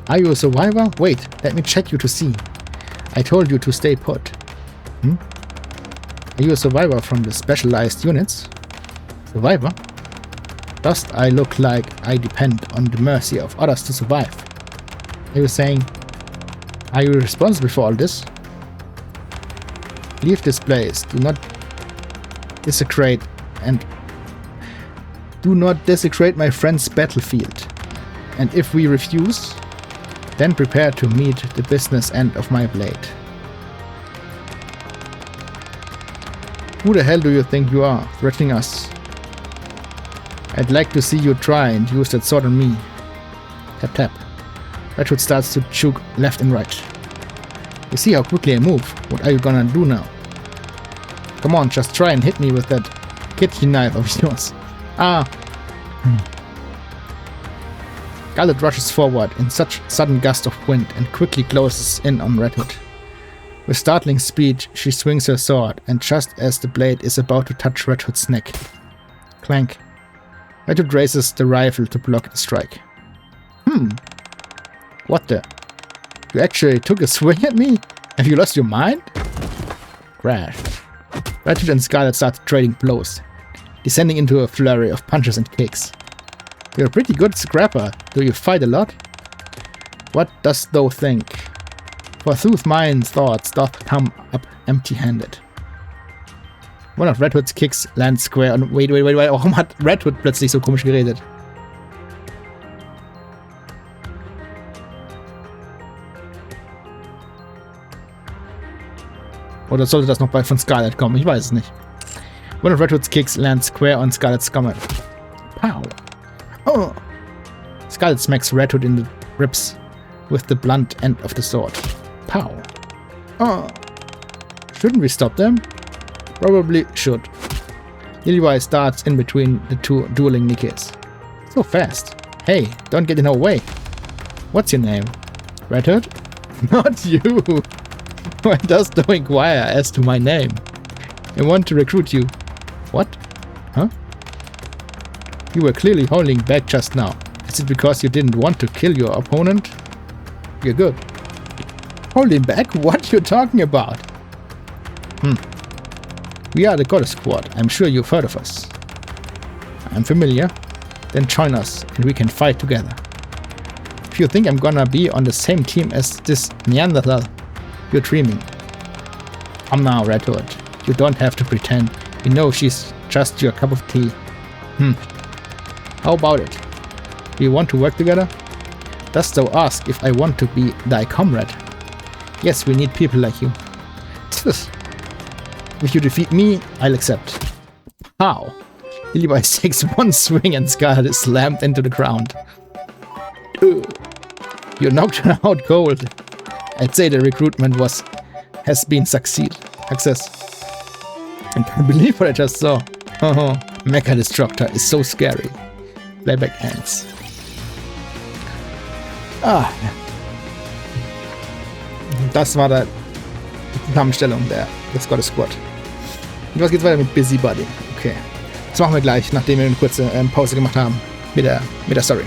S1: Are you a survivor? Wait, let me check you to see. I told you to stay put. Are you a survivor from the specialized units? Survivor? Does I look like I depend on the mercy of others to survive? Are you saying, are you responsible for all this? Leave this place. Do not desecrate my friend's battlefield. And if we refuse, then prepare to meet the business end of my blade. Who the hell do you think you are, threatening us? I'd like to see you try and use that sword on me. Tap tap. Redwood starts to juke left and right. You see how quickly I move. What are you gonna do now? Come on, just try and hit me with that kitchen knife of yours. Scarlet rushes forward in such sudden gust of wind and quickly closes in on Redwood. With startling speed, she swings her sword, and just as the blade is about to touch Redwood's neck. Clank. Redwood raises the rifle to block the strike. What the? You actually took a swing at me? Have you lost your mind? Crash. Redwood and Scarlet start trading blows, descending into a flurry of punches and kicks. You're a pretty good scrapper. Do you fight a lot? What dost thou think? Forsooth mine thoughts doth come up empty-handed. One of Redwoods kicks lands square on... Wait. Warum hat Redwood plötzlich so komisch geredet? Oder sollte das noch von Scarlet kommen? Ich weiß es nicht. One of Redwood's kicks lands square on Scarlet's stomach. Pow! Oh! Scarlet smacks Redwood in the ribs with the blunt end of the sword. Pow! Oh! Shouldn't we stop them? Probably should. Levi starts in between the two dueling Nikkes. So fast. Hey, don't get in our way. What's your name? Redwood? Not you! Why does thou inquire as to my name? I want to recruit you. What? Huh? You were clearly holding back just now. Is it because you didn't want to kill your opponent? You're good. Holding back? What you talking about? We are the Goddess Squad. I'm sure you've heard of us. I'm familiar. Then join us and we can fight together. If you think I'm gonna be on the same team as this Neanderthal, you're dreaming. Come now, Redwood. You don't have to pretend. You know she's just your cup of tea. How about it? Do you want to work together? Dost thou ask if I want to be thy comrade? Yes, we need people like you. If you defeat me, I'll accept. How? Levi takes one swing and Scarlet is slammed into the ground. You knocked her out cold. I'd say the recruitment has been success. I can't believe what I just saw. Oh, Mecha Destructor is so scary. Playback ends. Das war die Zusammenstellung des Goddess Squad. Und was geht's weiter mit Busybody? Okay. Das machen wir gleich, nachdem wir eine kurze Pause gemacht haben mit der Story.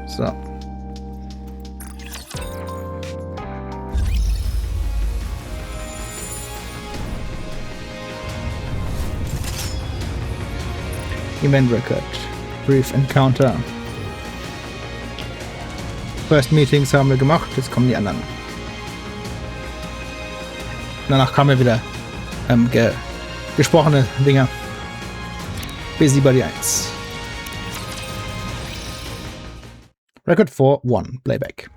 S1: So. Event Record. Brief Encounter. First Meetings haben wir gemacht, jetzt kommen die anderen. Danach kamen wieder gesprochene Dinger. Busybody 1. Record 4-1. Playback.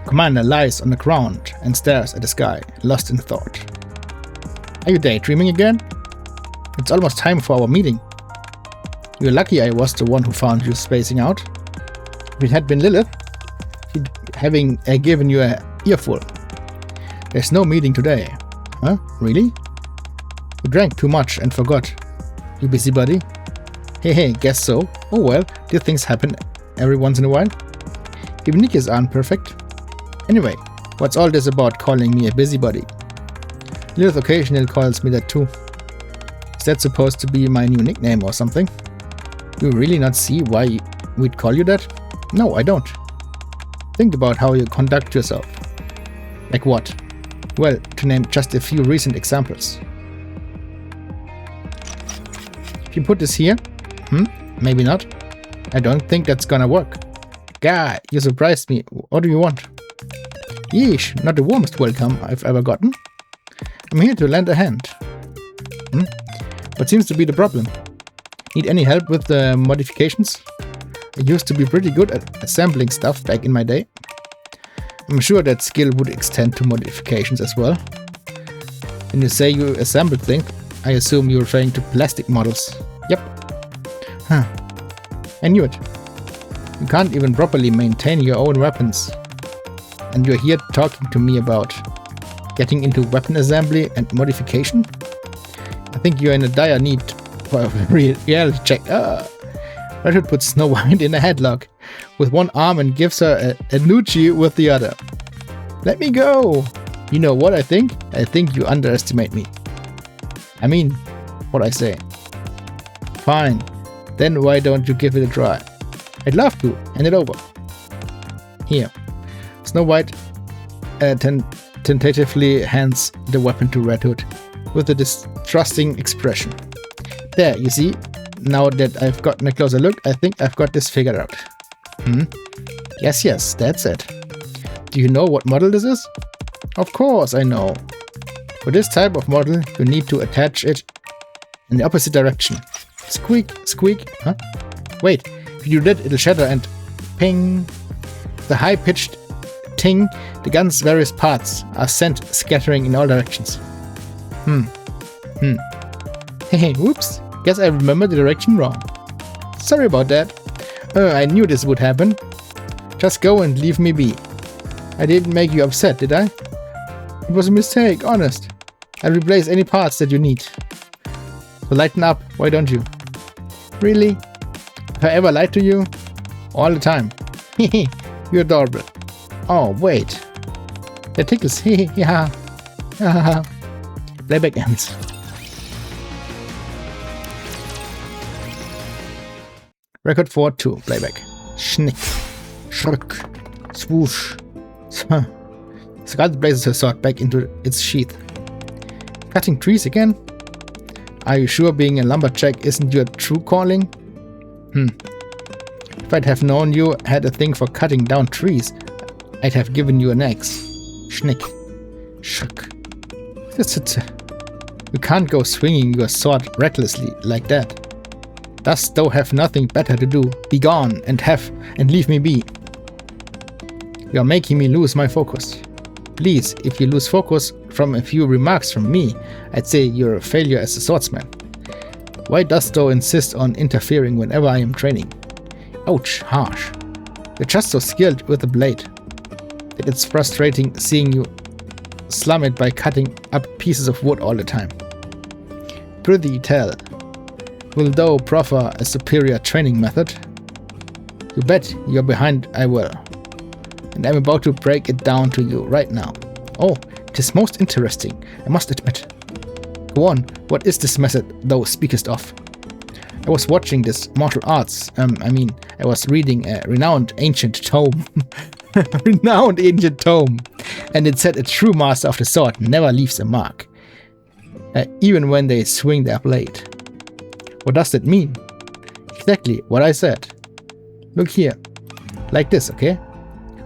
S1: Commander lies on the ground and stares at the sky, lost in thought. Are you daydreaming again? It's almost time for our meeting. You're lucky I was the one who found you spacing out. If it had been Lilith, she'd having given you a earful. There's no meeting today. Huh? Really? You drank too much and forgot. You busybody? Hey, guess so. Oh well, these things happen every once in a while. Even Nikke's aren't perfect. Anyway, what's all this about calling me a busybody? Lilith occasionally calls me that too. Is that supposed to be my new nickname or something? Do you really not see why we'd call you that? No, I don't. Think about how you conduct yourself. Like what? Well, to name just a few recent examples. If you put this here? Maybe not. I don't think that's gonna work. Gah, you surprised me. What do you want? Yeesh, not the warmest welcome I've ever gotten. I'm here to lend a hand. What seems to be the problem? Need any help with the modifications? I used to be pretty good at assembling stuff back in my day. I'm sure that skill would extend to modifications as well. When you say you assembled things, I assume you're referring to plastic models. Yep. Huh. I knew it. You can't even properly maintain your own weapons. And you're here talking to me about getting into weapon assembly and modification? I think you're in a dire need for a reality check. Richard puts Snow White in a headlock with one arm and gives her a noochie with the other. Let me go! You know what I think? I think you underestimate me. I mean, what I say. Fine. Then why don't you give it a try? I'd love to. Hand it over. Here. Snow White tentatively hands the weapon to Red Hood with a distrusting expression. There, you see? Now that I've gotten a closer look, I think I've got this figured out. Yes, that's it. Do you know what model this is? Of course I know. For this type of model, you need to attach it in the opposite direction. Squeak, squeak. Huh? Wait, if you do that, it'll shatter and ping. The high-pitched ting, the gun's various parts are sent scattering in all directions. Hey, whoops. Guess I remember the direction wrong. Sorry about that. I knew this would happen. Just go and leave me be. I didn't make you upset, did I? It was a mistake, honest. I'll replace any parts that you need. So lighten up, why don't you? Really? Have I ever lied to you? All the time. Hehe, you're adorable. Oh, wait. That tickles. Hehe, yeah. Playback ends. Record 4-2, playback. Schnick. Schruck. Swoosh. Scarlet places her sword back into its sheath. Cutting trees again? Are you sure being a lumberjack isn't your true calling? If I'd have known you had a thing for cutting down trees, I'd have given you an axe. Schnick. Shuck. You can't go swinging your sword recklessly like that. Thus thou have nothing better to do. Be gone and leave me be. You are making me lose my focus. Please, if you lose focus from a few remarks from me, I'd say you're a failure as a swordsman. Why dost thou insist on interfering whenever I am training? Ouch, harsh. You're just so skilled with the blade that it's frustrating seeing you slum it by cutting up pieces of wood all the time. Prithee tell, will thou proffer a superior training method? You bet you're behind I will. And I'm about to break it down to you right now. Oh, 'tis most interesting, I must admit. Go on, what is this method thou speakest of? I was watching this martial arts, I was reading a renowned ancient tome. Renowned ancient tome. And it said a true master of the sword never leaves a mark. Even when they swing their blade. What does that mean? Exactly what I said. Look here. Like this, okay?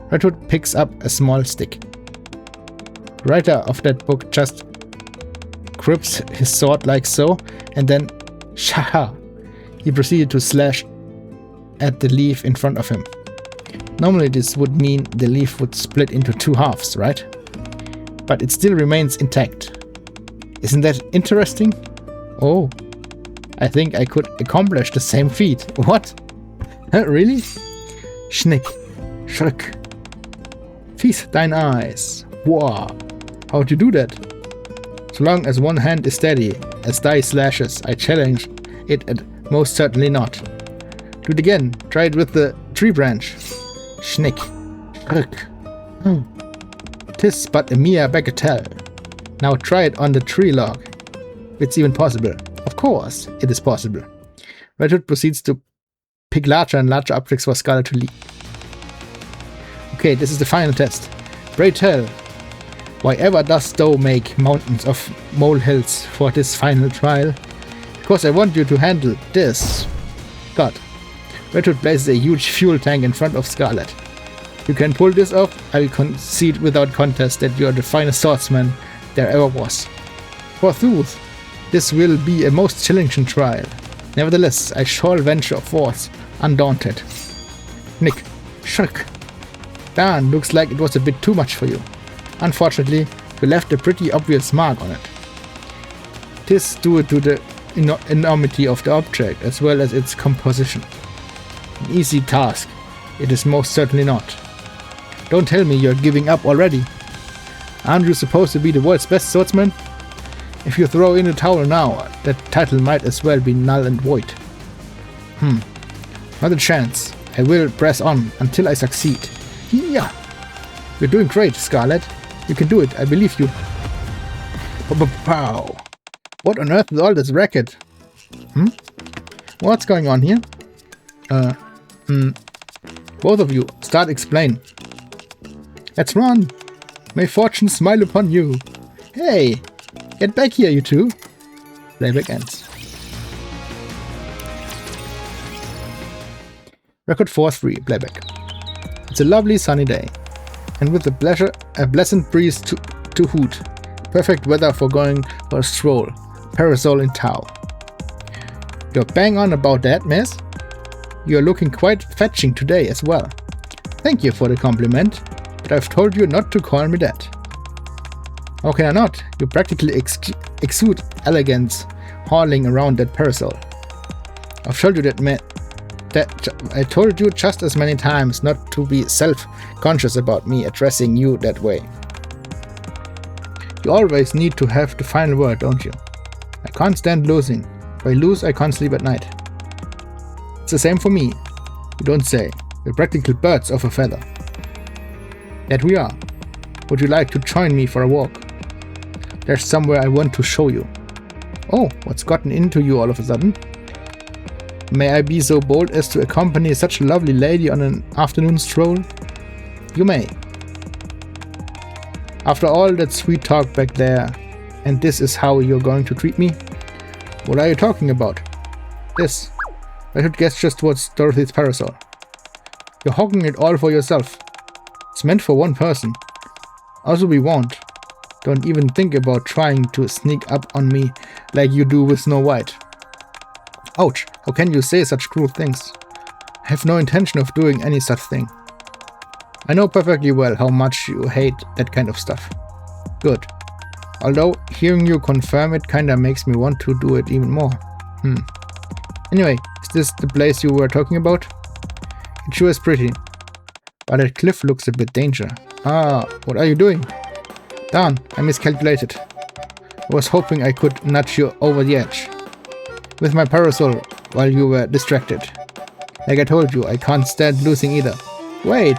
S1: Redwood picks up a small stick. The writer of that book just grips his sword like so, and then shaha! He proceeded to slash at the leaf in front of him. Normally this would mean the leaf would split into two halves, right? But it still remains intact. Isn't that interesting? Oh, I think I could accomplish the same feat. What? Really? Schnick. Schrick. Feast thine eyes. Wow. How'd you do that? So long as one hand is steady, as thy slashes, I challenge it at most certainly not. Do it again. Try it with the tree branch. Schnick. Schrick. Tis but a mere bagatelle. Now try it on the tree log. It's even possible. Of course, it is possible. Red Hood proceeds to pick larger and larger objects for Scarlet to leap. Okay, this is the final test. Pray tell, why ever dost thou make mountains of molehills for this final trial? Because I want you to handle this. God. Red Hood places a huge fuel tank in front of Scarlet. You can pull this off, I will concede without contest that you are the finest swordsman there ever was. Forsooth, this will be a most challenging trial. Nevertheless, I shall venture forth, undaunted. Nick, Shirk. Darn, looks like it was a bit too much for you. Unfortunately, you left a pretty obvious mark on it. 'Tis due to the enormity of the object, as well as its composition. An easy task, it is most certainly not. Don't tell me you're giving up already. Aren't you supposed to be the world's best swordsman? If you throw in a towel now, that title might as well be null and void. Not a chance. I will press on until I succeed. Yeah. You're doing great, Scarlet. You can do it, I believe you. Pow. What on earth is all this racket? What's going on here? Both of you, start explain. Let's run. May fortune smile upon you. Hey, get back here, you two. Playback ends. Record 4-3, playback. It's a lovely sunny day, and with a pleasant breeze to hoot. Perfect weather for going for a stroll. Parasol in tow. You're bang on about that, miss. You're looking quite fetching today as well. Thank you for the compliment, but I've told you not to call me that. How can I not? You practically exude elegance hauling around that parasol. I've told you that I told you just as many times not to be self-conscious about me addressing you that way. You always need to have the final word, don't you? I can't stand losing. If I lose, I can't sleep at night. It's the same for me. You don't say. We're practical birds of a feather. That we are. Would you like to join me for a walk? There's somewhere I want to show you. Oh, what's gotten into you all of a sudden? May I be so bold as to accompany such a lovely lady on an afternoon stroll? You may. After all that sweet talk back there, and this is how you're going to treat me? What are you talking about? This. I should guess just towards Dorothy's parasol. You're hogging it all for yourself. It's meant for one person. Also we won't. Don't even think about trying to sneak up on me like you do with Snow White. Ouch, how can you say such cruel things? I have no intention of doing any such thing. I know perfectly well how much you hate that kind of stuff. Good. Although, hearing you confirm it kinda makes me want to do it even more. Anyway, is this the place you were talking about? It sure is pretty. But that cliff looks a bit dangerous. Ah, what are you doing? Darn, I miscalculated. I was hoping I could nudge you over the edge. With my parasol while you were distracted. Like I told you, I can't stand losing either. Wait!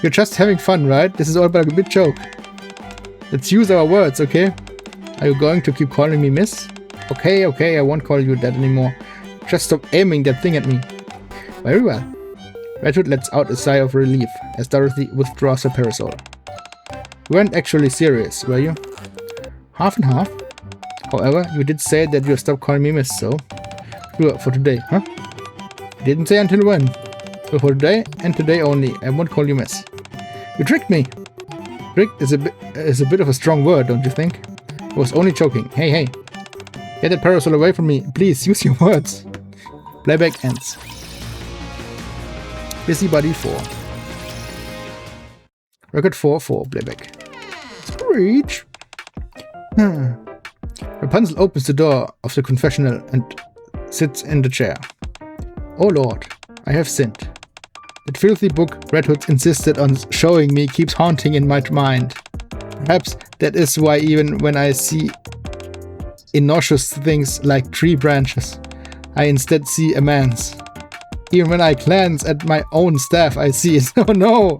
S1: You're just having fun, right? This is all but a big joke. Let's use our words, okay? Are you going to keep calling me miss? Okay, I won't call you that anymore. Just stop aiming that thing at me. Very well. Red Hood lets out a sigh of relief as Dorothy withdraws her parasol. You weren't actually serious, were you? Half and half. However, you did say that you'll stop calling me miss, so... Sure, for today, huh? You didn't say until when. So for today, and today only, I won't call you miss. You tricked me! Tricked is a bit of a strong word, don't you think? I was only joking. Hey. Get that parasol away from me. Please, use your words. Playback ends. Busybody 4. Record 4-4, playback. Screech! Rapunzel opens the door of the confessional and sits in the chair. Oh Lord, I have sinned. That filthy book Red Hood insisted on showing me keeps haunting in my mind. Perhaps that is why even when I see innocuous things like tree branches, I instead see a man's. Even when I glance at my own staff, I see it. Oh no!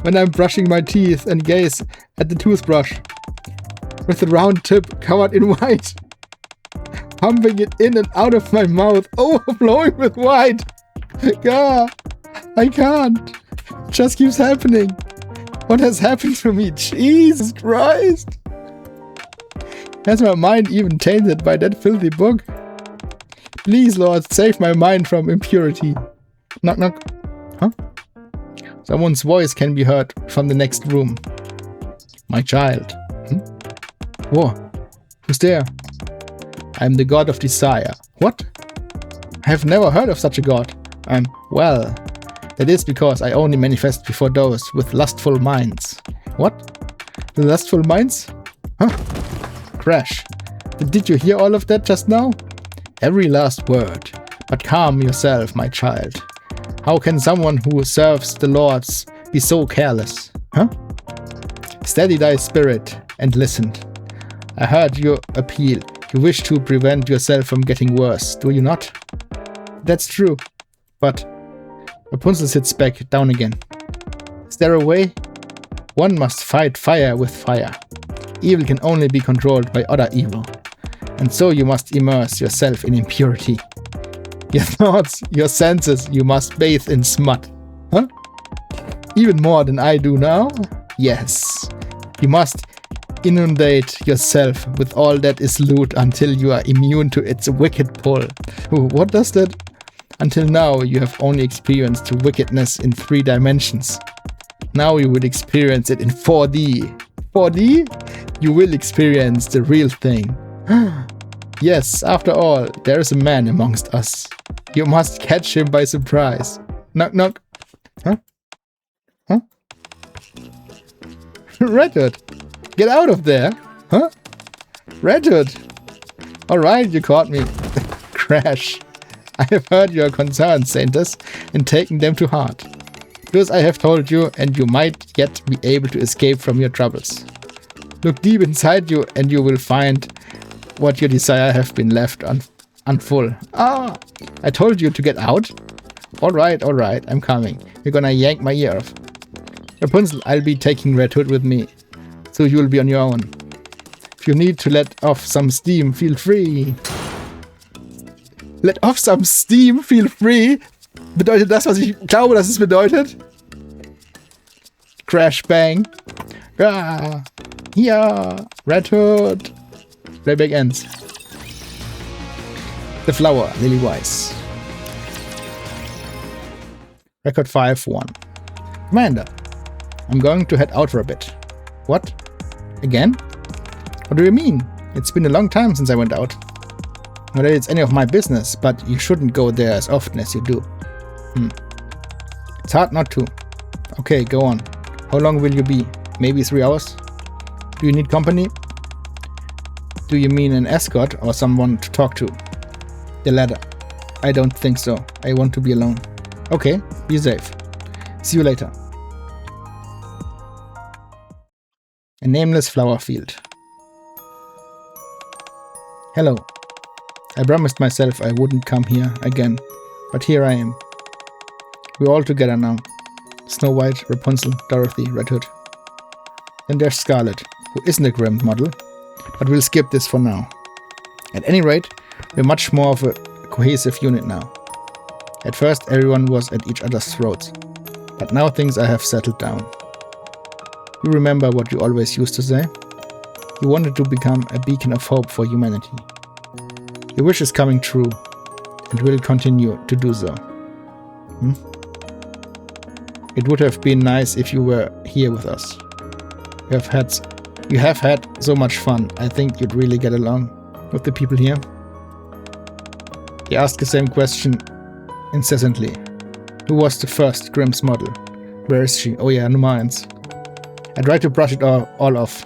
S1: When I'm brushing my teeth and gaze at the toothbrush, with the round tip covered in white, pumping it in and out of my mouth, overflowing with white. God, I can't. It just keeps happening. What has happened to me? Jesus Christ! Has my mind even tainted by that filthy book? Please, Lord, save my mind from impurity. Knock, knock. Huh? Someone's voice can be heard from the next room. My child. Whoa. Who's there? I am the god of desire. What? I have never heard of such a god. Well, that is because I only manifest before those with lustful minds. What? The lustful minds? Huh? Crash. Did you hear all of that just now? Every last word. But calm yourself, my child. How can someone who serves the lords be so careless? Huh? Steady thy spirit and listen. I heard your appeal. You wish to prevent yourself from getting worse, do you not? That's true. But Rapunzel sits back down again. Is there a way? One must fight fire with fire. Evil can only be controlled by other evil. And so you must immerse yourself in impurity. Your thoughts, your senses, you must bathe in smut. Huh? Even more than I do now? Yes. You must inundate yourself with all that is lewd until you are immune to its wicked pull. What does that? Until now, you have only experienced wickedness in 3 dimensions. Now you will experience it in 4D. 4D? You will experience the real thing. Yes, after all, there is a man amongst us. You must catch him by surprise. Knock, knock. Huh? Huh? Red Hood, get out of there. Huh? Red Hood. Alright, you caught me. Crash. I have heard your concerns, Saintess, and taken them to heart. Do as I have told you, and you might yet be able to escape from your troubles. Look deep inside you, and you will find what your desire have been left unfull. Ah, I told you to get out. Alright, I'm coming. You're gonna yank my ear off. Rapunzel, I'll be taking Red Hood with me, so you'll be on your own. If you need to let off some steam, feel free. Let off some steam, feel free? Bedeutet das, was ich glaube, dass es bedeutet? Crash, bang. Ah, yeah, Red Hood. Playback ends. The Flower, Lily Wise. Record 5-1. Commander, I'm going to head out for a bit. What? Again? What do you mean? It's been a long time since I went out. Not that it's any of my business, but you shouldn't go there as often as you do. It's hard not to. Okay, go on. How long will you be? Maybe 3 hours? Do you need company? Do you mean an escort or someone to talk to? The latter. I don't think so. I want to be alone. Okay, be safe. See you later. A nameless flower field. Hello. I promised myself I wouldn't come here again, but here I am. We're all together now. Snow White, Rapunzel, Dorothy, Red Hood. Then there's Scarlet, who isn't a grim model, but we'll skip this for now. At any rate, we're much more of a cohesive unit now. At first everyone was at each other's throats, but now things have settled down. You remember what you always used to say? You wanted to become a beacon of hope for humanity. Your wish is coming true, and will continue to do so. It would have been nice if you were here with us. You have had so much fun. I think you'd really get along with the people here. He asked the same question incessantly. Who was the first Grimm's model? Where is she? Oh yeah, Nummer 1. I try to brush it all off,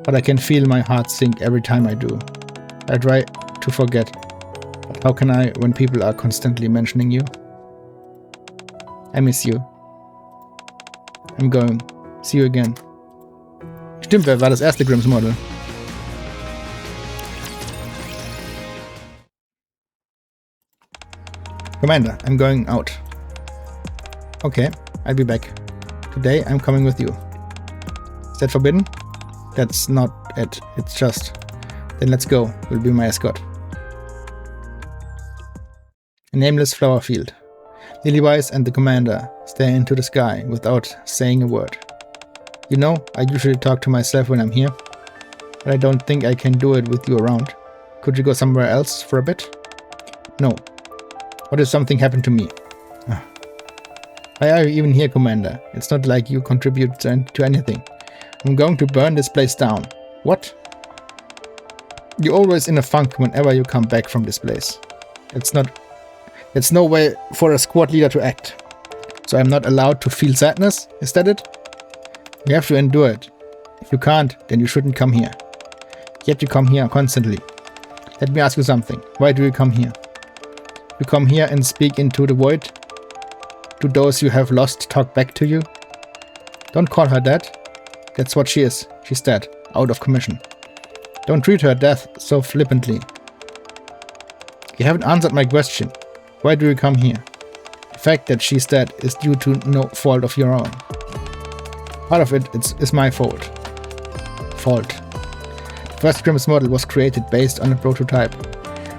S1: but I can feel my heart sink every time I do. I try to forget, but How can I when people are constantly mentioning you? I miss you. I'm going. See you again. Stimmt, wer war das erste Grimms Model? Commander, I'm going out. Okay, I'll be back. Today I'm coming with you. Is that forbidden? That's not it. It's just... Then let's go. You'll be my escort. A nameless flower field. Lilywise and the commander stare into the sky without saying a word. You know, I usually talk to myself when I'm here, but I don't think I can do it with you around. Could you go somewhere else for a bit? No. What if something happened to me? Why are you even here, Commander? It's not like you contribute to anything. I'm going to burn this place down. What? You're always in a funk whenever you come back from this place. It's no way for a squad leader to act. So I'm not allowed to feel sadness? Is that it? You have to endure it. If you can't, then you shouldn't come here. Yet you come here constantly. Let me ask you something. Why do you come here? You come here and speak into the void? Do those you have lost talk back to you? Don't call her that. That's what she is. She's dead. Out of commission. Don't treat her death so flippantly. You haven't answered my question. Why do you come here? The fact that she's dead is due to no fault of your own. Part of it is my fault. The first Grimm's model was created based on a prototype,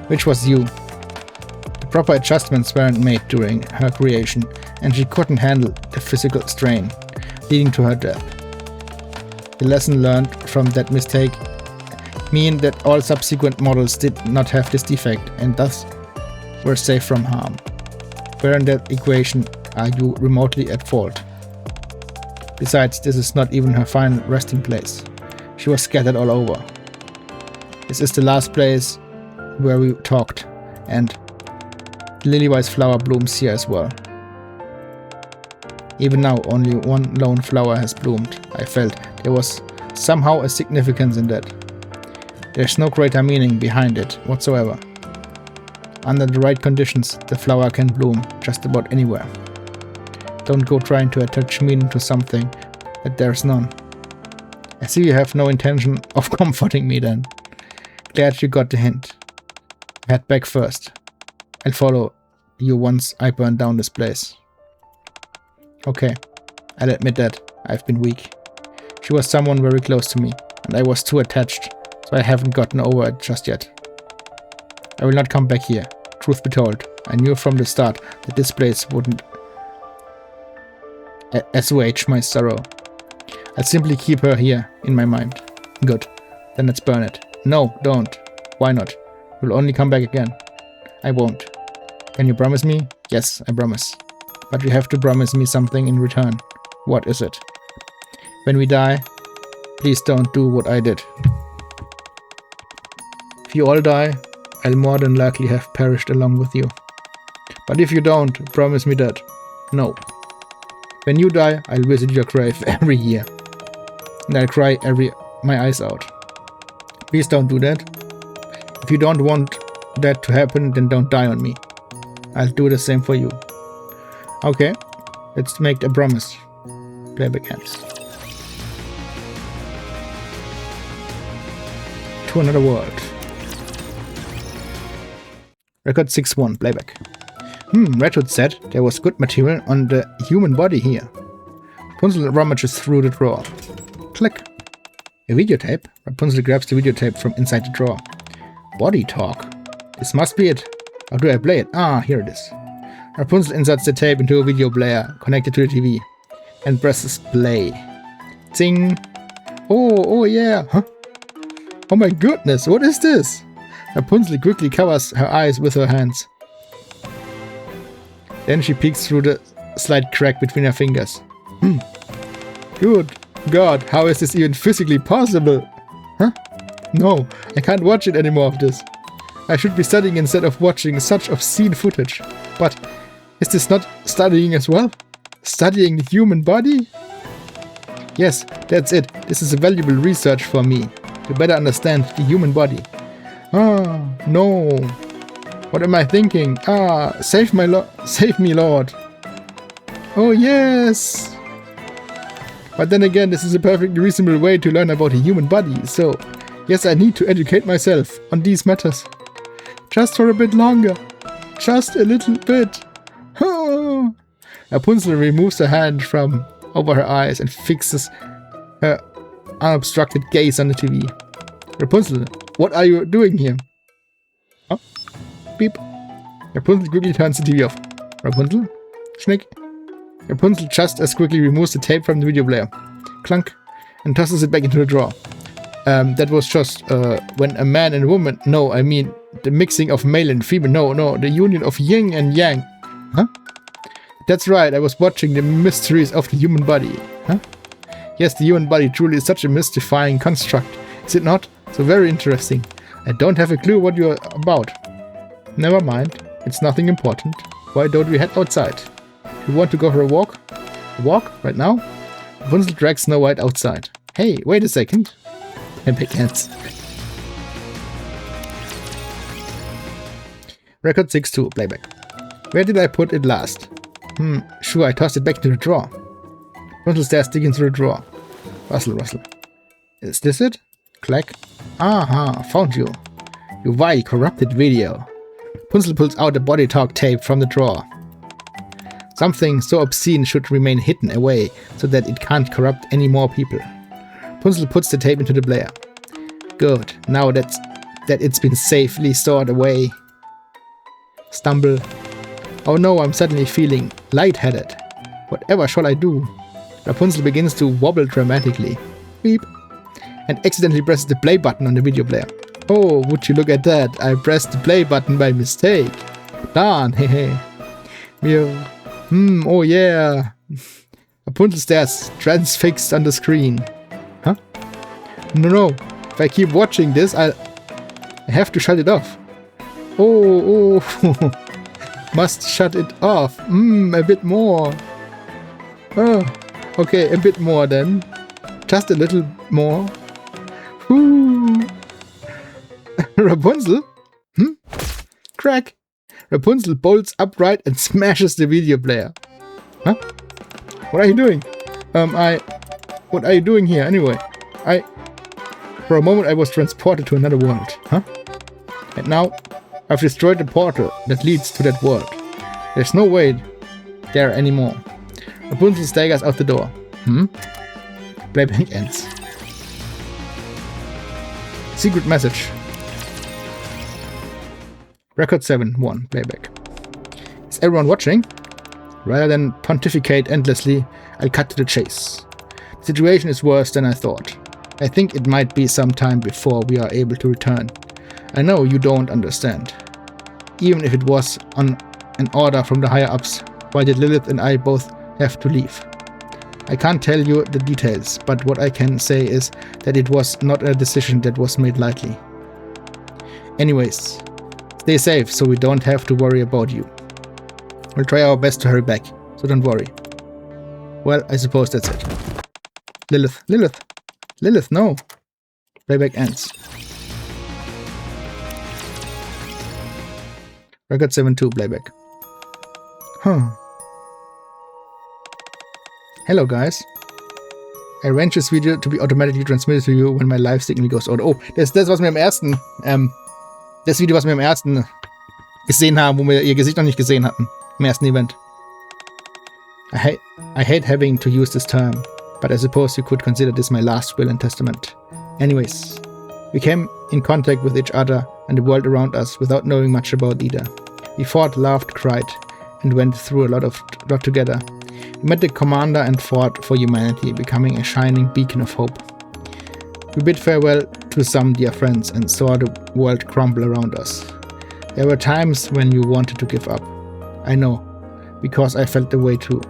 S1: which was you. The proper adjustments weren't made during her creation, and she couldn't handle the physical strain, leading to her death. The lesson learned from that mistake mean that all subsequent models did not have this defect, and thus were safe from harm. Where in that equation are you remotely at fault? Besides, this is not even her final resting place. She was scattered all over. This is the last place where we talked, and the lily-wise flower blooms here as well. Even now, only one lone flower has bloomed. I felt there was somehow a significance in that. There's no greater meaning behind it whatsoever. Under the right conditions, the flower can bloom just about anywhere. Don't go trying to attach meaning to something that there's none. I see you have no intention of comforting me then. Glad you got the hint. Head back first. I'll follow you once I burn down this place. Okay, I'll admit that. I've been weak. She was someone very close to me, and I was too attached, so I haven't gotten over it just yet. I will not come back here. Truth be told, I knew from the start that this place wouldn't assuage my sorrow. I'll simply keep her here in my mind. Good. Then let's burn it. No, don't. Why not? You'll only come back again. I won't. Can you promise me? Yes, I promise. But you have to promise me something in return. What is it? When we die, please don't do what I did. If you all die, I'll more than likely have perished along with you. But if you don't, promise me that. No. When you die, I'll visit your grave every year. And I'll cry my eyes out. Please don't do that. If you don't want that to happen, then don't die on me. I'll do the same for you. Okay, let's make a promise. Playback ends. To another world. Record 6-1, playback. Red Hood said there was good material on the human body here. Rapunzel rummages through the drawer. Click. A videotape? Rapunzel grabs the videotape from inside the drawer. Body talk. This must be it. How do I play it? Ah, here it is. Rapunzel inserts the tape into a video player connected to the TV and presses play. Zing. Oh yeah. Huh? Oh my goodness, what is this? Rapunzel quickly covers her eyes with her hands. Then she peeks through the slight crack between her fingers. Good God, how is this even physically possible? Huh? No, I can't watch it anymore of this. I should be studying instead of watching such obscene footage. But is this not studying as well? Studying the human body? Yes, that's it. This is a valuable research for me, to better understand the human body. Ah, no. What am I thinking? Ah, save me, Lord. Oh, yes. But then again, this is a perfectly reasonable way to learn about a human body. So, yes, I need to educate myself on these matters. Just for a bit longer. Just a little bit. Rapunzel removes her hand from over her eyes and fixes her unobstructed gaze on the TV. Rapunzel, what are you doing here? Oh, beep. Rapunzel quickly turns the TV off. Rapunzel? Schnick. Rapunzel just as quickly removes the tape from the video player. Clunk. And tosses it back into the drawer. That was just when a man and a woman... No, I mean the mixing of male and female. No, the union of yin and yang. Huh? That's right, I was watching the mysteries of the human body. Huh? Yes, the human body truly is such a mystifying construct. Is it not? So very interesting. I don't have a clue what you're about. Never mind. It's nothing important. Why don't we head outside? You want to go for a walk? A walk? Right now? Rapunzel drags Snow White outside. Hey, wait a second. And begins. Record 6-2, playback. Where did I put it last? Sure, I tossed it back into the drawer. Rapunzel stares digging into the drawer. Rustle. Is this it? Clack. Aha, found you. You vile, corrupted video. Rapunzel pulls out a body talk tape from the drawer. Something so obscene should remain hidden away so that it can't corrupt any more people. Rapunzel puts the tape into the player. Good, now that it's been safely stored away. Stumble. Oh no, I'm suddenly feeling lightheaded. Whatever shall I do? Rapunzel begins to wobble dramatically. Beep. And accidentally presses the play button on the video player. Oh, would you look at that? I pressed the play button by mistake. Darn, hehe. Oh yeah. Rapunzel stares, transfixed on the screen. Huh? No. If I keep watching this, I have to shut it off. Oh. Must shut it off. A bit more. Oh, okay, a bit more then. Just a little more. Rapunzel? Crack. Rapunzel bolts upright and smashes the video player. Huh? What are you doing? What are you doing here anyway? For a moment I was transported to another world. Huh? And now I've destroyed the portal that leads to that world. There's no way there anymore. Rapunzel staggers out the door. Playback ends. Secret message. Record 7-1, playback. Is everyone watching? Rather than pontificate endlessly, I'll cut to the chase. The situation is worse than I thought. I think it might be some time before we are able to return. I know you don't understand. Even if it was on an order from the higher-ups, why did Lilith and I both have to leave? I can't tell you the details, but what I can say is that it was not a decision that was made lightly. Anyways, stay safe so we don't have to worry about you. We'll try our best to hurry back, so don't worry. Well, I suppose that's it. Lilith, no. Playback ends. Record 7-2, playback. Hello guys. I arrange this video to be automatically transmitted to you when my live signal goes out. Oh, das was wir im ersten, das Video, was wir im ersten gesehen haben, wo wir ihr Gesicht noch nicht gesehen hatten. Im ersten Event. I hate having to use this term, but I suppose you could consider this my last will and testament. Anyways, we came in contact with each other and the world around us without knowing much about either. We fought, laughed, cried, and went through a lot together. We met the commander and fought for humanity, becoming a shining beacon of hope. We bid farewell to some dear friends and saw the world crumble around us. There were times when you wanted to give up. I know, because I felt the way too.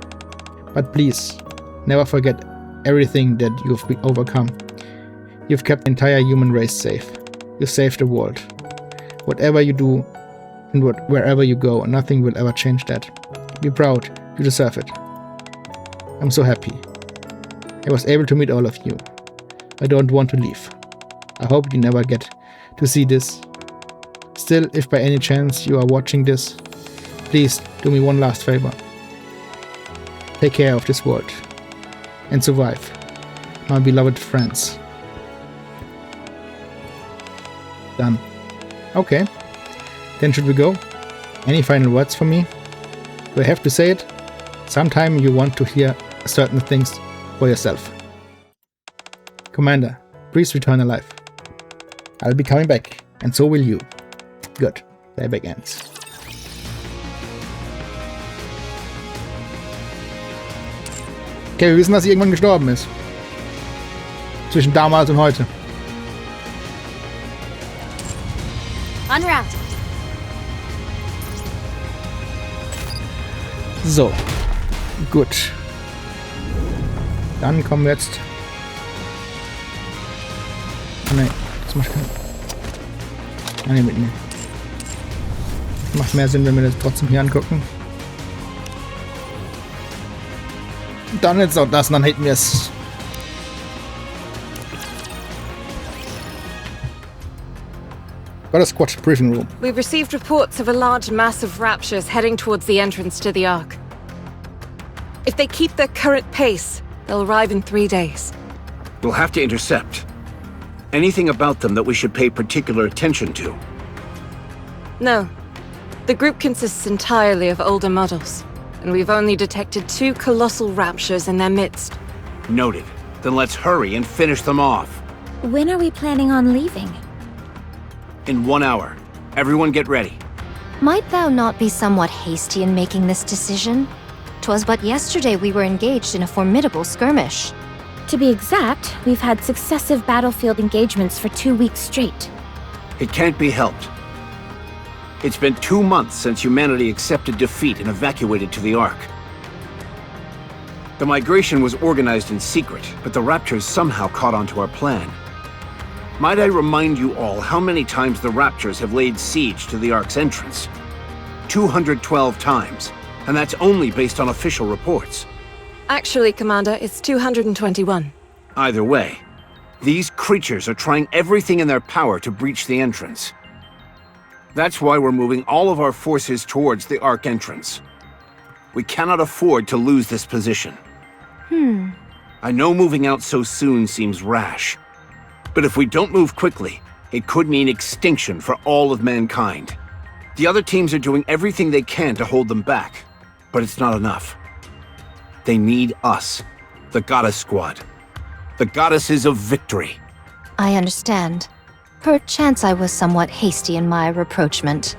S1: But please, never forget everything that you've overcome. You've kept the entire human race safe. You saved the world. Whatever you do and wherever you go, nothing will ever change that. Be proud, you deserve it. I'm so happy. I was able to meet all of you. I don't want to leave. I hope you never get to see this. Still, if by any chance you are watching this, please do me one last favor. Take care of this world and survive, my beloved friends. Done. Okay, then should we go? Any final words for me? Do I have to say it? Sometime you want to hear certain things for yourself. Commander, please return alive. I'll be coming back, and so will you. Good. Playback ends. Okay, wir wissen, dass sie irgendwann gestorben ist. Zwischen damals und heute.
S2: En route.
S1: So. Gut. Dann kommen wir jetzt... Oh ne, das macht keinen... Ah ne, mitnehmen. Macht mehr Sinn, wenn wir das trotzdem hier angucken. Dann jetzt auch das, und dann hätten wir es. Got a squad briefing room.
S8: We've received reports of a large mass of raptures heading towards the entrance to the Ark. If they keep their current pace, they'll arrive in 3 days.
S7: We'll have to intercept. Anything about them that we should pay particular attention to?
S8: No. The group consists entirely of older models, and we've only detected 2 colossal raptures in their midst.
S7: Noted. Then let's hurry and finish them off.
S5: When are we planning on leaving?
S7: In 1 hour. Everyone get ready.
S4: Might thou not be somewhat hasty in making this decision? 'Twas but yesterday we were engaged in a formidable skirmish.
S5: To be exact, we've had successive battlefield engagements for 2 weeks straight.
S7: It can't be helped. It's been 2 months since humanity accepted defeat and evacuated to the Ark. The migration was organized in secret, but the Raptors somehow caught on to our plan. Might I remind you all how many times the Raptors have laid siege to the Ark's entrance? 212 times, and that's only based on official reports.
S8: Actually, Commander, it's 221.
S7: Either way, these creatures are trying everything in their power to breach the entrance. That's why we're moving all of our forces towards the Ark entrance. We cannot afford to lose this position. I know moving out so soon seems rash, but if we don't move quickly, it could mean extinction for all of mankind. The other teams are doing everything they can to hold them back, but it's not enough. They need us, the Goddess Squad, the Goddesses of Victory.
S4: I understand. Perchance I was somewhat hasty in my rapprochement.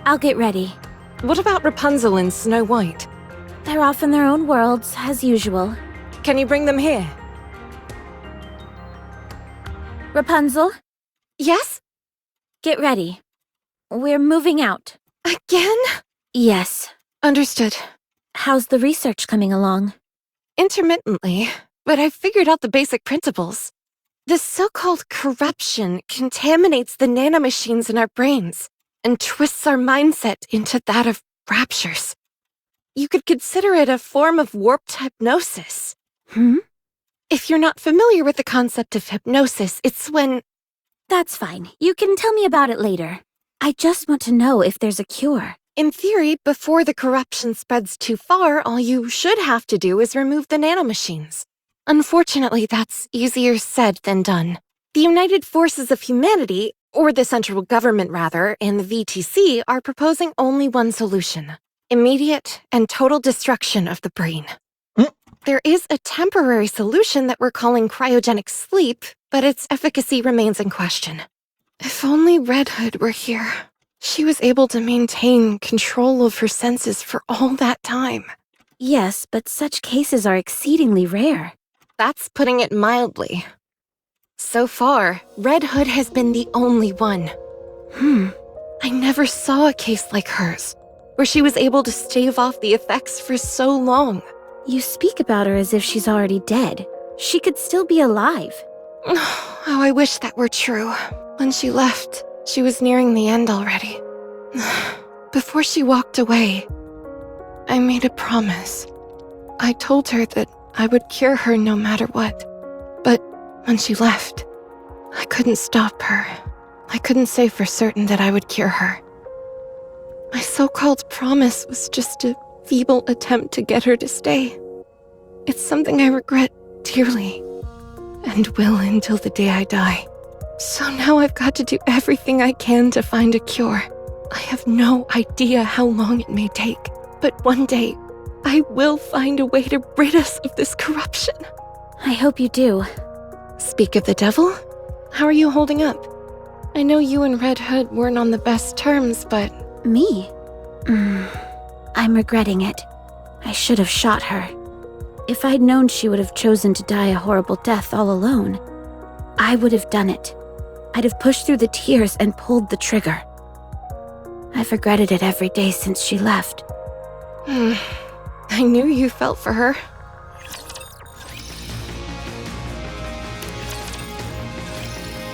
S5: I'll get ready.
S8: What about Rapunzel and Snow White?
S5: They're off in their own worlds, as usual.
S8: Can you bring them here?
S5: Rapunzel,
S8: Yes?
S5: get ready. We're moving out.
S8: Again?
S5: Yes.
S8: Understood.
S5: How's the research coming along?
S8: Intermittently, but I've figured out the basic principles. The so-called corruption contaminates the nanomachines in our brains and twists our mindset into that of raptures. You could consider it a form of warped hypnosis. If you're not familiar with the concept of hypnosis, it's when...
S5: That's fine. You can tell me about it later. I just want to know if there's a cure.
S8: In theory, before the corruption spreads too far, all you should have to do is remove the nanomachines. Unfortunately, that's easier said than done. The United Forces of Humanity, or the central government rather, and the VTC are proposing only one solution. Immediate and total destruction of the brain. There is a temporary solution that we're calling cryogenic sleep, but its efficacy remains in question. If only Red Hood were here. She was able to maintain control of her senses for all that time.
S5: Yes, but such cases are exceedingly rare.
S8: That's putting it mildly. So far, Red Hood has been the only one. I never saw a case like hers, where she was able to stave off the effects for so long.
S5: You speak about her as if she's already dead. She could still be alive.
S8: How I wish that were true. When she left, she was nearing the end already. Before she walked away, I made a promise. I told her that I would cure her no matter what. But when she left, I couldn't stop her.
S6: I couldn't say for certain that I would cure her. My so-called promise was just a feeble attempt to get her to stay. It's something I regret dearly, and will until the day I die. So now I've got to do everything I can to find a cure. I have no idea how long it may take, but one day, I will find a way to rid us of this corruption.
S5: I hope you do.
S6: Speak of the devil, how are you holding up? I know you and Red Hood weren't on the best terms, but...
S5: Me? I'm regretting it. I should have shot her. If I'd known she would have chosen to die a horrible death all alone, I would have done it. I'd have pushed through the tears and pulled the trigger. I've regretted it every day since she left.
S6: I knew you felt for her.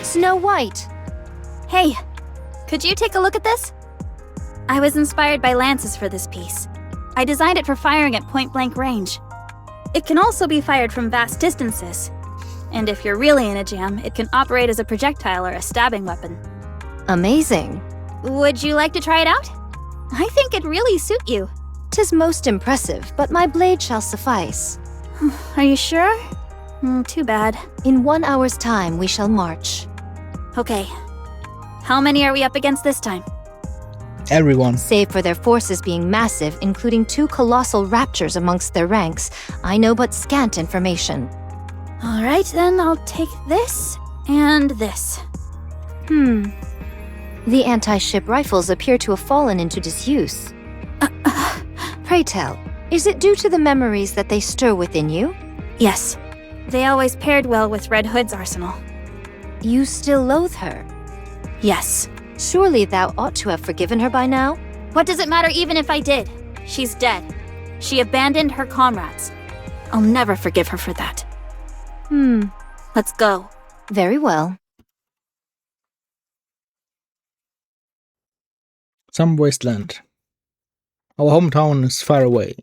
S4: Snow White!
S2: Hey, could you take a look at this? I was inspired by lances for this piece. I designed it for firing at point-blank range. It can also be fired from vast distances. And if you're really in a jam, it can operate as a projectile or a stabbing weapon.
S4: Amazing.
S2: Would you like to try it out? I think it'd really suit you.
S4: 'Tis most impressive, but my blade shall suffice.
S2: Are you sure? Too bad.
S4: In 1 hour's time, we shall march.
S2: Okay. How many are we up against this time?
S1: Everyone.
S4: Save for their forces being massive, including 2 colossal raptures amongst their ranks, I know but scant information.
S2: Alright, then I'll take this and this.
S4: The anti-ship rifles appear to have fallen into disuse. Pray tell, is it due to the memories that they stir within you?
S2: Yes. They always paired well with Red Hood's arsenal.
S4: You still loathe her?
S2: Yes.
S4: Surely thou ought to have forgiven her by now?
S2: What does it matter even if I did? She's dead. She abandoned her comrades. I'll never forgive her for that. Let's go.
S4: Very well.
S1: Some wasteland. Our hometown is far away.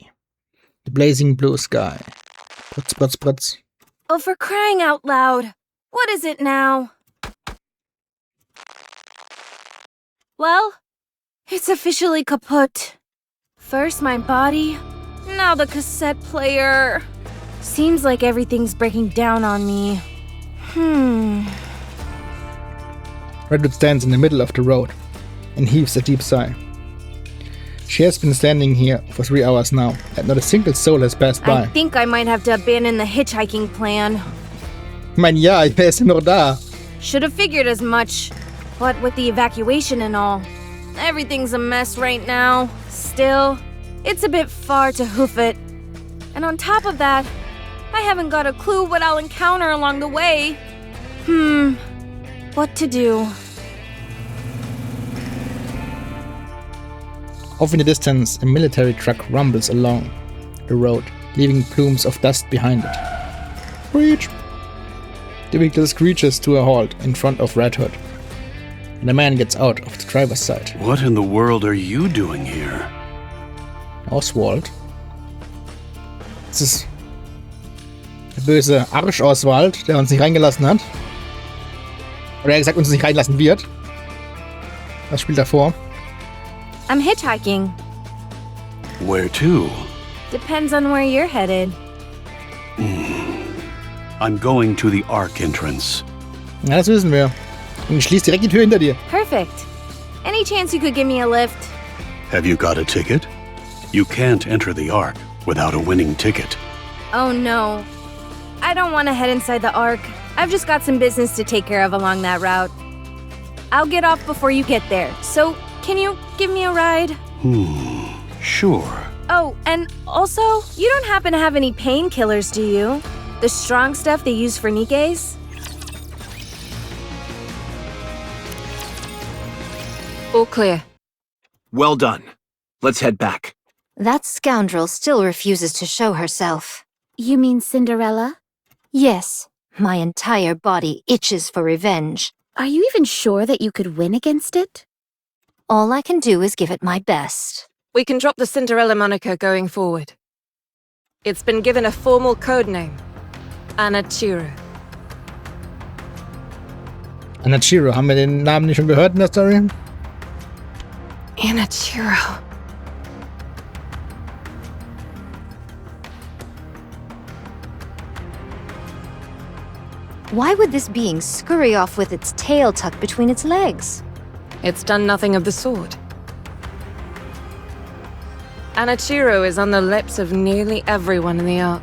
S1: The blazing blue sky. Spritz, spritz, spritz.
S3: Oh, for crying out loud. What is it now? Well, it's officially kaput. First my body, now the cassette player. Seems like everything's breaking down on me.
S1: Redwood stands in the middle of the road and heaves a deep sigh. She has been standing here for 3 hours now, and not a single soul has passed by.
S3: I think I might have to abandon the hitchhiking plan.
S1: Ja, ich bin erst noch da.
S3: Should have figured as much. What with the evacuation and all, everything's a mess right now. Still, it's a bit far to hoof it. And on top of that, I haven't got a clue what I'll encounter along the way. What to do?
S1: Off in the distance, a military truck rumbles along the road, leaving plumes of dust behind it. Screech! The vehicle screeches to a halt in front of Red Hood, and a man gets out of the driver's side.
S9: What in the world are you doing here?
S1: Oswald. Das ist der böse Arsch Oswald, der uns nicht reingelassen hat. Oder er gesagt, uns nicht reinlassen wird. Was spielt er vor?
S3: I'm hitchhiking.
S9: Where to?
S3: Depends on where you're headed.
S9: I'm going to the Ark entrance.
S1: Ja, das wissen wir. Und ich schließe direkt die Tür hinter dir.
S3: Perfect. Any chance you could give me a lift?
S9: Have you got a ticket? You can't enter the Ark without a winning ticket.
S3: Oh no. I don't want to head inside the Ark. I've just got some business to take care of along that route. I'll get off before you get there, so can you give me a ride?
S9: Sure.
S3: Oh, and also, you don't happen to have any painkillers, do you? The strong stuff they use for Nikkes?
S8: All clear.
S7: Well done. Let's head back.
S4: That scoundrel still refuses to show herself.
S5: You mean Cinderella?
S4: Yes, my entire body itches for revenge.
S5: Are you even sure that you could win against it?
S4: All I can do is give it my best.
S8: We can drop the Cinderella moniker going forward. It's been given a formal code name. Anatura.
S1: Anachiro, haben wir den Namen nicht schon gehört in der Story?
S6: Anachiro.
S4: Why would this being scurry off with its tail tucked between its legs?
S8: It's done nothing of the sort. Anachiro is on the lips of nearly everyone in the Ark.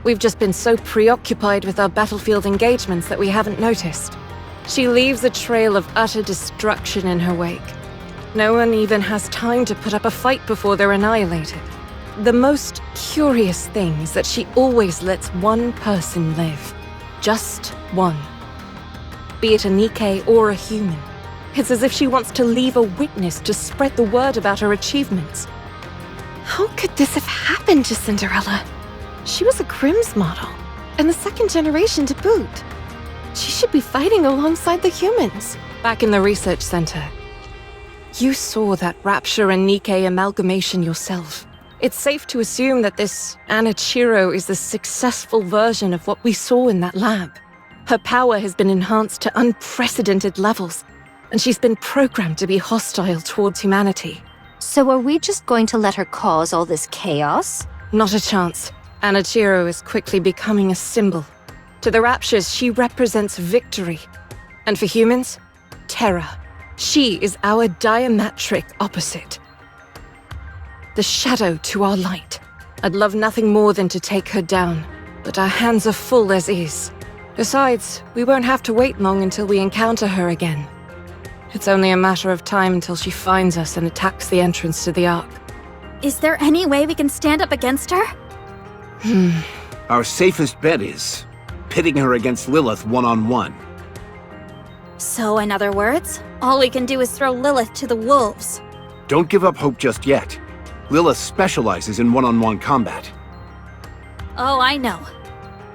S8: We've just been so preoccupied with our battlefield engagements that we haven't noticed. She leaves a trail of utter destruction in her wake. No one even has time to put up a fight before they're annihilated. The most curious thing is that she always lets one person live. Just one. Be it a Nikke or a human. It's as if she wants to leave a witness to spread the word about her achievements.
S6: How could this have happened to Cinderella? She was a Grimm's model, and the second generation to boot. She should be fighting alongside the humans.
S8: Back in the research center, you saw that Rapture and Nikke amalgamation yourself. It's safe to assume that this Anachiro is the successful version of what we saw in that lab. Her power has been enhanced to unprecedented levels, and she's been programmed to be hostile towards humanity.
S4: So are we just going to let her cause all this chaos?
S8: Not a chance. Anachiro is quickly becoming a symbol. To the Raptures, she represents victory. And for humans, terror. She is our diametric opposite. The shadow to our light. I'd love nothing more than to take her down, but our hands are full as is. Besides, we won't have to wait long until we encounter her again. It's only a matter of time until she finds us and attacks the entrance to the Ark.
S2: Is there any way we can stand up against her?
S7: Our safest bet is pitting her against Lilith one-on-one.
S2: So, in other words, all we can do is throw Lilith to the wolves.
S7: Don't give up hope just yet. Lilith specializes in one-on-one combat.
S2: Oh, I know.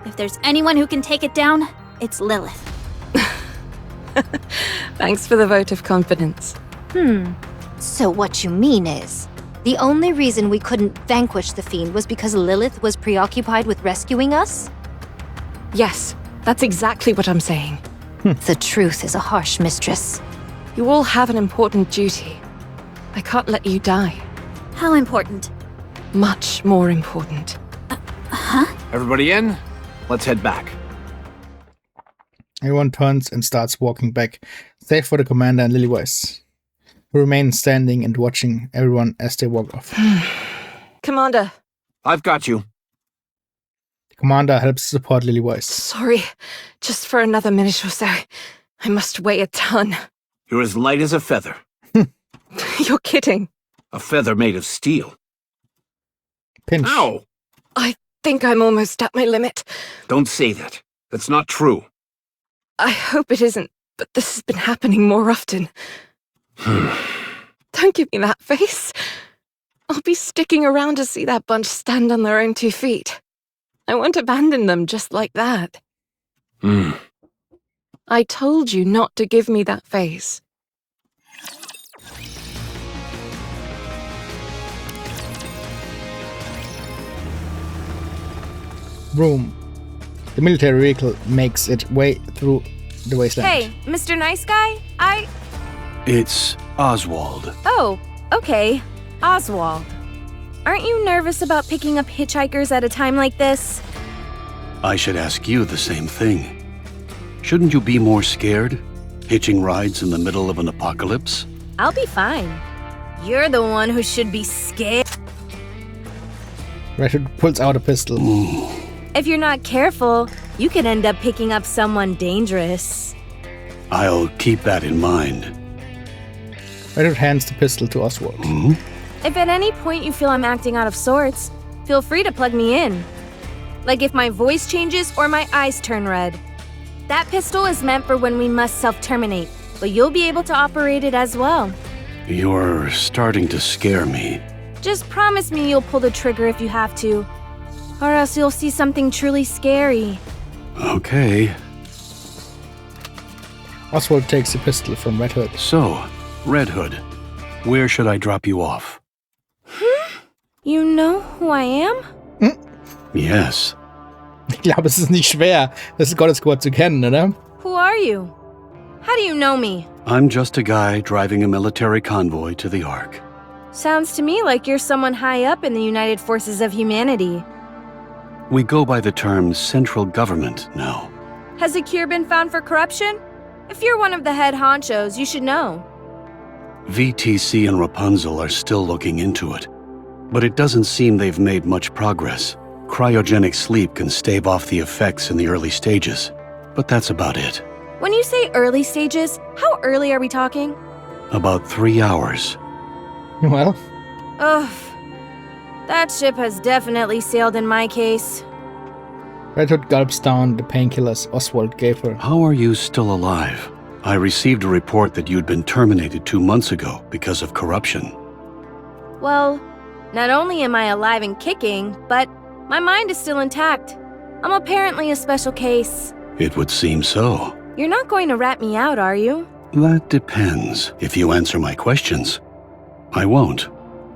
S2: If there's anyone who can take it down, it's Lilith.
S8: Thanks for the vote of confidence.
S4: So what you mean is, the only reason we couldn't vanquish the fiend was because Lilith was preoccupied with rescuing us?
S8: Yes, that's exactly what I'm saying.
S4: The truth is a harsh mistress.
S8: You all have an important duty. I can't let you die.
S2: How important?
S8: Much more important.
S7: Everybody in? Let's head back.
S1: Everyone turns and starts walking back, save for the commander and Lilywise, who remain standing and watching everyone as they walk off.
S8: Commander.
S7: I've got you.
S1: The commander helps support Lilywise.
S8: Sorry, just for another minute or so. I must weigh a ton.
S7: You're as light as a feather.
S8: You're kidding.
S7: A feather made of steel.
S1: Pinch.
S7: Ow!
S8: I think I'm almost at my limit.
S7: Don't say that. That's not true.
S8: I hope it isn't, but this has been happening more often. Don't give me that face. I'll be sticking around to see that bunch stand on their own 2 feet. I won't abandon them just like that. I told you not to give me that face.
S1: Room. The military vehicle makes its way through the wasteland.
S3: Hey, Mr. Nice Guy?
S9: It's Oswald.
S3: Oh, okay. Oswald. Aren't you nervous about picking up hitchhikers at a time like this?
S9: I should ask you the same thing. Shouldn't you be more scared? Hitching rides in the middle of an apocalypse?
S3: I'll be fine. You're the one who should be scared.
S1: Rashid pulls out a pistol.
S3: If you're not careful, you could end up picking up someone dangerous.
S9: I'll keep that in mind.
S1: Rashid hands the pistol to Oswald.
S3: If at any point you feel I'm acting out of sorts, feel free to plug me in. Like if my voice changes or my eyes turn red. That pistol is meant for when we must self-terminate, but you'll be able to operate it as well.
S9: You're starting to scare me.
S3: Just promise me you'll pull the trigger if you have to, or else you'll see something truly scary.
S9: Okay.
S1: Oswald takes the pistol from Red Hood.
S9: So, Red Hood, where should I drop you off?
S3: You know who I am?
S9: Yes.
S1: Ich glaube, es ist nicht schwer, das Gotteswort zu kennen, oder?
S3: Who are you? How do you know me?
S9: I'm just a guy driving a military convoy to the Ark.
S3: Sounds to me like you're someone high up in the United Forces of Humanity.
S9: We go by the term central government now.
S3: Has a cure been found for corruption? If you're one of the head honchos, you should know.
S9: VTC and Rapunzel are still looking into it. But it doesn't seem they've made much progress. Cryogenic sleep can stave off the effects in the early stages. But that's about it.
S3: When you say early stages, how early are we talking?
S9: About 3 hours.
S1: Well,
S3: Ugh. That ship has definitely sailed in my case.
S1: Red Hood gulps down the painkillers Oswald gave her.
S9: How are you still alive? I received a report that you'd been terminated 2 months ago because of corruption.
S3: Well, not only am I alive and kicking, but my mind is still intact. I'm apparently a special case.
S9: It would seem so.
S3: You're not going to rat me out, are you?
S9: That depends. If you answer my questions, I won't.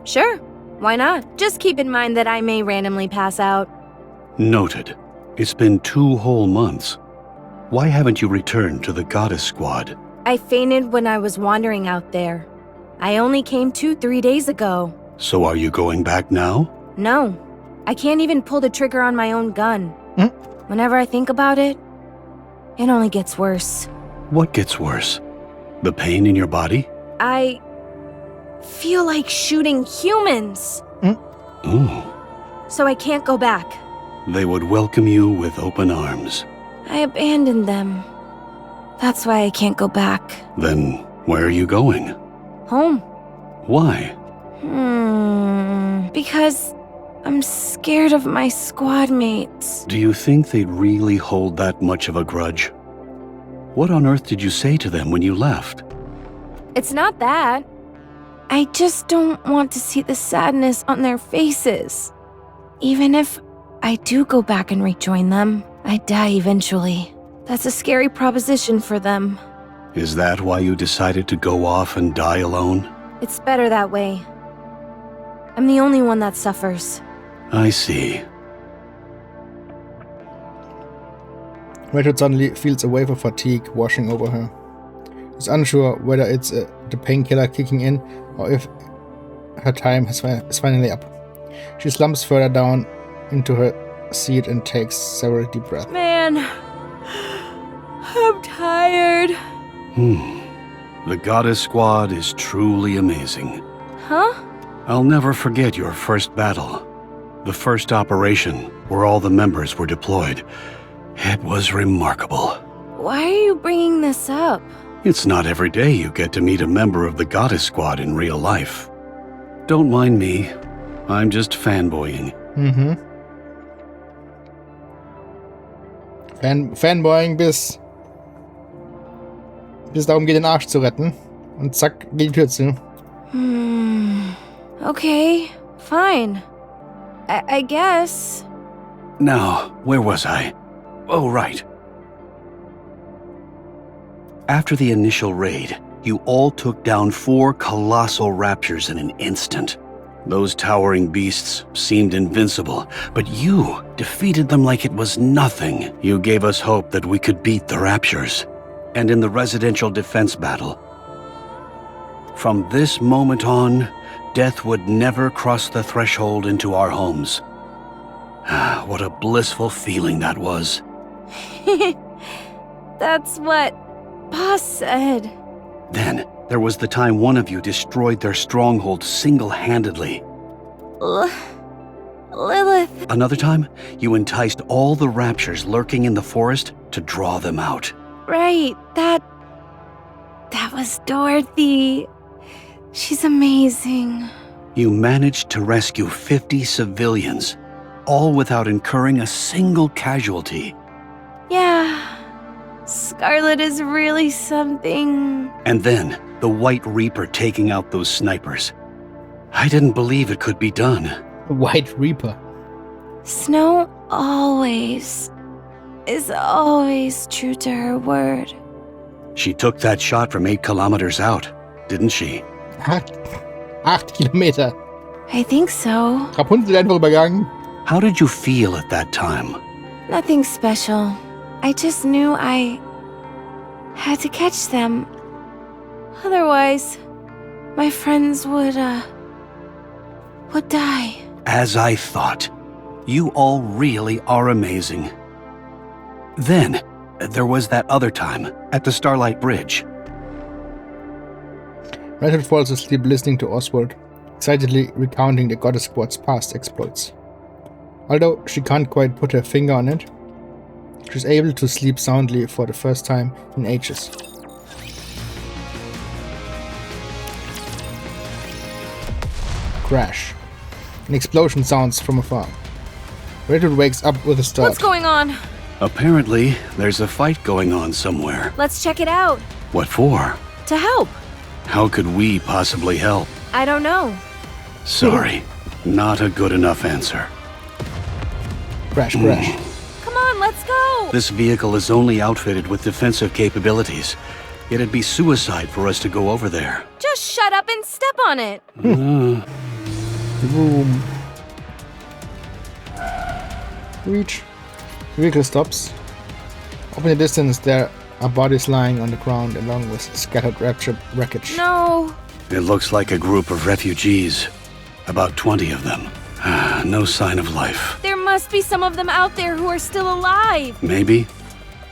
S3: Sure. Why not? Just keep in mind that I may randomly pass out.
S9: Noted. It's been 2 whole months. Why haven't you returned to the Goddess Squad?
S3: I fainted when I was wandering out there. I only came to 3 days ago.
S9: So are you going back now?
S3: No. I can't even pull the trigger on my own gun. Whenever I think about it, it only gets worse.
S9: What gets worse? The pain in your body?
S3: I feel like shooting humans.
S9: Ooh.
S3: So I can't go back.
S9: They would welcome you with open arms.
S3: I abandoned them. That's why I can't go back.
S9: Then where are you going?
S3: Home.
S9: Why?
S3: Because I'm scared of my squad mates.
S9: Do you think they'd really hold that much of a grudge? What on earth did you say to them when you left?
S3: It's not that. I just don't want to see the sadness on their faces. Even if I do go back and rejoin them, I die eventually. That's a scary proposition for them.
S9: Is that why you decided to go off and die alone?
S3: It's better that way. I'm the only one that suffers.
S9: I see.
S1: Red Hood suddenly feels a wave of fatigue washing over her. She's unsure whether it's the painkiller kicking in or if her time is finally up. She slumps further down into her seat and takes several deep breaths.
S3: Man, I'm tired.
S9: The Goddess Squad is truly amazing.
S3: Huh?
S9: I'll never forget your first battle. The first operation, where all the members were deployed. It was remarkable.
S3: Why are you bringing this up?
S9: It's not every day you get to meet a member of the Goddess Squad in real life. Don't mind me. I'm just fanboying.
S1: Fanboying bis darum geht, den Arsch zu retten. Und zack, geht die Tür zu.
S3: Okay, fine. I guess.
S9: Now, where was I? Oh, right. After the initial raid, you all took down 4 colossal raptors in an instant. Those towering beasts seemed invincible, but you defeated them like it was nothing. You gave us hope that we could beat the raptors. And in the residential defense battle, from this moment on, death would never cross the threshold into our homes. What a blissful feeling that was.
S3: That's what Boss said.
S9: Then, there was the time one of you destroyed their stronghold single-handedly.
S3: Lilith.
S9: Another time, you enticed all the raptors lurking in the forest to draw them out.
S3: Right, that was Dorothy. She's amazing.
S9: You managed to rescue 50 civilians, all without incurring a single casualty.
S3: Yeah, Scarlet is really something.
S9: And then, the White Reaper taking out those snipers. I didn't believe it could be done.
S1: White Reaper.
S3: Snow is always true to her word.
S9: She took that shot from 8 kilometers out, didn't she?
S1: 8 Kilometer.
S3: I think so.
S1: Rapunzel einfach übergangen.
S9: How did you feel at that time?
S3: Nothing special. I just knew had to catch them. Otherwise, my friends would die.
S9: As I thought. You all really are amazing. Then, there was that other time, at the Starlight Bridge.
S1: Red Hood falls asleep listening to Oswald, excitedly recounting the Goddess Squad's past exploits. Although she can't quite put her finger on it, she's able to sleep soundly for the first time in ages. Crash. An explosion sounds from afar. Red Hood wakes up with a start.
S3: What's going on?
S9: Apparently, there's a fight going on somewhere.
S3: Let's check it out.
S9: What for?
S3: To help.
S9: How could we possibly help?
S3: I don't know.
S9: Sorry, not a good enough answer.
S1: Crash, crash.
S3: Come on, let's go!
S9: This vehicle is only outfitted with defensive capabilities. It'd be suicide for us to go over there.
S3: Just shut up and step on it.
S1: Boom. Reach. The vehicle stops. Up in the distance, there are bodies lying on the ground along with scattered wreckage.
S3: No.
S9: It looks like a group of refugees. About 20 of them. No sign of life.
S3: There must be some of them out there who are still alive.
S9: Maybe.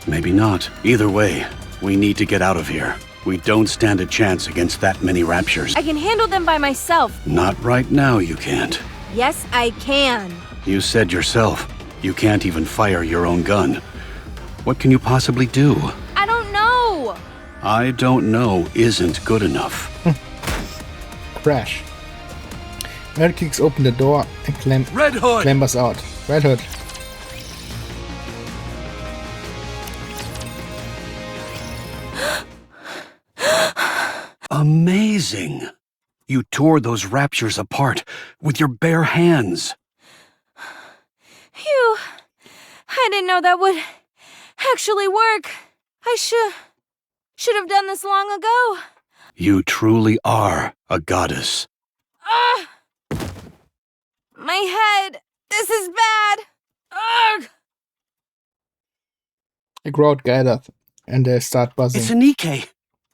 S9: Maybe not. Either way, we need to get out of here. We don't stand a chance against that many raptures.
S3: I can handle them by myself.
S9: Not right now, you can't.
S3: Yes, I can.
S9: You said yourself, you can't even fire your own gun. What can you possibly do?
S3: I don't know.
S9: I don't know isn't good enough.
S1: Crash. Red kicks open the door and
S9: Red Hood!
S1: clambers out. Red Hood.
S9: Amazing! You tore those raptures apart with your bare hands.
S3: Phew. I didn't know that would actually work. I should have done this long ago.
S9: You truly are a goddess.
S3: Ah! My head. This is bad. Ugh!
S1: A crowd gathered and they start buzzing.
S9: It's a Nikke.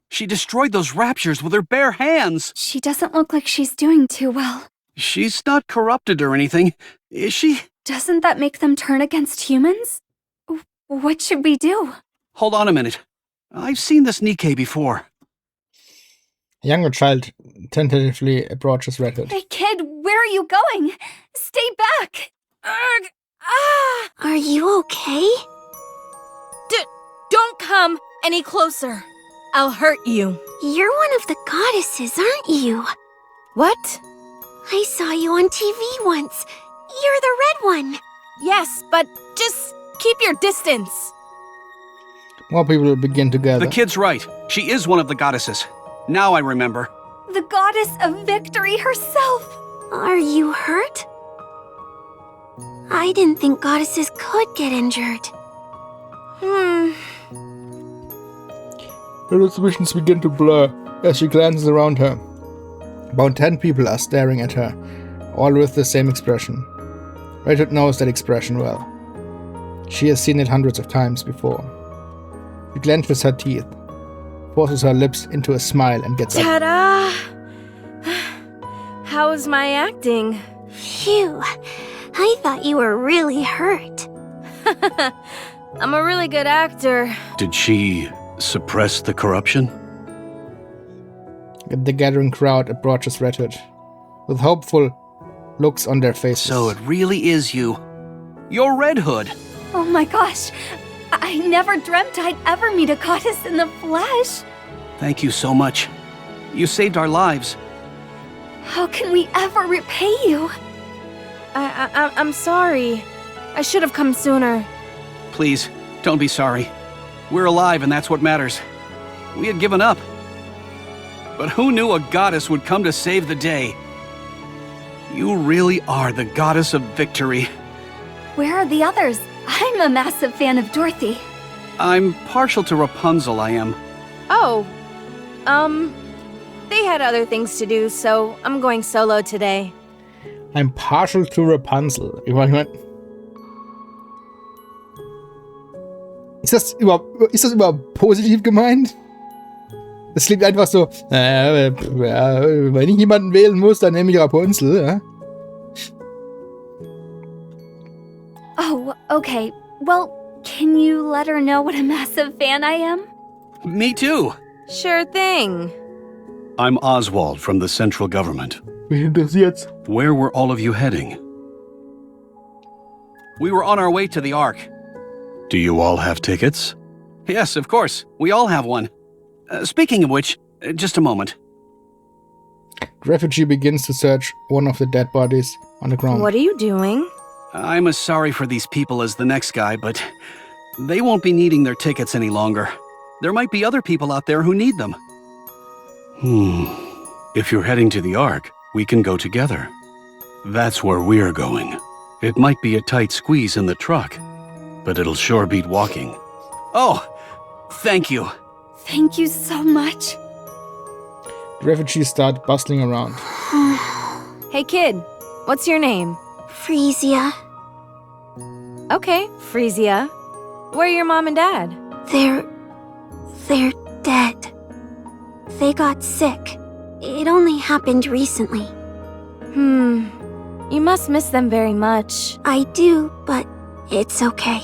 S9: She destroyed those raptures with her bare hands.
S2: She doesn't look like she's doing too well.
S9: She's not corrupted or anything, is she?
S2: Doesn't that make them turn against humans? What should we do?
S9: Hold on a minute. I've seen this Nikke before.
S1: A younger child tentatively approaches Red Hood.
S2: Hey kid, where are you going? Stay back!
S3: Ugh! Ah!
S2: Are you okay?
S3: Don't come any closer. I'll hurt you.
S2: You're one of the goddesses, aren't you?
S3: What?
S2: I saw you on TV once. You're the red one.
S3: Yes, but just keep your distance.
S1: More people begin to gather.
S9: The kid's right. She is one of the goddesses. Now I remember.
S2: The goddess of victory herself. Are you hurt? I didn't think goddesses could get injured.
S1: Red Hood's visions begin to blur as she glances around her. About 10 people are staring at her, all with the same expression. Red Hood knows that expression well. She has seen it hundreds of times before. She clenches her teeth, forces her lips into a smile and gets up.
S3: Ta-da! How's my acting?
S2: Phew. I thought you were really hurt.
S3: I'm a really good actor.
S9: Did she suppress the corruption?
S1: The gathering crowd approaches Red Hood, with hopeful looks on their faces.
S9: So it really is you. You're Red Hood.
S2: Oh my gosh. I never dreamt I'd ever meet a goddess in the flesh.
S9: Thank you so much. You saved our lives.
S2: How can we ever repay you?
S3: I'm sorry. I should have come sooner.
S9: Please, don't be sorry. We're alive and that's what matters. We had given up. But who knew a goddess would come to save the day? You really are the goddess of victory.
S2: Where are the others? I'm a massive fan of Dorothy.
S9: I'm partial to Rapunzel, I am.
S3: Oh. They had other things to do, so I'm going solo today.
S1: I'm partial to Rapunzel. Ist das überhaupt positiv gemeint? Das klingt einfach so, wenn ich jemanden wählen muss, dann nehme ich Rapunzel, ja?
S2: Oh, okay. Well, can you let her know what a massive fan I am?
S9: Me too.
S3: Sure thing.
S9: I'm Oswald from the central government.
S1: Wen interessiert's?
S9: Where were all of you heading?
S10: We were on our way to the Ark.
S9: Do you all have tickets?
S10: Yes, of course. We all have one. Speaking of which, just a moment.
S1: The refugee begins to search one of the dead bodies on the ground.
S3: What are you doing?
S10: I'm as sorry for these people as the next guy, but they won't be needing their tickets any longer. There might be other people out there who need them.
S9: If you're heading to the Ark, we can go together. That's where we're going. It might be a tight squeeze in the truck, but it'll sure beat walking.
S10: Oh, thank you.
S2: Thank you so much.
S1: The refugees start bustling around.
S3: Hey kid, what's your name?
S11: Frisia.
S3: Okay, Frisia. Where are your mom and dad?
S11: They're dead. They got sick. It only happened recently.
S3: You must miss them very much.
S11: I do, but it's okay.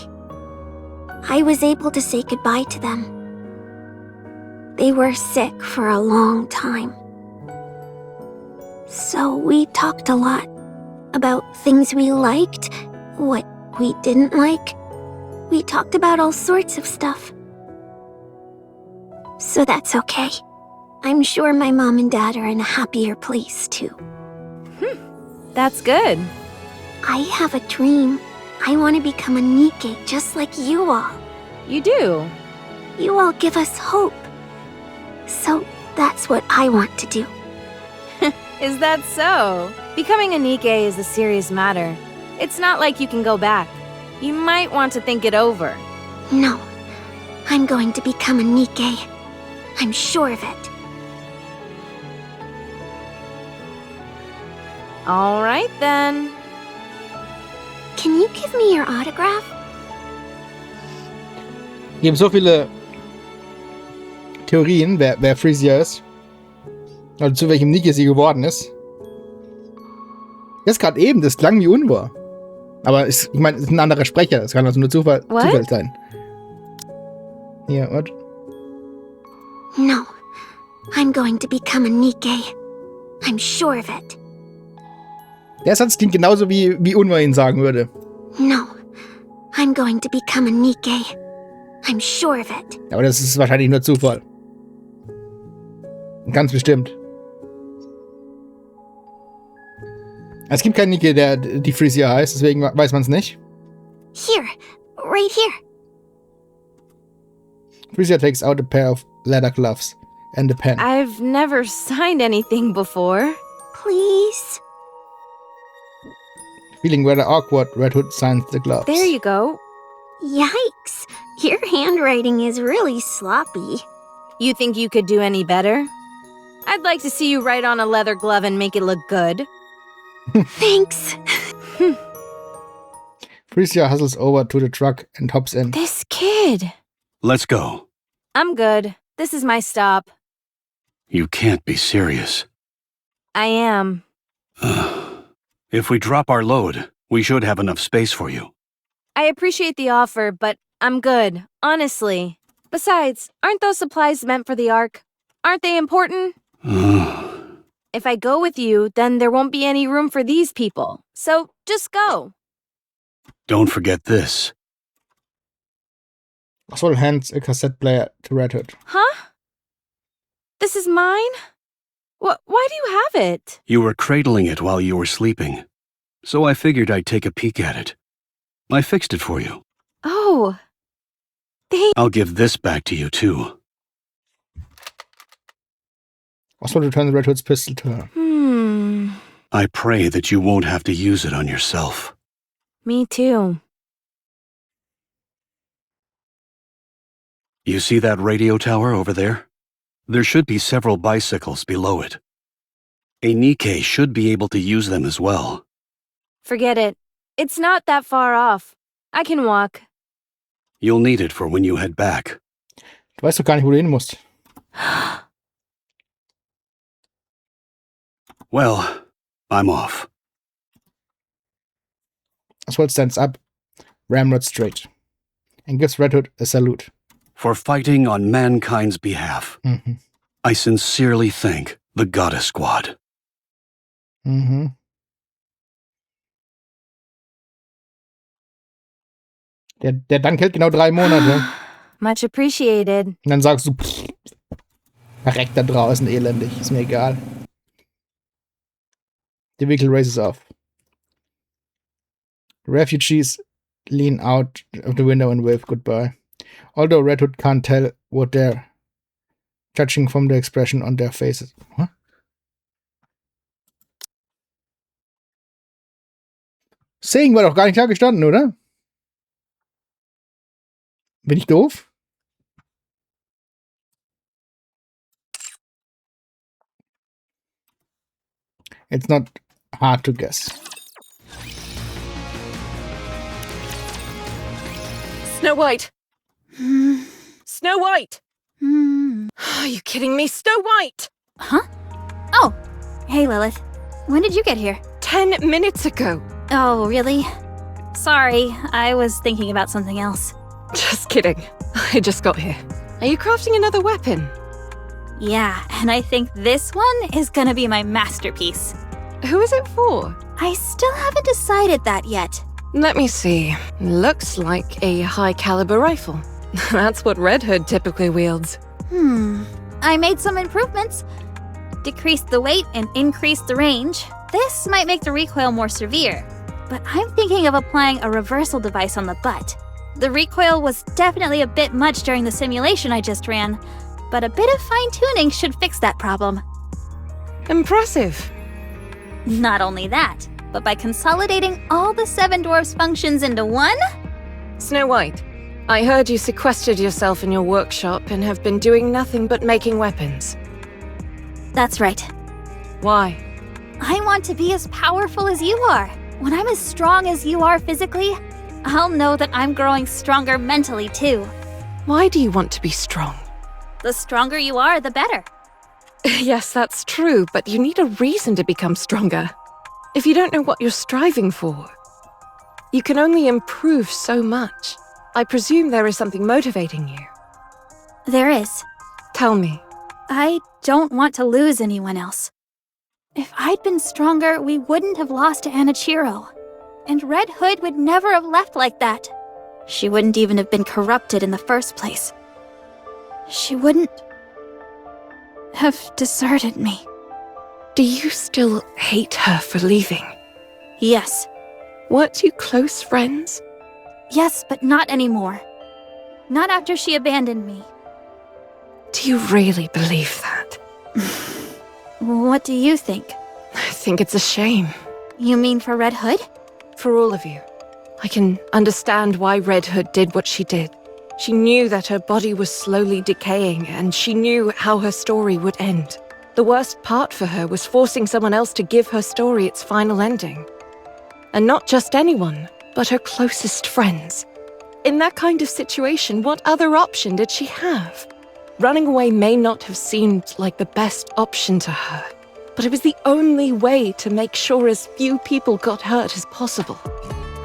S11: I was able to say goodbye to them. They were sick for a long time. So we talked a lot about things we liked, what we didn't like. We talked about all sorts of stuff. So that's okay. I'm sure my mom and dad are in a happier place too.
S3: That's good.
S11: I have a dream. I want to become a Nikke just like you all.
S3: You do.
S11: You all give us hope. So that's what I want to do.
S3: Is that so? Becoming a Nikke is a serious matter. It's not like you can go back. You might want to think it over.
S11: No, I'm going to become a Nikke. I'm sure of it.
S3: All right then.
S11: Can you give me your autograph?
S1: Es gibt so viele Theorien, wer Frisia ist. Also zu welchem Nikke sie geworden ist. Jetzt gerade eben, das klang wie Unwahr. Aber ich meine, es ist ein anderer Sprecher. Das kann also nur Zufall sein. Hier, was?
S11: No, I'm going to become a Nikke. I'm sure of it.
S1: Der Satz klingt genauso wie Unwahr ihn sagen würde.
S11: No, I'm going to become a Nikke. I'm sure of it.
S1: Aber das ist wahrscheinlich nur Zufall. Ganz bestimmt. Es gibt keinen Nikke, der die Frisia heißt, deswegen weiß man es nicht.
S11: Here, right here.
S1: Frisia takes out a pair of leather gloves and a pen.
S3: I've never signed anything before.
S11: Please.
S1: Feeling rather awkward, Red Hood signs the gloves.
S3: There you go.
S11: Yikes, your handwriting is really sloppy.
S3: You think you could do any better? I'd like to see you write on a leather glove and make it look good.
S11: Thanks.
S1: Frisia hustles over to the truck and hops in.
S3: This kid.
S9: Let's go.
S3: I'm good. This is my stop.
S9: You can't be serious.
S3: I am.
S9: If we drop our load, we should have enough space for you.
S3: I appreciate the offer, but I'm good, honestly. Besides, aren't those supplies meant for the Ark? Aren't they important? If I go with you, then there won't be any room for these people. So just go.
S9: Don't forget this.
S1: Oswald hands a cassette player to Red Hood.
S3: Huh? This is mine? Why do you have it?
S9: You were cradling it while you were sleeping, so I figured I'd take a peek at it. I fixed it for you.
S3: Oh.
S9: I'll give this back to you, too.
S1: Oswald returns Red Hood's pistol to her.
S9: I pray that you won't have to use it on yourself.
S3: Me too.
S9: You see that radio tower over there? There should be several bicycles below it. A Nikke should be able to use them as well.
S3: Forget it. It's not that far off. I can walk.
S9: You'll need it for when you head back.
S1: Du weißt doch gar nicht, wo du hin musst.
S9: Well, I'm off.
S1: Oswald stands up, ramrod straight, and gives Red Hood a salute.
S9: For fighting on mankind's behalf.
S1: Mhm.
S9: I sincerely thank the Goddess Squad.
S1: Mhm. Der Dank hält genau 3 Monate.
S3: Much appreciated.
S1: Und dann sagst du, verreckt da draußen elendig, ist mir egal. The vehicle races off. The refugees lean out of the window and wave goodbye. Although Red Hood can't tell what they're judging from the expression on their faces. Huh? Saying war doch gar nicht klar gestanden, oder? Bin ich doof? It's not hard to guess.
S8: Snow White! Snow White! Are you kidding me? Snow White!
S2: Huh? Oh, hey Lilith. When did you get here?
S8: 10 minutes ago.
S2: Oh, really? Sorry, I was thinking about something else.
S8: Just kidding. I just got here. Are you crafting another weapon?
S2: Yeah, and I think this one is gonna be my masterpiece.
S8: Who is it for?
S2: I still haven't decided that yet.
S8: Let me see. Looks like a high-caliber rifle. That's what Red Hood typically wields.
S2: I made some improvements. Decreased the weight and increased the range. This might make the recoil more severe, but I'm thinking of applying a reversal device on the butt. The recoil was definitely a bit much during the simulation I just ran, but a bit of fine-tuning should fix that problem.
S8: Impressive.
S2: Not only that, but by consolidating all the 7 dwarfs' functions into one?
S8: Snow White, I heard you sequestered yourself in your workshop and have been doing nothing but making weapons.
S2: That's right.
S8: Why?
S2: I want to be as powerful as you are. When I'm as strong as you are physically, I'll know that I'm growing stronger mentally too.
S8: Why do you want to be strong?
S2: The stronger you are, the better.
S8: Yes, that's true, but you need a reason to become stronger. If you don't know what you're striving for, you can only improve so much. I presume there is something motivating you.
S2: There is.
S8: Tell me.
S2: I don't want to lose anyone else. If I'd been stronger, we wouldn't have lost to Anichiro. And Red Hood would never have left like that. She wouldn't even have been corrupted in the first place. She wouldn't have deserted me.
S8: Do you still hate her for leaving?
S2: Yes.
S8: Weren't you close friends?
S2: Yes, but not anymore. Not after she abandoned me.
S8: Do you really believe that?
S2: What do you think?
S8: I think it's a shame.
S2: You mean for Red Hood?
S8: For all of you. I can understand why Red Hood did what she did. She knew that her body was slowly decaying, and she knew how her story would end. The worst part for her was forcing someone else to give her story its final ending. And not just anyone, but her closest friends. In that kind of situation, what other option did she have? Running away may not have seemed like the best option to her, but it was the only way to make sure as few people got hurt as possible.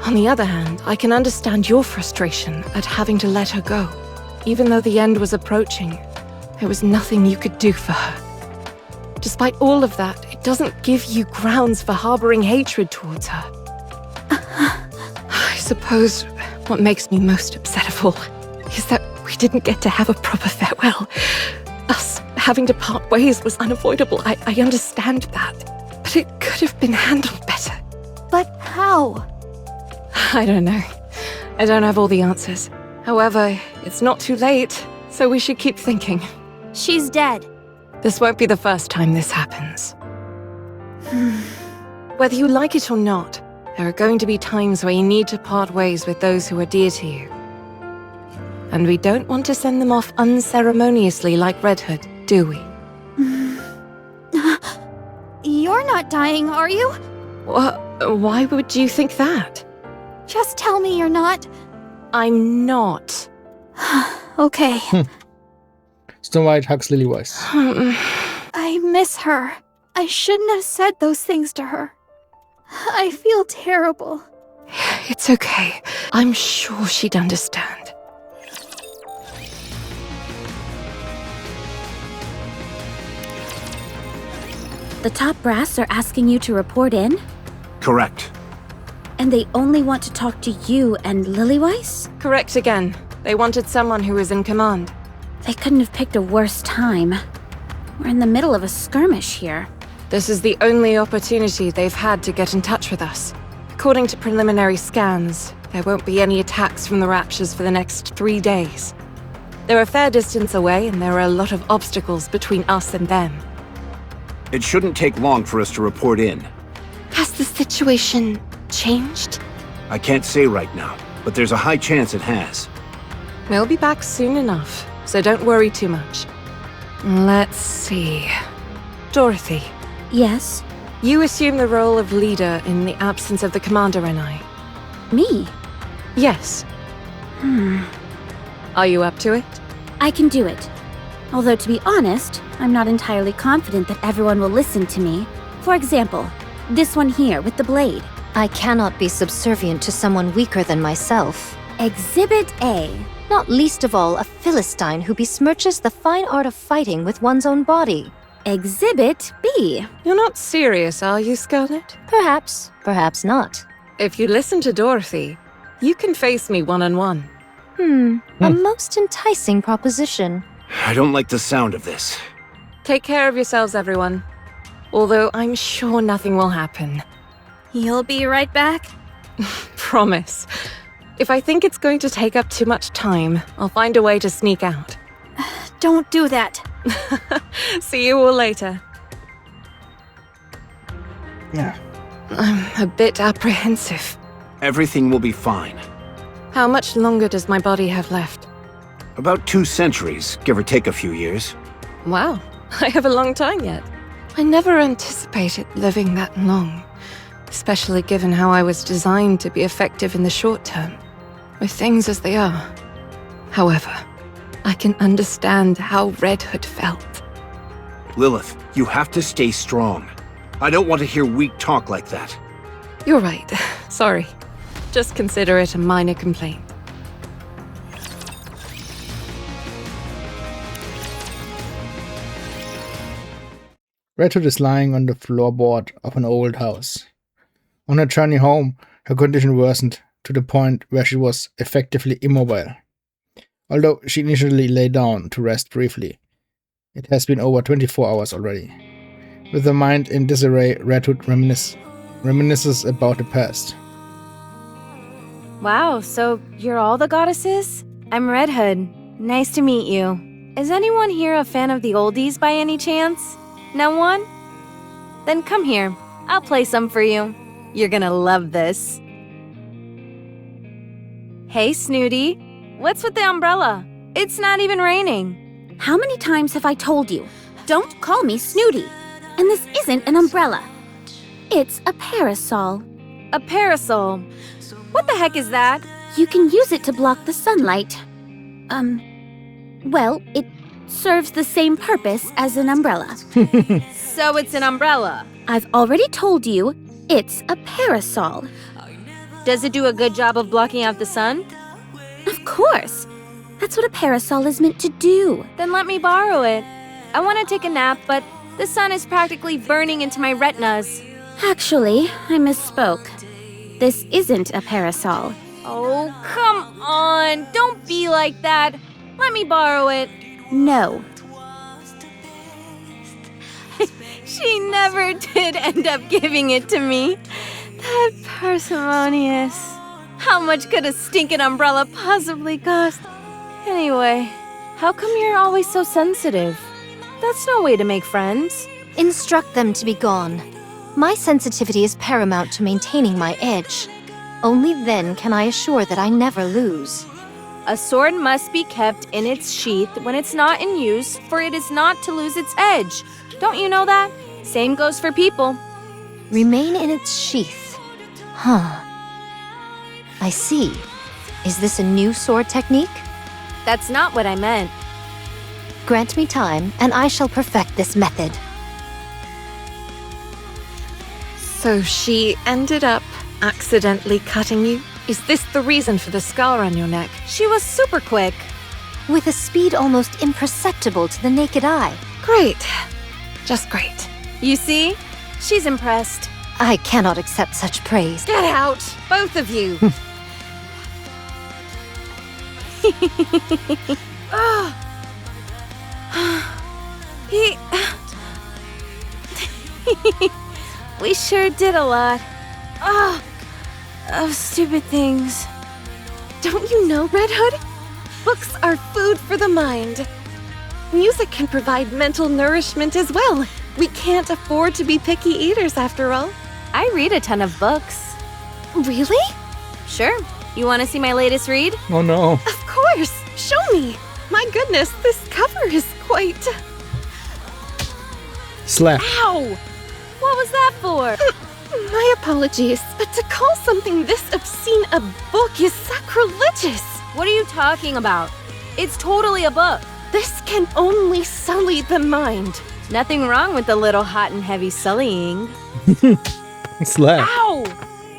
S8: On the other hand, I can understand your frustration at having to let her go. Even though the end was approaching, there was nothing you could do for her. Despite all of that, it doesn't give you grounds for harboring hatred towards her. I suppose what makes me most upset of all is that we didn't get to have a proper farewell. Us having to part ways was unavoidable, I understand that. But it could have been handled better.
S2: But how?
S8: I don't know. I don't have all the answers. However, it's not too late, so we should keep thinking.
S2: She's dead.
S8: This won't be the first time this happens. Whether you like it or not, there are going to be times where you need to part ways with those who are dear to you. And we don't want to send them off unceremoniously like Red Hood, do we?
S2: You're not dying, are you?
S8: Why would you think that?
S2: Just tell me you're not.
S8: I'm not.
S2: Okay.
S1: Snow White hugs Lillywise.
S2: I miss her. I shouldn't have said those things to her. I feel terrible.
S8: It's okay. I'm sure she'd understand.
S5: The top brass are asking you to report in?
S7: Correct.
S5: And they only want to talk to you and Lillywise?
S8: Correct again. They wanted someone who was in command.
S5: They couldn't have picked a worse time. We're in the middle of a skirmish here.
S8: This is the only opportunity they've had to get in touch with us. According to preliminary scans, there won't be any attacks from the Raptures for the next 3 days. They're a fair distance away, and there are a lot of obstacles between us and them.
S7: It shouldn't take long for us to report in.
S6: Has the situation changed?
S7: I can't say right now, but there's a high chance it has.
S8: We'll be back soon enough, so don't worry too much. Let's see. Dorothy,
S5: Yes?
S8: you assume the role of leader in the absence of the commander and I.
S5: Me?
S8: Yes. Are you up to it?
S5: I can do it. Although, to be honest, I'm not entirely confident that everyone will listen to me. For example, this one here with the blade.
S4: I cannot be subservient to someone weaker than myself.
S5: Exhibit A.
S4: Not least of all, a Philistine who besmirches the fine art of fighting with one's own body.
S5: Exhibit B.
S8: You're not serious, are you, Scarlet?
S4: Perhaps, perhaps not.
S8: If you listen to Dorothy, you can face me one-on-one.
S4: A most enticing proposition.
S7: I don't like the sound of this.
S8: Take care of yourselves, everyone. Although I'm sure nothing will happen.
S2: You'll be right back?
S8: Promise. If I think it's going to take up too much time, I'll find a way to sneak out.
S2: Don't do that.
S8: See you all later.
S1: Yeah.
S8: I'm a bit apprehensive.
S7: Everything will be fine.
S8: How much longer does my body have left?
S7: About 2 centuries, give or take a few years.
S8: Wow, I have a long time yet. I never anticipated living that long, especially given how I was designed to be effective in the short term, with things as they are. However, I can understand how Red Hood felt.
S7: Lilith, you have to stay strong. I don't want to hear weak talk like that.
S8: You're right. Sorry. Just consider it a minor complaint.
S1: Red Hood is lying on the floorboard of an old house. On her journey home, her condition worsened to the point where she was effectively immobile. Although she initially lay down to rest briefly, it has been over 24 hours already. With her mind in disarray, Red Hood reminisces about the past.
S3: Wow, so you're all the goddesses? I'm Red Hood. Nice to meet you. Is anyone here a fan of the oldies by any chance? No one? Then come here. I'll play some for you. You're gonna love this. Hey, Snooty. What's with the umbrella? It's not even raining.
S5: How many times have I told you? Don't call me Snooty. And this isn't an umbrella. It's a parasol.
S3: A parasol. What the heck is that?
S5: You can use it to block the sunlight. Well, it serves the same purpose as an umbrella.
S3: So it's an umbrella.
S5: I've already told you, it's a parasol.
S3: Does it do a good job of blocking out the sun?
S5: Of course. That's what a parasol is meant to do.
S3: Then let me borrow it. I want to take a nap, but the sun is practically burning into my retinas.
S5: Actually, I misspoke. This isn't a parasol.
S3: Oh, come on. Don't be like that. Let me borrow it.
S5: No.
S3: She never did end up giving it to me. That parsimonious. How much could a stinking umbrella possibly cost? Anyway, how come you're always so sensitive? That's no way to make friends.
S4: Instruct them to be gone. My sensitivity is paramount to maintaining my edge. Only then can I assure that I never lose.
S3: A sword must be kept in its sheath when it's not in use, for it is not to lose its edge. Don't you know that? Same goes for people.
S4: Remain in its sheath. Huh. I see. Is this a new sword technique?
S3: That's not what I meant.
S4: Grant me time, and I shall perfect this method.
S8: So she ended up accidentally cutting you? Is this the reason for the scar on your neck?
S3: She was super quick.
S4: With a speed almost imperceptible to the naked eye.
S8: Great. Just great.
S3: You see? She's impressed.
S4: I cannot accept such praise.
S8: Get out, both of you.
S3: We sure did a lot. Of stupid things.
S8: Don't you know, Red Hood? Books are food for the mind. Music can provide mental nourishment as well. We can't afford to be picky eaters after all.
S3: I read a ton of books.
S8: Really?
S3: Sure. You want to see my latest read?
S1: Oh no.
S8: Of course! Show me! My goodness, this cover is quite...
S1: Slap.
S3: Ow! What was that for?
S8: My apologies, but to call something this obscene a book is sacrilegious.
S3: What are you talking about? It's totally a book.
S8: This can only sully the mind.
S3: Nothing wrong with a little hot and heavy sullying.
S1: Slap.
S3: Ow!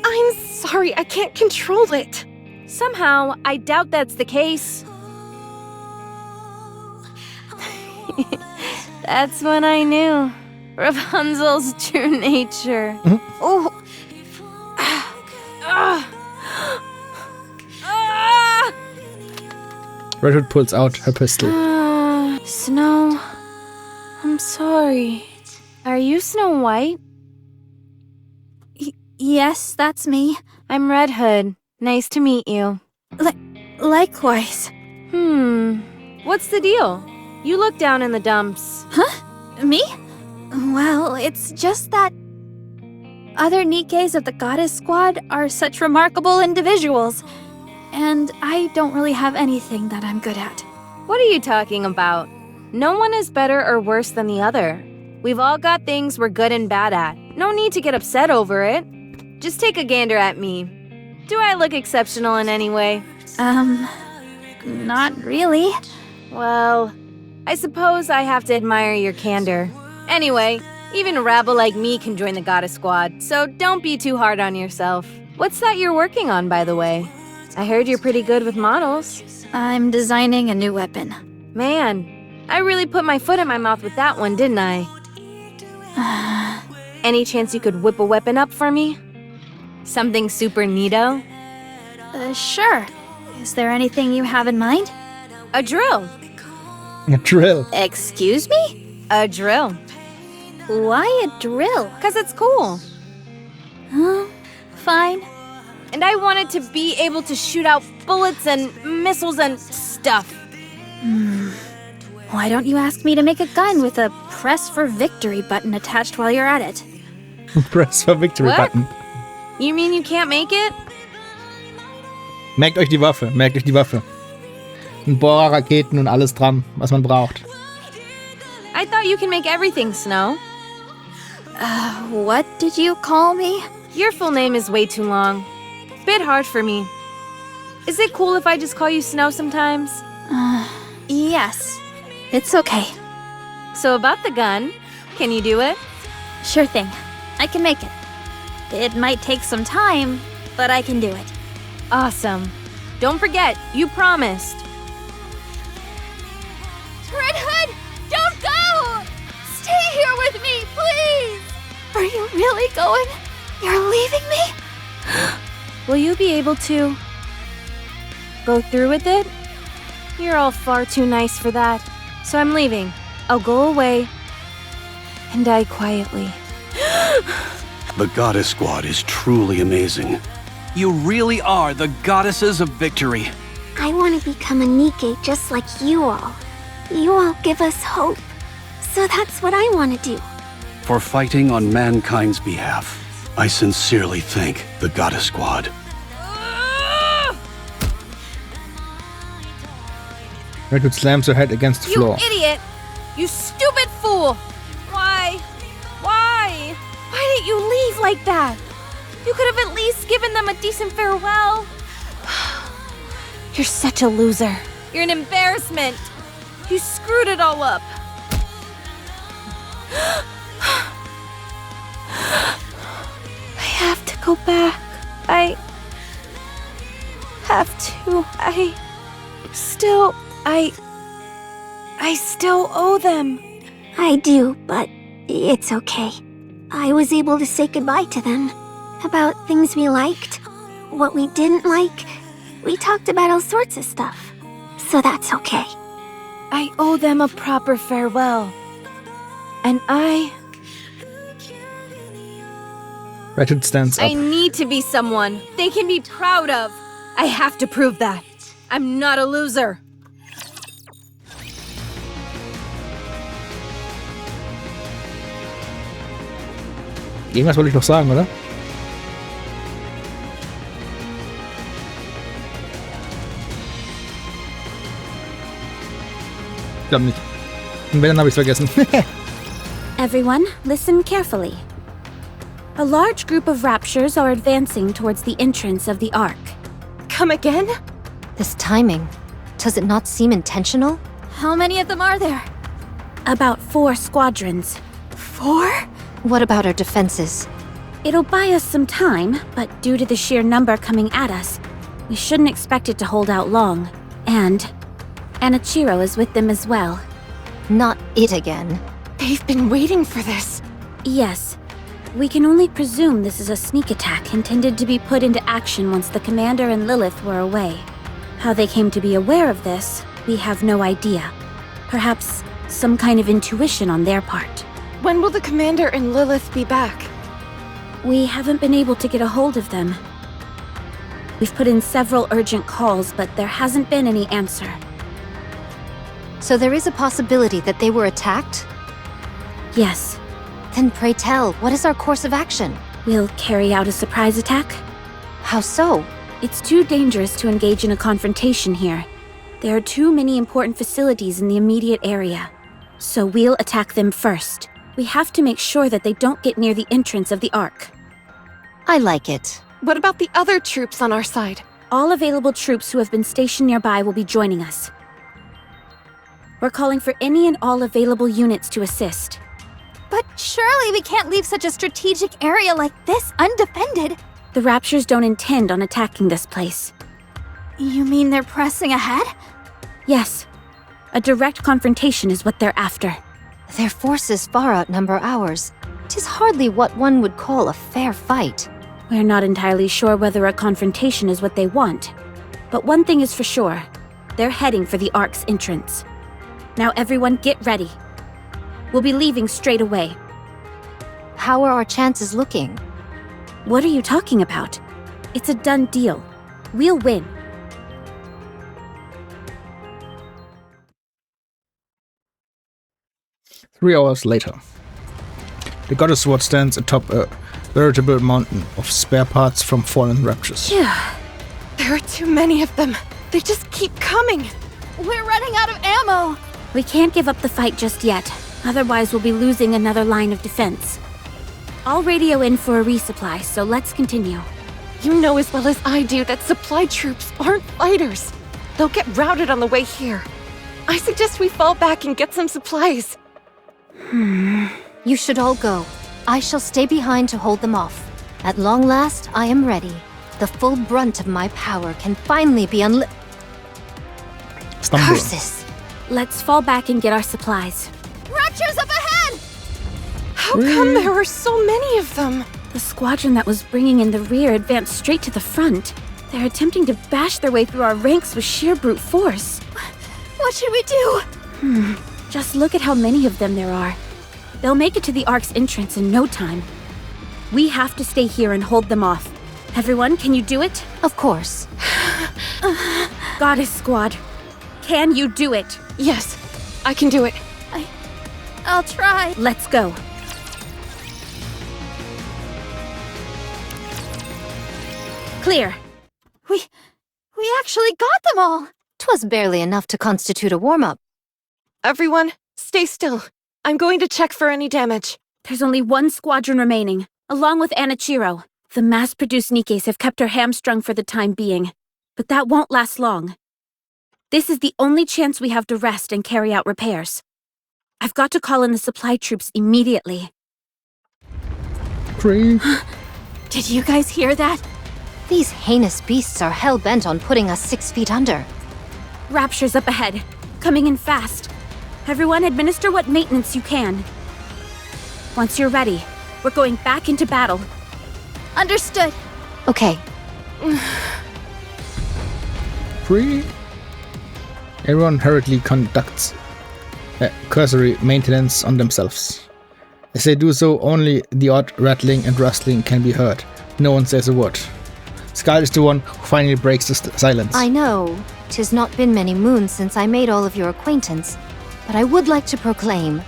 S8: I'm sorry, I can't control it.
S3: Somehow, I doubt that's the case. That's when I knew Rapunzel's true nature. Oh!
S1: Red Hood pulls out her pistol.
S3: Snow, I'm sorry. Are you Snow White?
S2: Yes, that's me.
S3: I'm Red Hood. Nice to meet you.
S2: Likewise.
S3: What's the deal? You look down in the dumps.
S2: Huh? Me? Well, it's just that other Nikkes of the Goddess Squad are such remarkable individuals, and I don't really have anything that I'm good at.
S3: What are you talking about? No one is better or worse than the other. We've all got things we're good and bad at. No need to get upset over it. Just take a gander at me. Do I look exceptional in any way?
S2: Not really.
S3: Well, I suppose I have to admire your candor. Anyway, even a rabble like me can join the Goddess Squad, so don't be too hard on yourself. What's that you're working on, by the way? I heard you're pretty good with models.
S2: I'm designing a new weapon.
S3: Man, I really put my foot in my mouth with that one, didn't I? Any chance you could whip a weapon up for me? Something super neato?
S2: Sure. Is there anything you have in mind?
S3: A drill.
S1: A drill.
S2: Excuse me?
S3: A drill.
S2: Why a drill?
S3: 'Cause it's cool.
S2: Fine.
S3: And I wanted to be able to shoot out bullets and missiles and stuff.
S2: Why don't you ask me to make a gun with a press for victory button attached while you're at it?
S1: Press for Victory
S3: What?
S1: Button.
S3: You mean you can't make it?
S1: Merkt euch die Waffe, merkt euch die Waffe. Ein Bohrer, Raketen und alles dran, was man braucht.
S3: I thought you can make everything, Snow.
S2: What did you call me?
S3: Your full name is way too long. Bit hard for me. Is it cool if I just call you Snow sometimes?
S2: Yes. It's okay.
S3: So about the gun, can you do it?
S2: Sure thing. I can make it. It might take some time, but I can do it.
S3: Awesome. Don't forget, you promised.
S2: Red Hood, don't go! Stay here with me, please! Are you really going? You're leaving me?
S3: Will you be able to go through with it? You're all far too nice for that. So I'm leaving. I'll go away and die quietly.
S9: The Goddess Squad is truly amazing.
S10: You really are the goddesses of victory.
S11: I want to become a Nikke just like you all. You all give us hope. So that's what I want to do.
S9: For fighting on mankind's behalf, I sincerely thank the Goddess Squad.
S1: Red Hood slams her head against the
S3: You
S1: floor.
S3: idiot! You stupid fool! Why? Why? Why didn't you leave like that? You could have at least given them a decent farewell. You're such a loser. You're an embarrassment. You screwed it all up. I have to go back. I have to. I still owe them.
S11: I do, but it's okay. I was able to say goodbye to them. About things we liked, what we didn't like. We talked about all sorts of stuff. So that's okay.
S3: I owe them a proper farewell. And
S1: Ratchet stands up.
S3: I need to be someone they can be proud of. I have to prove that. I'm not a loser.
S1: Irgendwas wollte ich noch sagen, oder? Ich glaube nicht. Und wenn, dann habe ich es vergessen.
S5: Everyone, listen carefully. A large group of raptures are advancing towards the entrance of the Ark.
S3: Come again?
S4: This timing. Does it not seem intentional?
S2: How many of them are there?
S5: About 4 squadrons.
S2: 4?
S4: What about our defenses?
S5: It'll buy us some time, but due to the sheer number coming at us, we shouldn't expect it to hold out long. And Anichiro is with them as well.
S4: Not it again.
S8: They've been waiting for this.
S5: Yes. We can only presume this is a sneak attack intended to be put into action once the Commander and Lilith were away. How they came to be aware of this, we have no idea. Perhaps some kind of intuition on their part.
S8: When will the Commander and Lilith be back?
S5: We haven't been able to get a hold of them. We've put in several urgent calls, but there hasn't been any answer.
S4: So there is a possibility that they were attacked?
S5: Yes.
S4: Then pray tell, what is our course of action?
S5: We'll carry out a surprise attack.
S4: How so?
S5: It's too dangerous to engage in a confrontation here. There are too many important facilities in the immediate area. So we'll attack them first. We have to make sure that they don't get near the entrance of the Ark.
S4: I like it.
S8: What about the other troops on our side?
S5: All available troops who have been stationed nearby will be joining us. We're calling for any and all available units to assist.
S2: But surely we can't leave such a strategic area like this undefended.
S5: The Raptures don't intend on attacking this place.
S2: You mean they're pressing ahead?
S5: Yes. A direct confrontation is what they're after.
S4: Their forces far outnumber ours. 'Tis hardly what one would call a fair fight.
S5: We're not entirely sure whether a confrontation is what they want. But one thing is for sure. They're heading for the Ark's entrance. Now everyone get ready. We'll be leaving straight away.
S4: How are our chances looking?
S5: What are you talking about? It's a done deal. We'll win.
S1: Three hours later. The Goddess Sword stands atop a veritable mountain of spare parts from fallen raptures.
S8: There are too many of them. They just keep coming.
S2: We're running out of ammo!
S5: We can't give up the fight just yet. Otherwise, we'll be losing another line of defense. I'll radio in for a resupply, so let's continue.
S8: You know as well as I do that supply troops aren't fighters. They'll get routed on the way here. I suggest we fall back and get some supplies.
S4: You should all go. I shall stay behind to hold them off. At long last, I am ready. The full brunt of my power can finally be Curses!
S5: Let's fall back and get our supplies.
S2: Raptures up ahead!
S8: How come there are so many of them?
S5: The squadron that was bringing in the rear advanced straight to the front. They're attempting to bash their way through our ranks with sheer brute force.
S2: What should we do?
S5: Just look at how many of them there are. They'll make it to the Ark's entrance in no time. We have to stay here and hold them off. Everyone, can you do it?
S4: Of course.
S5: Goddess Squad, can you do it?
S8: Yes, I can do it.
S2: I'll try.
S5: Let's go. Clear.
S2: We actually got them all!
S4: 'Twas barely enough to constitute a warm-up.
S8: Everyone, stay still. I'm going to check for any damage.
S5: There's only one squadron remaining, along with Anichiro. The mass-produced Nikkes have kept her hamstrung for the time being. But that won't last long. This is the only chance we have to rest and carry out repairs. I've got to call in the supply troops immediately.
S1: Free.
S2: Did you guys hear that?
S4: These heinous beasts are hell-bent on putting us 6 feet under.
S5: Rapture's up ahead, coming in fast. Everyone administer what maintenance you can. Once you're ready, we're going back into battle.
S2: Understood.
S4: Okay.
S1: Free. Everyone hurriedly conducts cursory maintenance on themselves. As they do so, only the odd rattling and rustling can be heard. No one says a word. Scarlet is the one who finally breaks the silence.
S4: I know. 'Tis not been many moons since I made all of your acquaintance, but I would like to proclaim...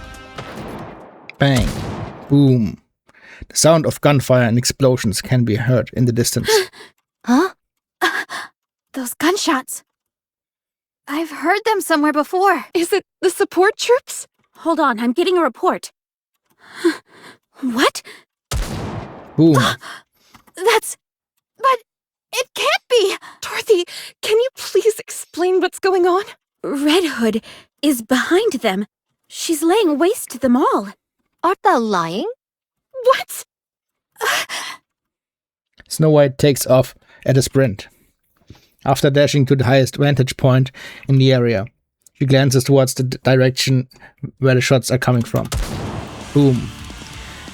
S1: Bang. Boom. The sound of gunfire and explosions can be heard in the distance.
S4: Huh?
S2: Those gunshots. I've heard them somewhere before.
S8: Is it the support troops?
S5: Hold on, I'm getting a report. What?
S1: Boom.
S2: But it can't be!
S8: Dorothy, can you please explain what's going on?
S5: Red Hood is behind them. She's laying waste to them all.
S4: Art thou lying?
S8: What?
S1: Snow White takes off at a sprint. After dashing to the highest vantage point in the area, she glances towards the direction where the shots are coming from. Boom.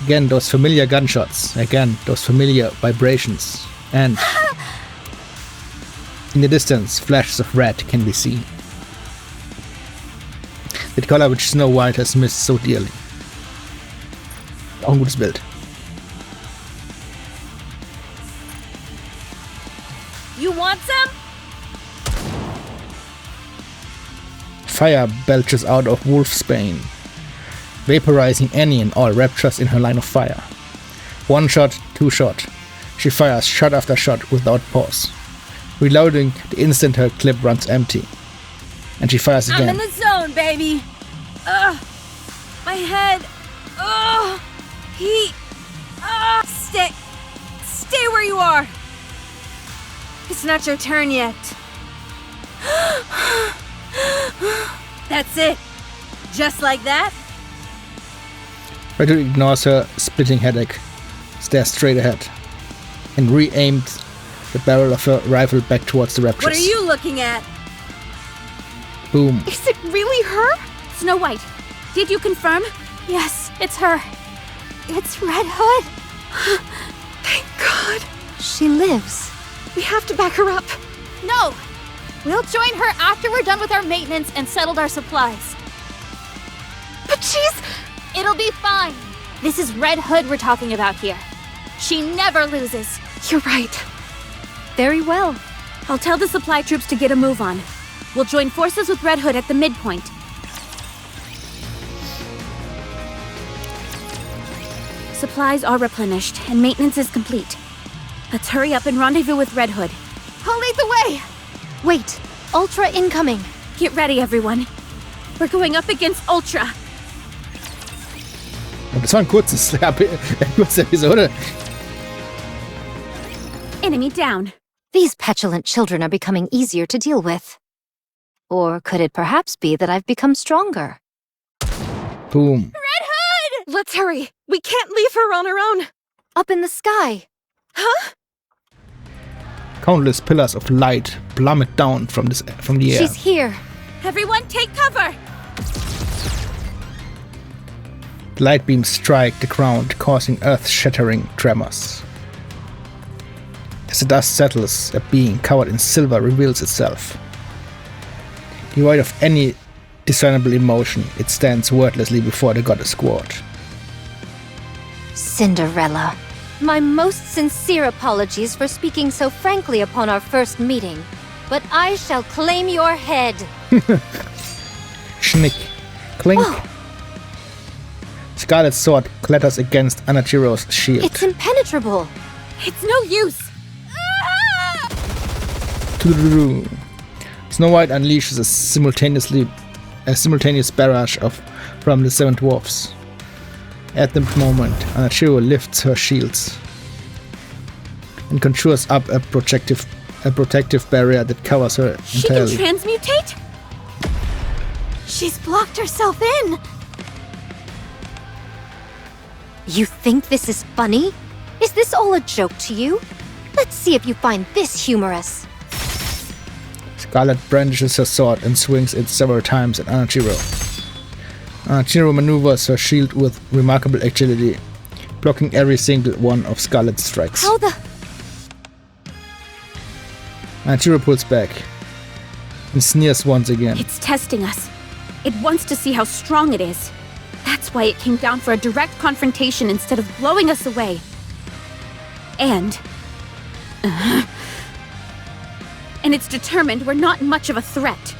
S1: Again, those familiar gunshots. Again, those familiar vibrations. And in the distance, flashes of red can be seen. The color which Snow White has missed so dearly. Auch ein gutes Bild.
S3: You want some?
S1: Fire belches out of Wolfsbane, vaporizing any and all raptures in her line of fire. 1 shot, 2 shot. She fires shot after shot without pause, reloading the instant her clip runs empty. And she fires again.
S3: I'm in the zone, baby. Ugh. My head. Ugh. Heat. Ugh. Stay where you are. It's not your turn yet. That's it. Just like that?
S1: Red Hood ignores her splitting headache, stares straight ahead, and re-aimed the barrel of her rifle back towards the raptors.
S3: What are you looking at?
S1: Boom.
S8: Is it really her?
S5: Snow White, did you confirm?
S2: Yes, it's her. It's Red Hood.
S8: Thank God.
S4: She lives.
S8: We have to back her up.
S2: No! We'll join her after we're done with our maintenance and settled our supplies.
S8: But she's...
S2: It'll be fine. This is Red Hood we're talking about here. She never loses.
S8: You're right.
S4: Very well.
S5: I'll tell the supply troops to get a move on. We'll join forces with Red Hood at the midpoint. Supplies are replenished, and maintenance is complete. Let's hurry up and rendezvous with Red Hood.
S2: I'll lead the way!
S4: Wait! Ultra incoming!
S5: Get ready, everyone. We're going up against Ultra.
S1: Das war ein kurze Episode.
S5: Enemy down.
S4: These petulant children are becoming easier to deal with. Or could it perhaps be that I've become stronger?
S1: Boom.
S2: Red Hood!
S8: Let's hurry. We can't leave her on her own.
S4: Up in the sky.
S8: Huh?
S1: Countless pillars of light plummet down from the air.
S4: She's here.
S5: Everyone take cover!
S1: The light beams strike the ground, causing earth-shattering tremors. As the dust settles, a being covered in silver reveals itself. Devoid of any discernible emotion, it stands wordlessly before the goddess squad.
S4: Cinderella. My most sincere apologies for speaking so frankly upon our first meeting, but I shall claim your head.
S1: Schnick. Clink.
S4: Whoa.
S1: Scarlet's sword clatters against Anachiro's shield.
S4: It's impenetrable.
S5: It's no use!
S1: Snow White unleashes a simultaneous barrage from the 7 dwarfs. At the moment, Anachiro lifts her shields and conjures up a projective a protective barrier that covers her
S2: She can
S1: entirely.
S2: transmutate? She's blocked herself in!
S4: You think this is funny? Is this all a joke to you? Let's see if you find this humorous.
S1: Scarlet brandishes her sword and swings it several times at Anachiro. Anachiro maneuvers her shield with remarkable agility, blocking every single one of Scarlet's strikes.
S4: How the...
S1: Anachiro pulls back and sneers once again.
S2: It's testing us. It wants to see how strong it is. That's why it came down for a direct confrontation instead of blowing us away. And it's determined we're not much of a threat.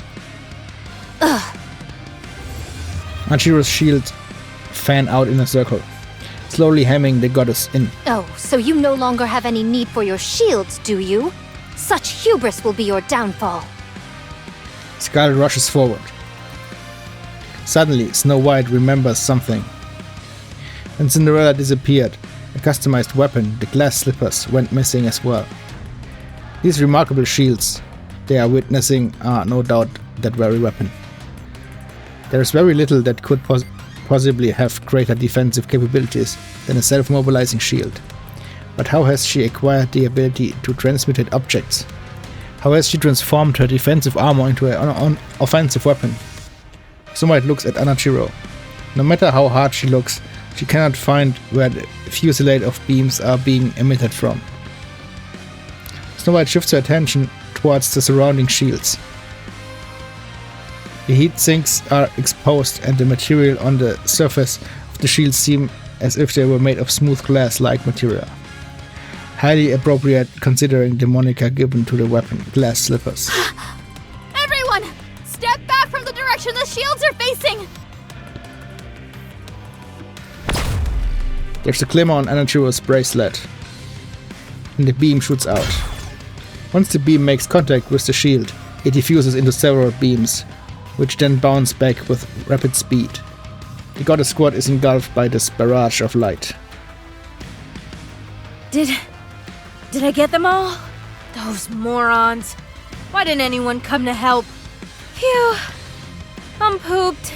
S1: Anachiro's shield fan out in a circle, slowly hemming the goddess in.
S4: Oh, so you no longer have any need for your shields, do you? Such hubris will be your downfall.
S1: Scarlet rushes forward. Suddenly, Snow White remembers something. When Cinderella disappeared, a customized weapon, the glass slippers, went missing as well. These remarkable shields they are witnessing are no doubt that very weapon. There is very little that could possibly have greater defensive capabilities than a self-mobilizing shield. But how has she acquired the ability to transmute objects? How has she transformed her defensive armor into an offensive weapon? Snow White looks at Anachiro. No matter how hard she looks, she cannot find where the fusillade of beams are being emitted from. Snow White shifts her attention towards the surrounding shields. The heat sinks are exposed and the material on the surface of the shields seem as if they were made of smooth glass-like material. Highly appropriate considering the moniker given to the weapon, glass slippers.
S2: Everyone! Step back from the direction the shields are facing!
S1: There's a glimmer on Anachiro's bracelet, and the beam shoots out. Once the beam makes contact with the shield, it diffuses into several beams, which then bounce back with rapid speed. The goddess squad is engulfed by this barrage of light.
S3: Did I get them all? Those morons. Why didn't anyone come to help? Phew. I'm pooped.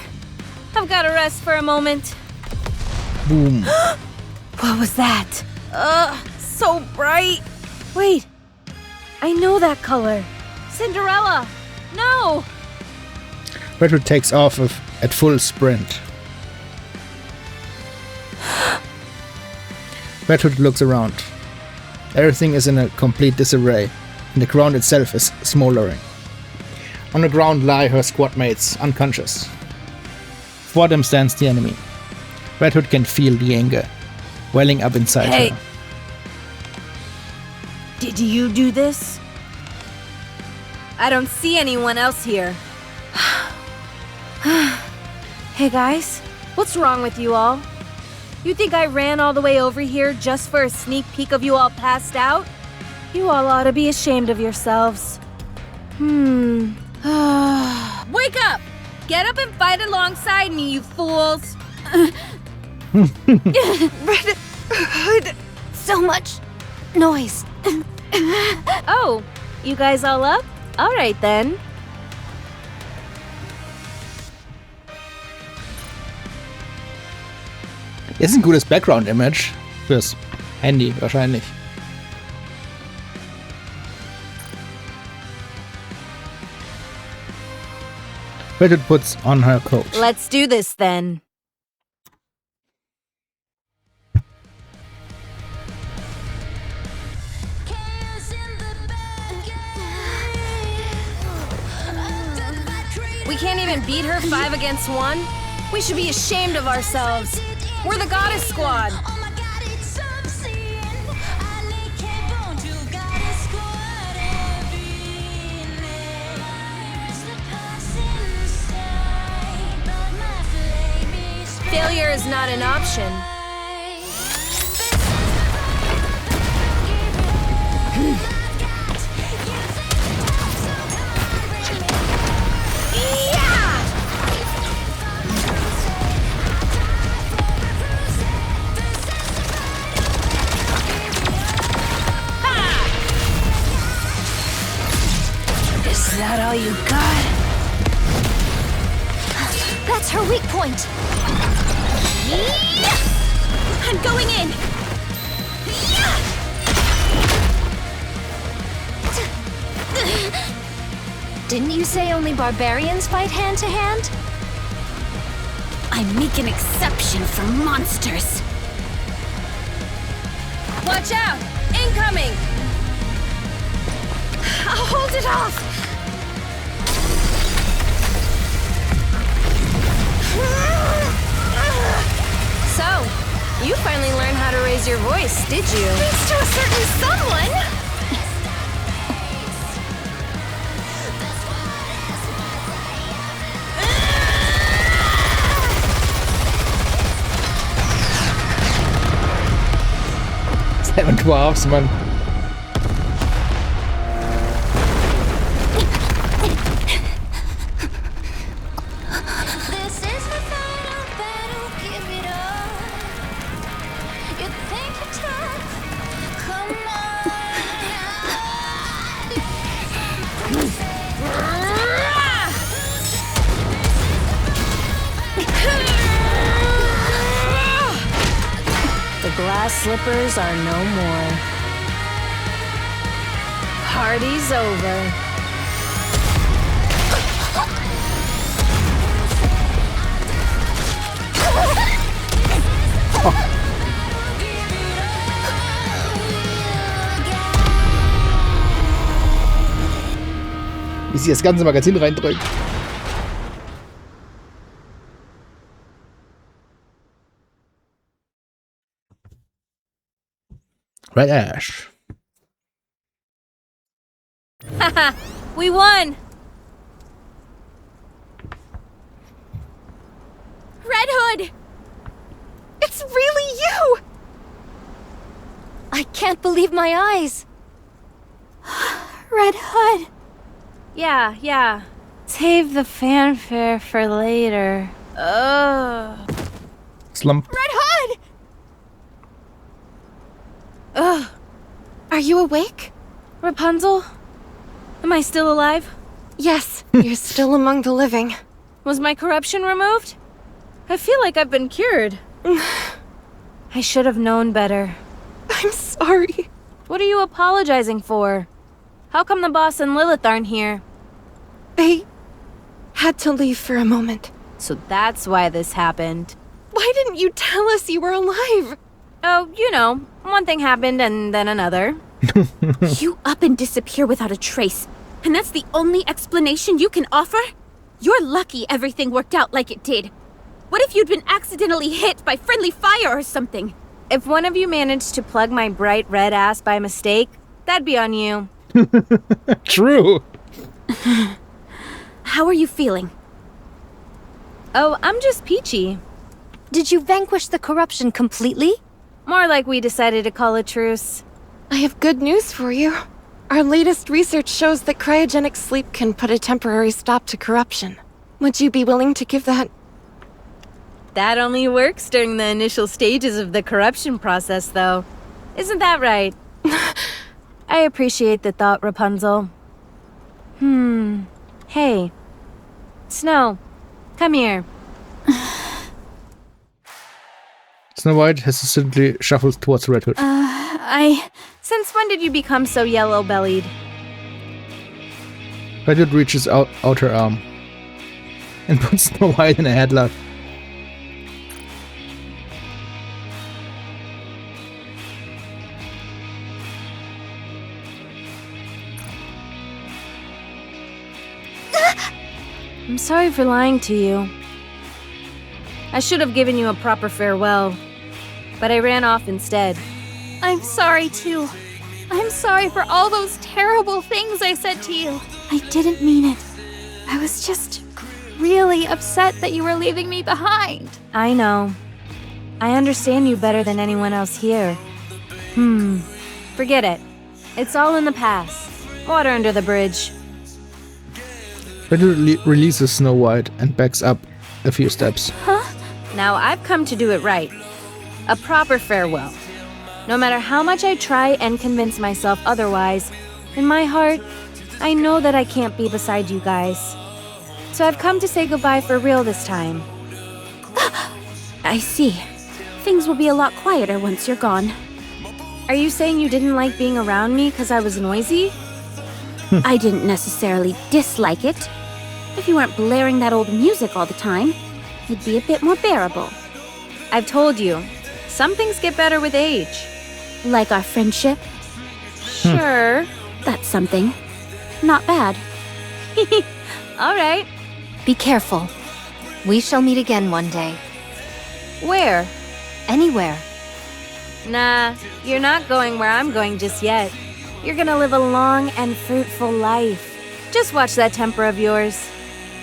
S3: I've got to rest for a moment.
S1: Boom.
S3: What was that? So bright. Wait. I know that color. Cinderella. No.
S1: Red Hood takes off at full sprint. Red Hood looks around. Everything is in a complete disarray, and the ground itself is smoldering. On the ground lie her squad mates, unconscious. Before them stands the enemy. Red Hood can feel the anger welling up inside her.
S3: Did you do this? I don't see anyone else here. Hey guys, what's wrong with you all? You think I ran all the way over here just for a sneak peek of you all passed out? You all ought to be ashamed of yourselves. Wake up! Get up and fight alongside me, you fools!
S4: Red Hood! So much noise.
S3: Oh, you guys all up? Alright then.
S1: Ist ein gutes Background-Image fürs Handy wahrscheinlich. Red Hood puts on her coat.
S3: Let's do this then. We can't even beat her 5 against 1? We should be ashamed of ourselves. We're the Goddess Squad. Failure is not an option. Is that all you got?
S4: That's her weak point.
S3: I'm going in!
S4: Didn't you say only barbarians fight hand to hand?
S5: I make an exception for monsters.
S3: Watch out! Incoming! I'll hold it off! So, you finally learned how to raise your voice, did you?
S6: Thanks to a certain someone!
S1: Seven dwarfs, man.
S4: This is the final battle, give it up. You think you're tough? Come
S3: The glass slippers are no more. Party's over.
S1: Wie sie das ganze Magazin reindrückt. Red Ash.
S3: Haha, we won!
S2: Red Hood!
S6: It's really you!
S4: I can't believe my eyes.
S2: Red Hood!
S3: Yeah. Save the fanfare for later. Ugh.
S1: Slump.
S2: Red Hood!
S3: Ugh.
S6: Are you awake?
S3: Rapunzel? Am I still alive?
S6: Yes, you're still among the living.
S3: Was my corruption removed? I feel like I've been cured. I should have known better.
S6: I'm sorry.
S3: What are you apologizing for? How come the boss and Lilith aren't here?
S6: They had to leave for a moment.
S3: So that's why this happened.
S6: Why didn't you tell us you were alive?
S3: Oh, you know, one thing happened and then another.
S5: You up and disappear without a trace, and that's the only explanation you can offer? You're lucky everything worked out like it did. What if you'd been accidentally hit by friendly fire or something?
S3: If one of you managed to plug my bright red ass by mistake, that'd be on you.
S1: True.
S5: How are you feeling?
S3: Oh, I'm just peachy.
S4: Did you vanquish the corruption completely?
S3: More like we decided to call a truce.
S6: I have good news for you. Our latest research shows that cryogenic sleep can put a temporary stop to corruption. Would you be willing to give that?
S3: That only works during the initial stages of the corruption process, though. Isn't that right? I appreciate the thought, Rapunzel. Hey. Snow, come here.
S1: Snow White hesitantly shuffles towards Red Hood.
S3: Since when did you become so yellow-bellied?
S1: Red Hood reaches out her arm and puts Snow White in a headlock.
S3: I'm sorry for lying to you. I should have given you a proper farewell, but I ran off instead.
S2: I'm sorry too. I'm sorry for all those terrible things I said to you. I didn't mean it. I was just really upset that you were leaving me behind.
S3: I know. I understand you better than anyone else here. Forget it. It's all in the past. Water under the bridge.
S1: Red Hood releases Snow White and backs up a few steps.
S3: Now I've come to do it right. A proper farewell. No matter how much I try and convince myself otherwise, in my heart, I know that I can't be beside you guys. So I've come to say goodbye for real this time.
S5: I see. Things will be a lot quieter once you're gone.
S3: Are you saying you didn't like being around me because I was noisy?
S5: I didn't necessarily dislike it. If you weren't blaring that old music all the time, it'd be a bit more bearable.
S3: I've told you, some things get better with age.
S5: Like our friendship.
S3: Sure.
S5: That's something. Not bad.
S3: All right.
S4: Be careful. We shall meet again one day.
S3: Where?
S4: Anywhere.
S3: Nah, you're not going where I'm going just yet. You're gonna live a long and fruitful life. Just watch that temper of yours.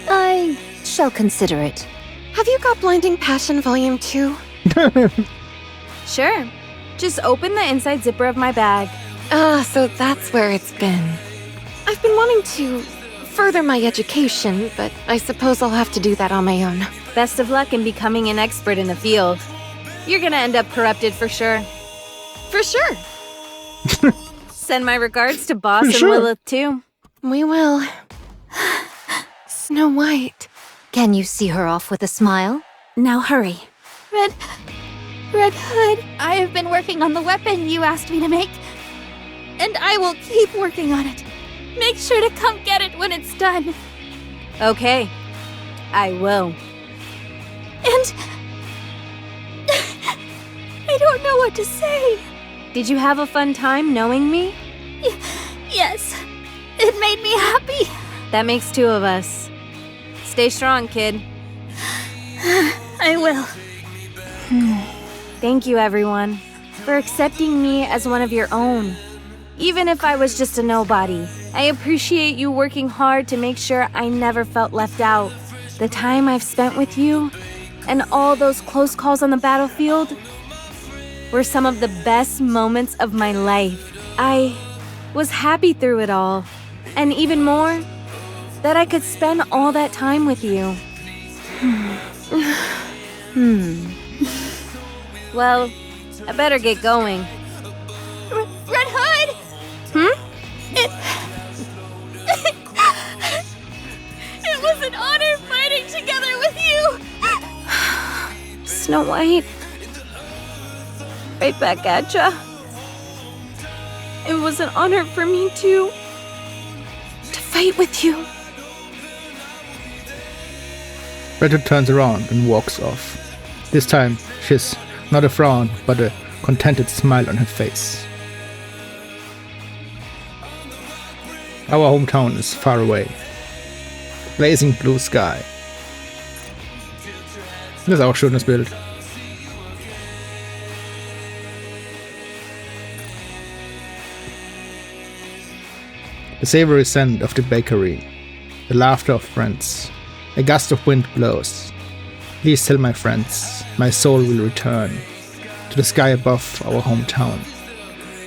S4: I shall consider it.
S6: Have you got Blinding Passion Volume 2?
S3: Sure. Just open the inside zipper of my bag.
S6: Ah, so that's where it's been. I've been wanting to further my education, but I suppose I'll have to do that on my own.
S3: Best of luck in becoming an expert in the field. You're gonna end up corrupted for sure.
S6: For sure.
S3: Send my regards to Boss and
S1: Sure.
S3: Lilith too.
S6: We will. Snow White.
S4: Can you see her off with a smile?
S5: Now hurry.
S2: Red Hood, I have been working on the weapon you asked me to make. And I will keep working on it. Make sure to come get it when it's done.
S3: Okay. I will.
S2: And I don't know what to say.
S3: Did you have a fun time knowing me?
S2: Yes, it made me happy.
S3: That makes two of us. Stay strong, kid.
S2: I will.
S3: Thank you, everyone, for accepting me as one of your own. Even if I was just a nobody, I appreciate you working hard to make sure I never felt left out. The time I've spent with you, and all those close calls on the battlefield, were some of the best moments of my life. I was happy through it all, and even more, that I could spend all that time with you. Well, I better get going.
S2: Red Hood! It was an honor fighting together with you!
S3: Snow White. Right back at ya. It was an honor for me to fight with you.
S1: Red Hood turns around and walks off. This time, she's not a frown, but a contented smile on her face. Our hometown is far away. Blazing blue sky. Das ist auch ein schönes Bild. The savory scent of the bakery. The laughter of friends. A gust of wind blows. Please tell my friends, my soul will return to the sky above our hometown.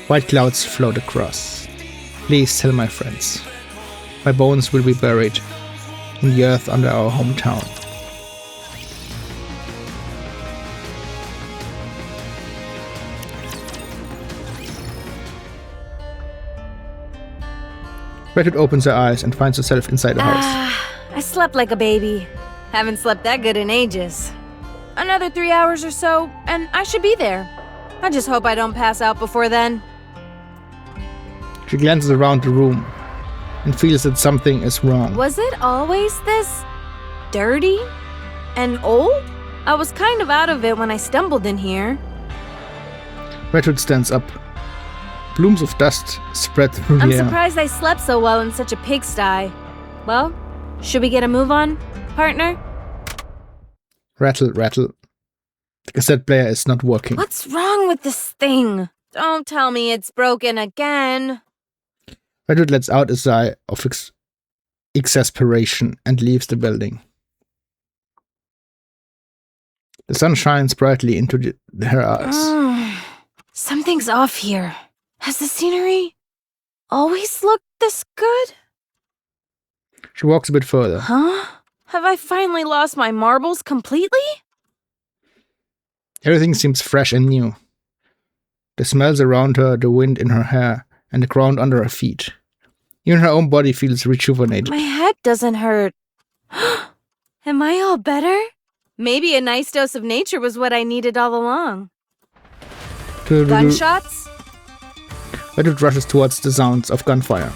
S1: White clouds float across. Please tell my friends, my bones will be buried in the earth under our hometown. Red Hood opens her eyes and finds herself inside the house.
S3: I slept like a baby. Haven't slept that good in ages. Another 3 hours or so, and I should be there. I just hope I don't pass out before then.
S1: She glances around the room and feels that something is wrong.
S3: Was it always this dirty and old? I was kind of out of it when I stumbled in here.
S1: Red Hood stands up. Plumes of dust spread through
S3: I'm
S1: the air.
S3: surprised I slept so well in such a pigsty. Well, should we get a move on, partner?
S1: Rattle, rattle. The cassette player is not working.
S3: What's wrong with this thing? Don't tell me it's broken again.
S1: Red Hood lets out a sigh of exasperation and leaves the building. The sun shines brightly into her eyes.
S3: Something's off here. Has the scenery always looked this good?
S1: She walks a bit further.
S3: Huh? Have I finally lost my marbles completely?
S1: Everything seems fresh and new. The smells around her, the wind in her hair, and the ground under her feet. Even her own body feels rejuvenated.
S3: My head doesn't hurt. Am I all better? Maybe a nice dose of nature was what I needed all along. Gunshots?
S1: Redwood rushes towards the sounds of gunfire.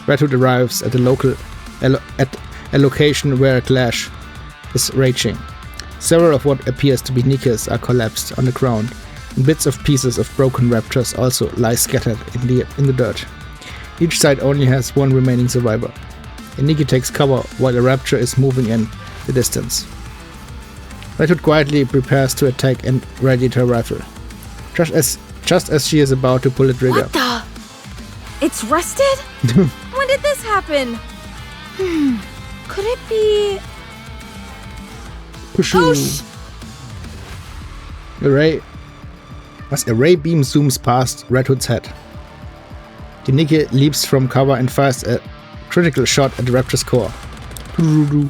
S1: Redwood arrives at a location where a clash is raging. Several of what appears to be Nikkes are collapsed on the ground, and bits of pieces of broken raptors also lie scattered in the dirt. Each side only has one remaining survivor. A Nikke takes cover while a raptor is moving in the distance. Redwood quietly prepares to attack and readied her rifle. Just as she is about to pull the trigger.
S3: What the? It's rusted? When did this happen? Could it be...
S1: A ray beam zooms past Redwood's head. The Nikke leaps from cover and fires a critical shot at the raptor's core. The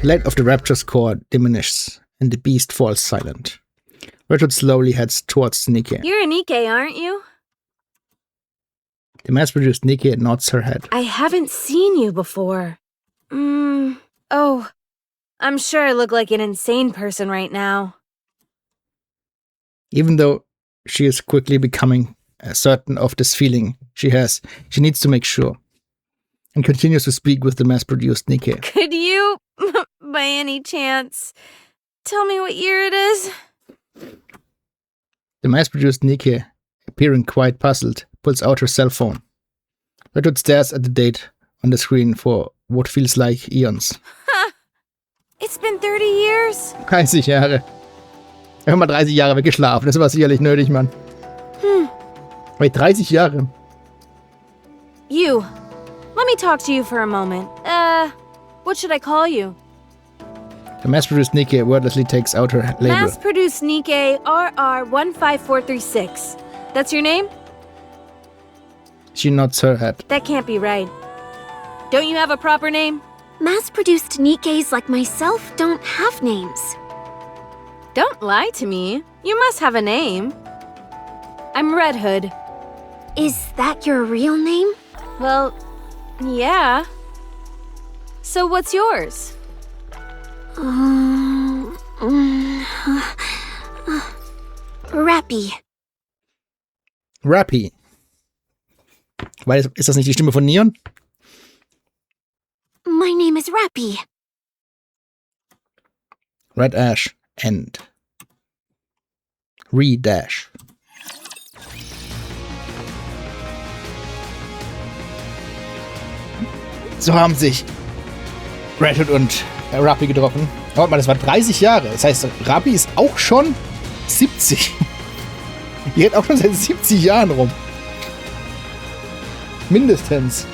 S1: light of the raptor's core diminishes, and the beast falls silent. Redwood slowly heads towards Nikke.
S3: You're a Nikke, aren't you?
S1: The mass-produced Nikke nods her head.
S3: I haven't seen you before. Oh, I'm sure I look like an insane person right now.
S1: Even though she is quickly becoming certain of this feeling she needs to make sure, and continues to speak with the mass-produced Nikke.
S3: Could you, by any chance, tell me what year it is?
S1: The mass-produced Nikke, appearing quite puzzled, pulls out her cell phone. Redwood stares at the date on the screen for what feels like eons.
S3: It's been 30 years?
S1: 30 Jahre. Einfach mal 30 Jahre weggeschlafen, das war sicherlich nötig, Mann. Wait, 30 Jahre.
S3: You. Let me talk to you for a moment. What should I call you?
S1: The mass-produced Nikke wordlessly takes out her label.
S3: Mass-produced Nikke RR15436. That's your name?
S1: She nods her head.
S3: That can't be right. Don't you have a proper name?
S11: Mass-produced Nikkes like myself don't have names.
S3: Don't lie to me. You must have a name. I'm Red Hood.
S11: Is that your real name?
S3: Well, yeah. So what's yours?
S11: Rappy.
S1: Rappy. Ist das nicht die Stimme von Neon?
S11: My name is Rappy.
S1: Red Ash. End. Re-Dash. So haben sich Red Hood und Rappy getroffen. Warte mal, das war 30 Jahre. Das heißt, Rappy ist auch schon 70. Die geht auch schon seit 70 Jahren rum. Mindestens.